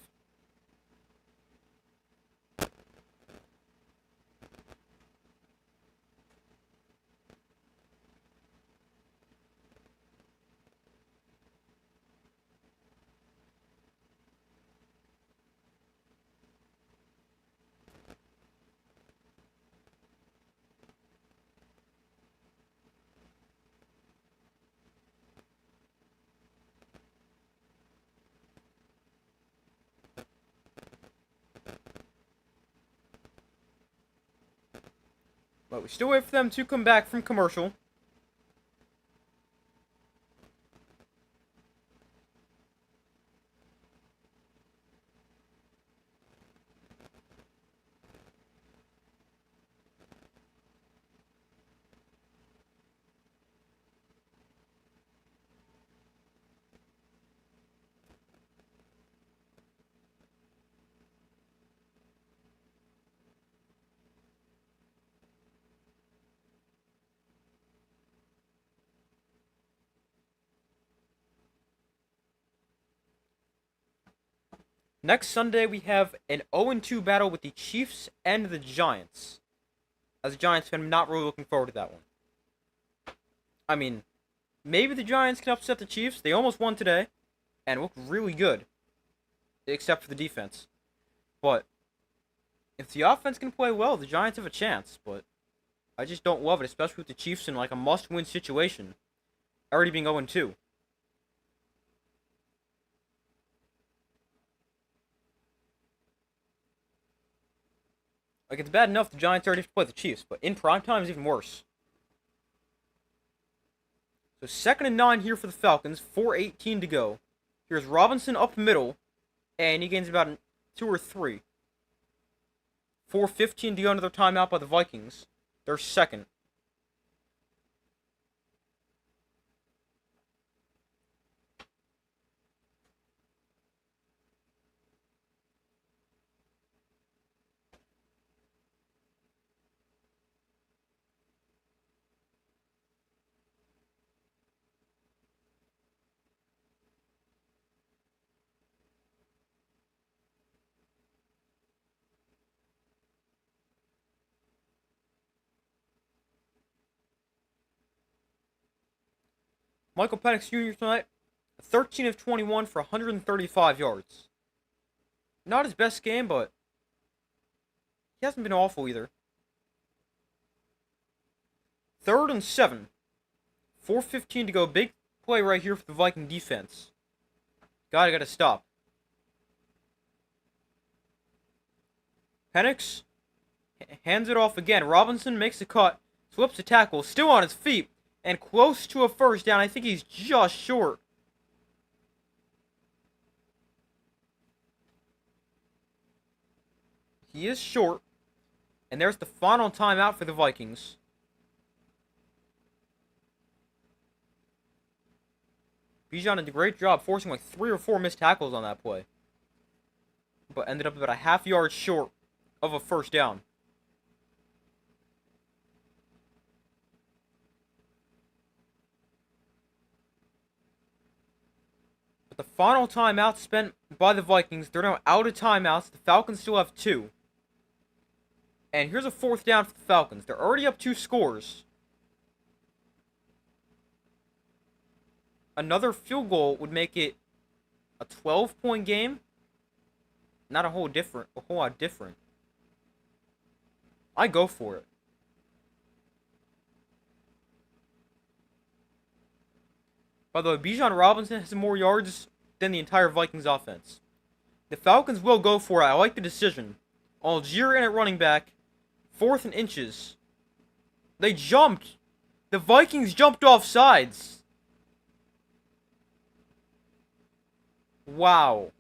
But we still wait for them to come back from commercial. Next Sunday, we have an 0-2 battle with the Chiefs and the Giants. As a Giants fan, I'm not really looking forward to that one. I mean, maybe the Giants can upset the Chiefs. They almost won today. and looked really good, except for the defense. But if the offense can play well, the Giants have a chance. But I just don't love it, especially with the Chiefs in like a must-win situation, already being 0-2. Like, it's bad enough the Giants already have to play the Chiefs, but in prime time is even worse. So 2nd and 9 here for the Falcons, 4:18 to go. Here's Robinson up middle, and he gains about 2 or 3. 4:15 to go, another timeout by the Vikings. They're second. Michael Penix Jr. tonight, 13 of 21 for 135 yards. Not his best game, but he hasn't been awful either. 3rd and 7. 4:15 to go. Big play right here for the Viking defense. Gotta stop. Penix hands it off again. Robinson makes a cut, flips a tackle, still on his feet, and close to a first down. I think he's just short. He is short. And there's the final timeout for the Vikings. Bijan did a great job forcing like 3 or 4 missed tackles on that play. But ended up about a half yard short of a first down. But the final timeout spent by the Vikings, they're now out of timeouts. The Falcons still have 2. And here's a 4th down for the Falcons. They're already up 2 scores. Another field goal would make it a 12-point game. Not a whole lot different. I go for it. By the way, Bijan Robinson has more yards than the entire Vikings offense. The Falcons will go for it. I like the decision. Algier in at running back. 4th and inches. They jumped. The Vikings jumped off sides. Wow.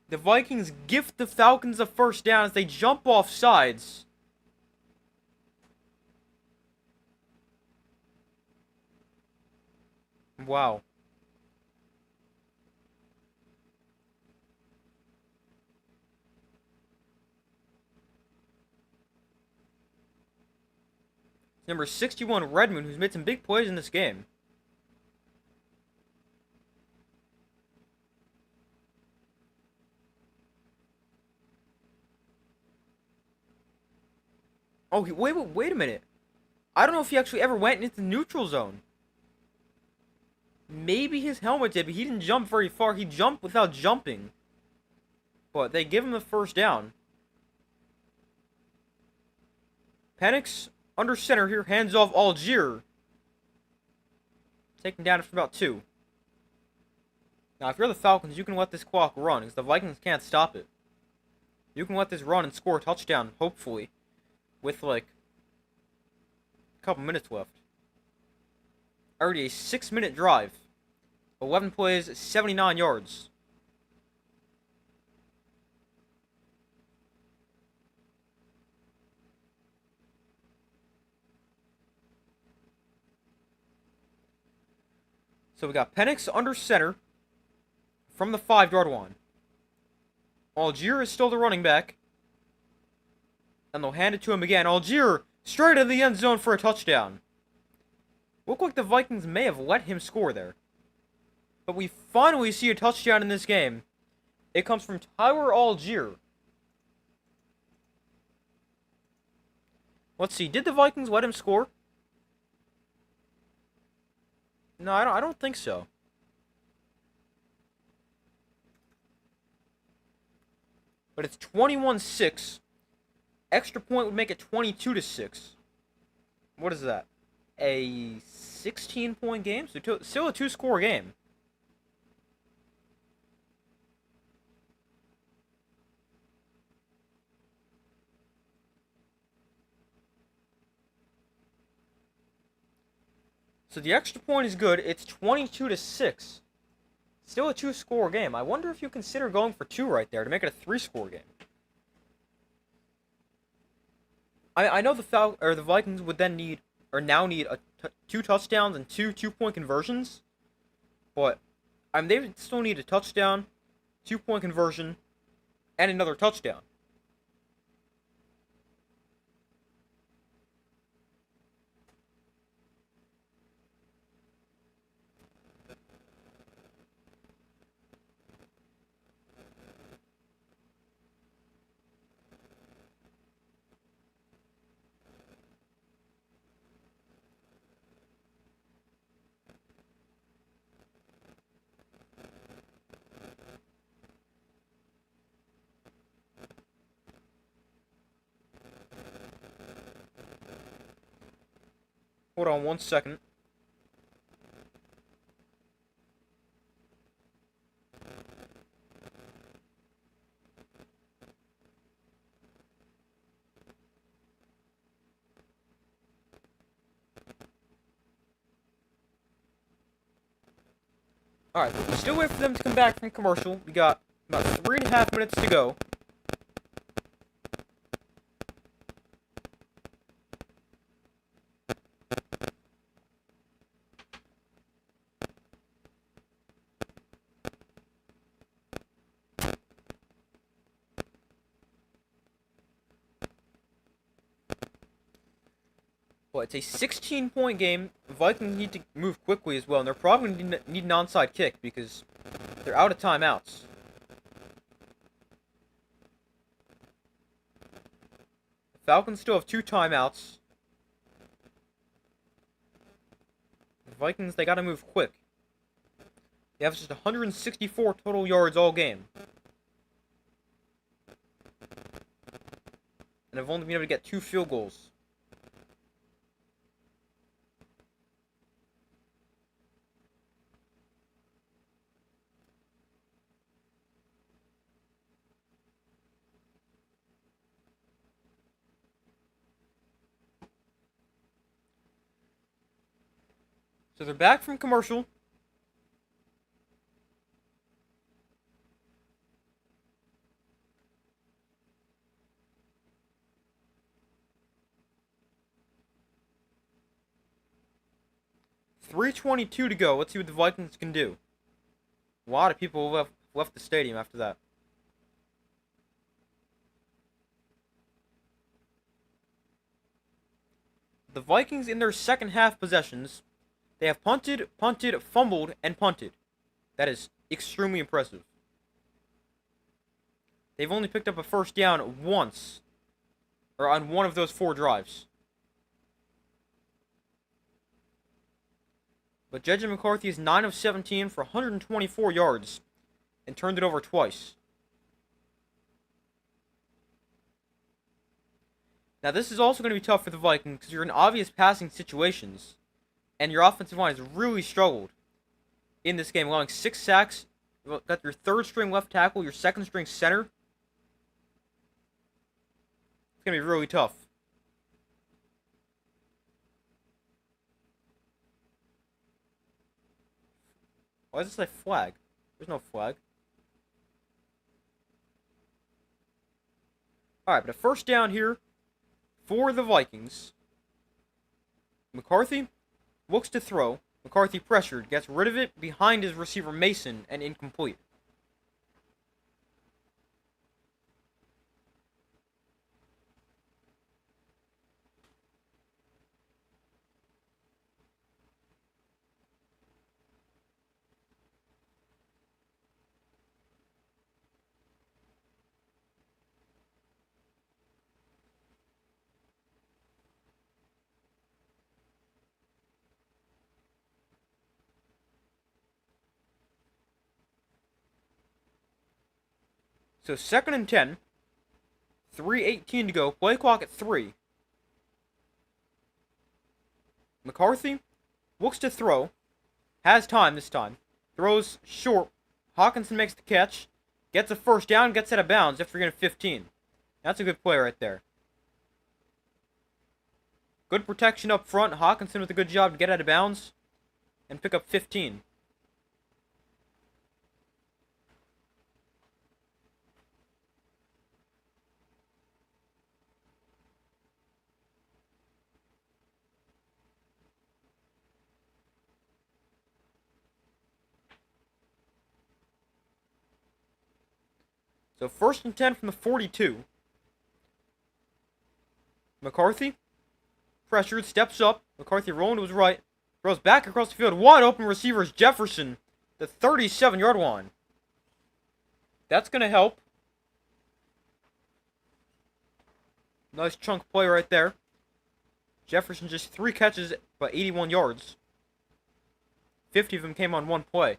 The Vikings gift the Falcons a first down as they jump off sides. Wow. Number 61, Redmond, who's made some big plays in this game. Oh, wait a minute. I don't know if he actually ever went into the neutral zone. Maybe his helmet did, but he didn't jump very far. He jumped without jumping. But they give him the first down. Penix under center here, hands off Algier. Taken down for about 2. Now, if you're the Falcons, you can let this clock run, because the Vikings can't stop it. You can let this run and score a touchdown, hopefully, with, like, a couple minutes left. Already a 6-minute drive. 11 plays, 79 yards. So we got Penix under center from the 5-yard line. Algier is still the running back. And they'll hand it to him again. Algier straight in the end zone for a touchdown. Looked like the Vikings may have let him score there. But we finally see a touchdown in this game. It comes from Tyler Algier. Let's see, did the Vikings let him score? No, I don't think so. but it's 21-6. Extra point would make it 22-6. What is that? A 16-point game? So still a two-score game. So the extra point is good. It's 22-6. Still a two-score game. I wonder if you consider going for two right there to make it a three-score game. I know the Vikings would then need or now need two touchdowns and two-point conversions, but they would still need a touchdown, 2-point conversion, and another touchdown. Hold on 1 second. Alright, we still wait for them to come back from commercial. We got about 3.5 minutes to go. Well, it's a 16-point game. The Vikings need to move quickly as well, and they're probably going to need an onside kick because they're out of timeouts. The Falcons still have 2 timeouts. The Vikings, they got to move quick. They have just 164 total yards all game. And have only been able to get 2 field goals. So they're back from commercial. .322 to go. Let's see what the Vikings can do. A lot of people left the stadium after that. The Vikings in their second half possessions, they have punted, fumbled, and punted. That is extremely impressive. They've only picked up a first down once, or on one of those 4 drives. But JJ McCarthy is 9 of 17 for 124 yards and turned it over twice. Now this is also going to be tough for the Vikings because you're in obvious passing situations, and your offensive line has really struggled in this game, allowing 6 sacks. You got your 3rd string left tackle, your 2nd string center. It's going to be really tough. Why does it say flag? There's no flag. Alright, but a first down here for the Vikings. McCarthy looks to throw. McCarthy pressured, gets rid of it behind his receiver Mason, and incomplete. So 2nd and 10. 3:18 to go. Play clock at 3. McCarthy looks to throw. Has time this time. Throws short. Hawkinson makes the catch. Gets a first down. Gets out of bounds after getting 15. That's a good play right there. Good protection up front. Hawkinson with a good job to get out of bounds and pick up 15. So 1st and 10 from the 42. McCarthy pressured, steps up. McCarthy rolling to his right. Throws back across the field. Wide open receivers Jefferson. The 37-yard line. That's going to help. Nice chunk play right there. Jefferson just 3 catches, but 81 yards. 50 of them came on one play.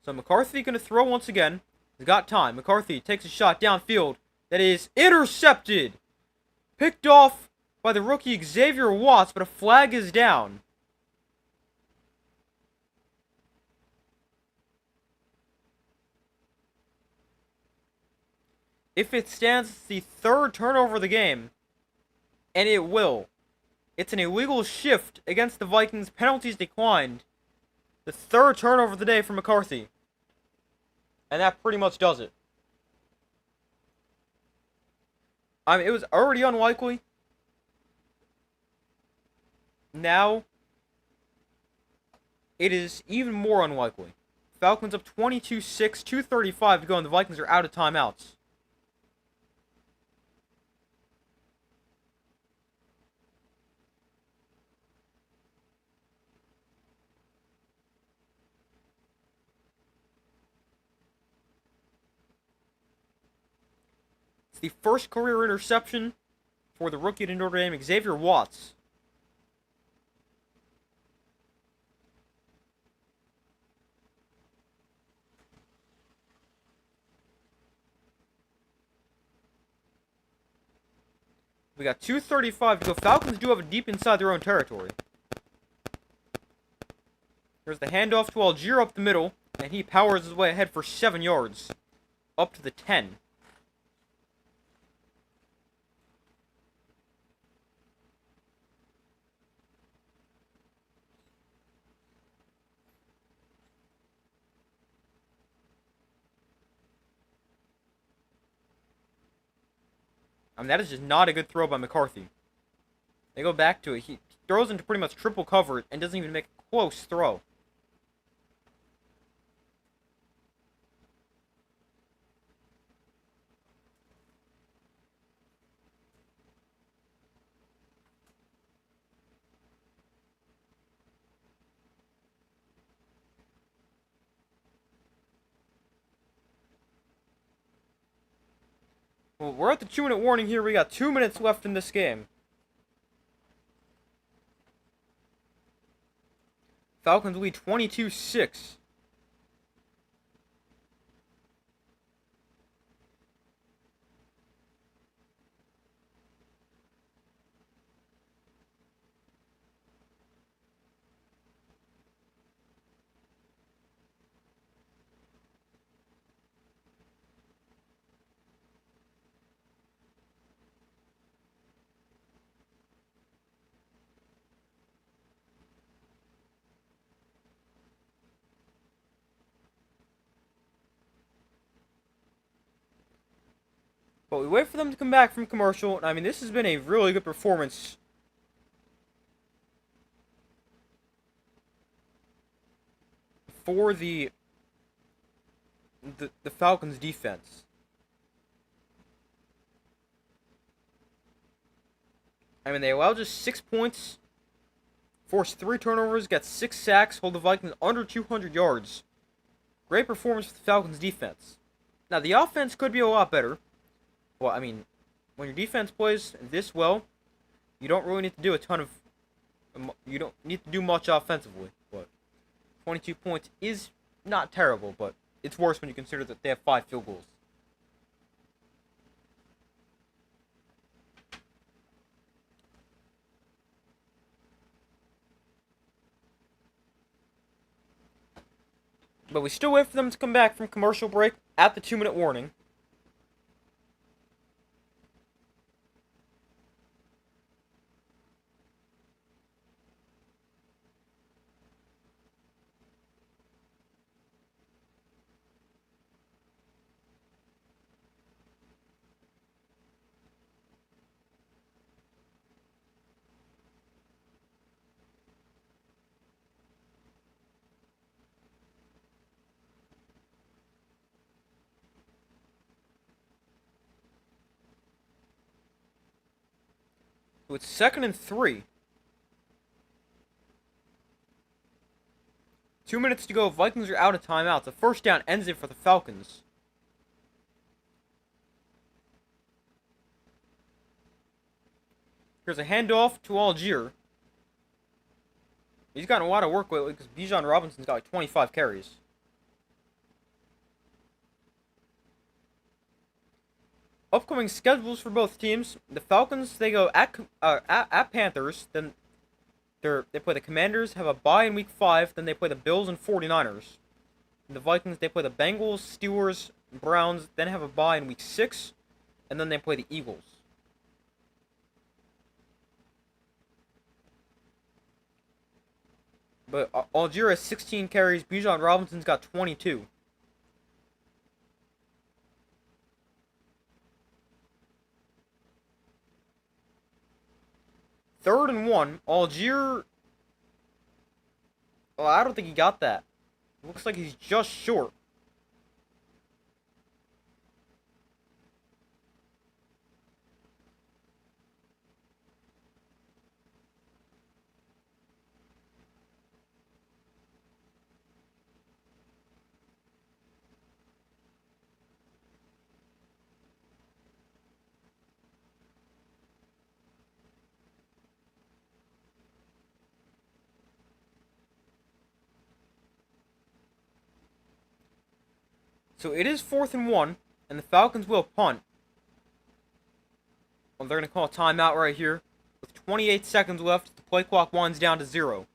So McCarthy going to throw once again. He's got time. McCarthy takes a shot downfield. That is intercepted. Picked off by the rookie Xavier Watts, but a flag is down. If it stands, it's the 3rd turnover of the game. And it will. It's an illegal shift against the Vikings. Penalties declined. The 3rd turnover of the day for McCarthy. And that pretty much does it. I mean, it was already unlikely. Now, it is even more unlikely. Falcons up 22-6, 2:35 to go, and the Vikings are out of timeouts. The first career interception for the rookie at Notre Dame, Xavier Watts. We got 2:35 to go. Falcons do have it deep inside their own territory. Here's the handoff to Algier up the middle, and he powers his way ahead for 7 yards. Up to the 10. I mean, that is just not a good throw by McCarthy. They go back to it. He throws into pretty much triple cover and doesn't even make a close throw. Well, we're at the 2-minute warning here. We got 2 minutes left in this game. Falcons lead 22-6. But we wait for them to come back from commercial. I mean, this has been a really good performance for the Falcons defense. I mean, they allow just 6 points, force 3 turnovers, got 6 sacks, hold the Vikings under 200 yards. Great performance for the Falcons defense. Now, the offense could be a lot better. Well, I mean, when your defense plays this well, you don't really need to do you don't need to do much offensively. But 22 points is not terrible, but it's worse when you consider that they have 5 field goals. But we still wait for them to come back from commercial break at the 2-minute warning. So it's 2nd and 3. 2 minutes to go. Vikings are out of timeouts. The first down ends it for the Falcons. Here's a handoff to Algier. He's gotten a lot of work lately because Bijan Robinson's got like 25 carries. Upcoming schedules for both teams. The Falcons, they go at Panthers, then they play the Commanders, have a bye in week 5, then they play the Bills and 49ers. And the Vikings, they play the Bengals, Steelers, Browns, then have a bye in week 6, and then they play the Eagles. But Algier has 16 carries, Bijan Robinson's got 22. Third and 1, Algier. Oh, I don't think he got that. Looks like he's just short. So it is 4th and 1, and the Falcons will punt. Well, they're going to call a timeout right here. With 28 seconds left, the play clock winds down to 0.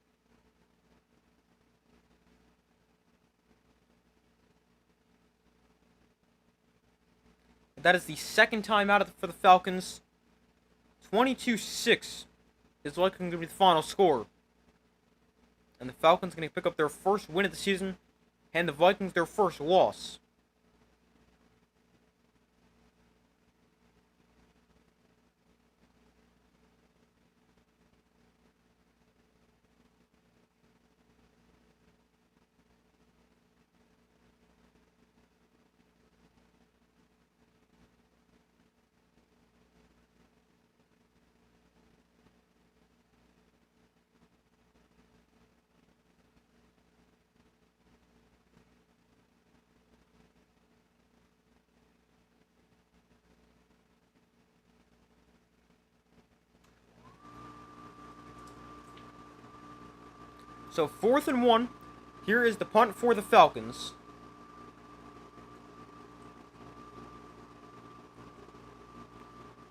That is the second timeout for the Falcons. 22-6 is likely going to be the final score. And the Falcons are going to pick up their first win of the season, and the Vikings their first loss. So 4th and 1. Here is the punt for the Falcons.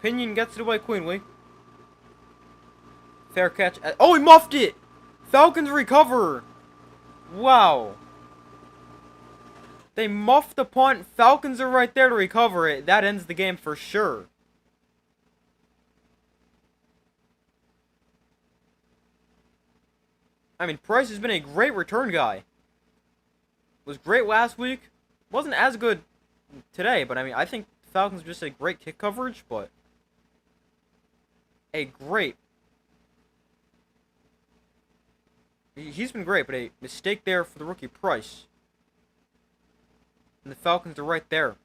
Pinion gets it away cleanly. Fair catch. Oh, he muffed it! Falcons recover! Wow. They muffed the punt. Falcons are right there to recover it. That ends the game for sure. I mean, Price has been a great return guy. Was great last week. Wasn't as good today, but I mean, I think the Falcons just a great kick coverage, but a great. He's been great, but a mistake there for the rookie Price. And the Falcons are right there.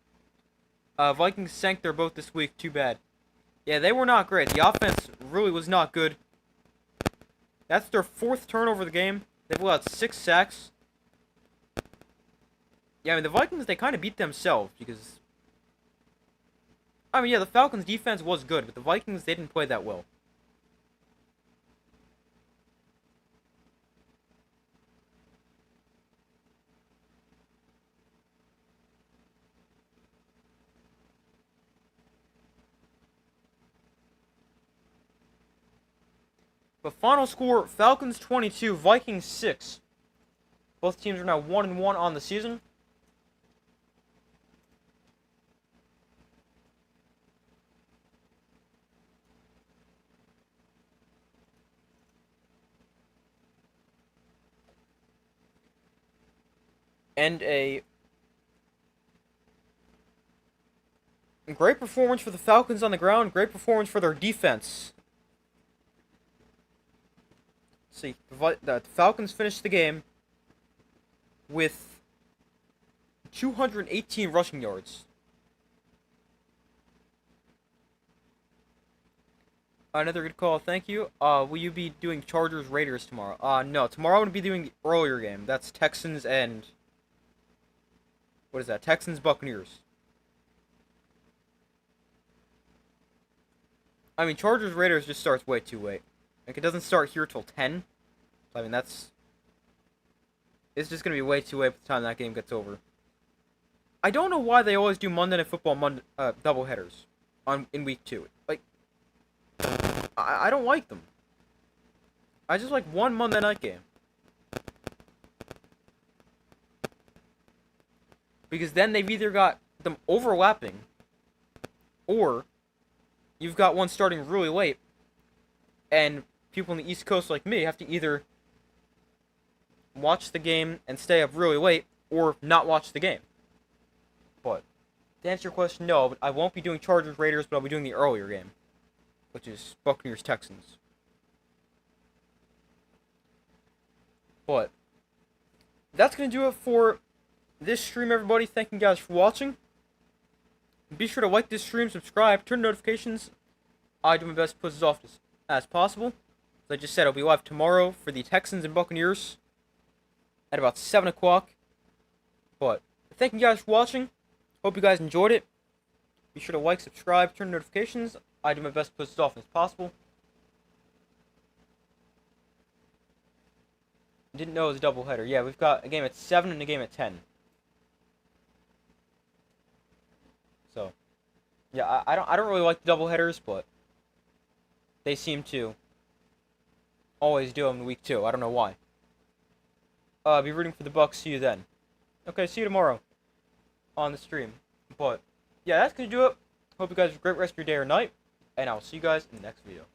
Vikings sank their boat this week. Too bad. Yeah, they were not great. The offense really was not good. That's their 4th turnover of the game. They've allowed 6 sacks. Yeah, I mean, the Vikings, they kind of beat themselves because... I mean, yeah, the Falcons' defense was good, but the Vikings, they didn't play that well. But final score: Falcons 22, Vikings 6. Both teams are now 1-1 on the season. And a great performance for the Falcons on the ground. Great performance for their defense. See, the Falcons finished the game with 218 rushing yards. Another good call, thank you. Will you be doing Chargers Raiders tomorrow? No. Tomorrow I'm gonna be doing the earlier game. That's Texans and what is that? Texans Buccaneers. I mean, Chargers Raiders just starts way too late. Like it doesn't start here till 10. So, I mean it's just gonna be way too late by the time that game gets over. I don't know why they always do Monday Night Football double headers in week 2. Like I don't like them. I just like one Monday night game. Because then they've either got them overlapping, or you've got one starting really late, and people on the East Coast like me have to either watch the game and stay up really late, or not watch the game. But, to answer your question, no, I won't be doing Chargers Raiders, but I'll be doing the earlier game, which is Buccaneers Texans. But that's gonna do it for this stream, everybody. Thank you guys for watching. Be sure to like this stream, subscribe, turn notifications. I do my best to put this off as possible. As I just said, I'll be live tomorrow for the Texans and Buccaneers at about 7 o'clock. But thank you guys for watching. Hope you guys enjoyed it. Be sure to like, subscribe, turn notifications. I do my best to put this off as possible. Didn't know it was a doubleheader. Yeah, we've got a game at 7 and a game at 10. So, yeah, I don't really like the doubleheaders, but they seem to always do them in week 2. I don't know why. Be rooting for the Bucks. See you then. Okay, see you tomorrow on the stream. But yeah, that's gonna do it. Hope you guys have a great rest of your day or night, and I'll see you guys in the next video.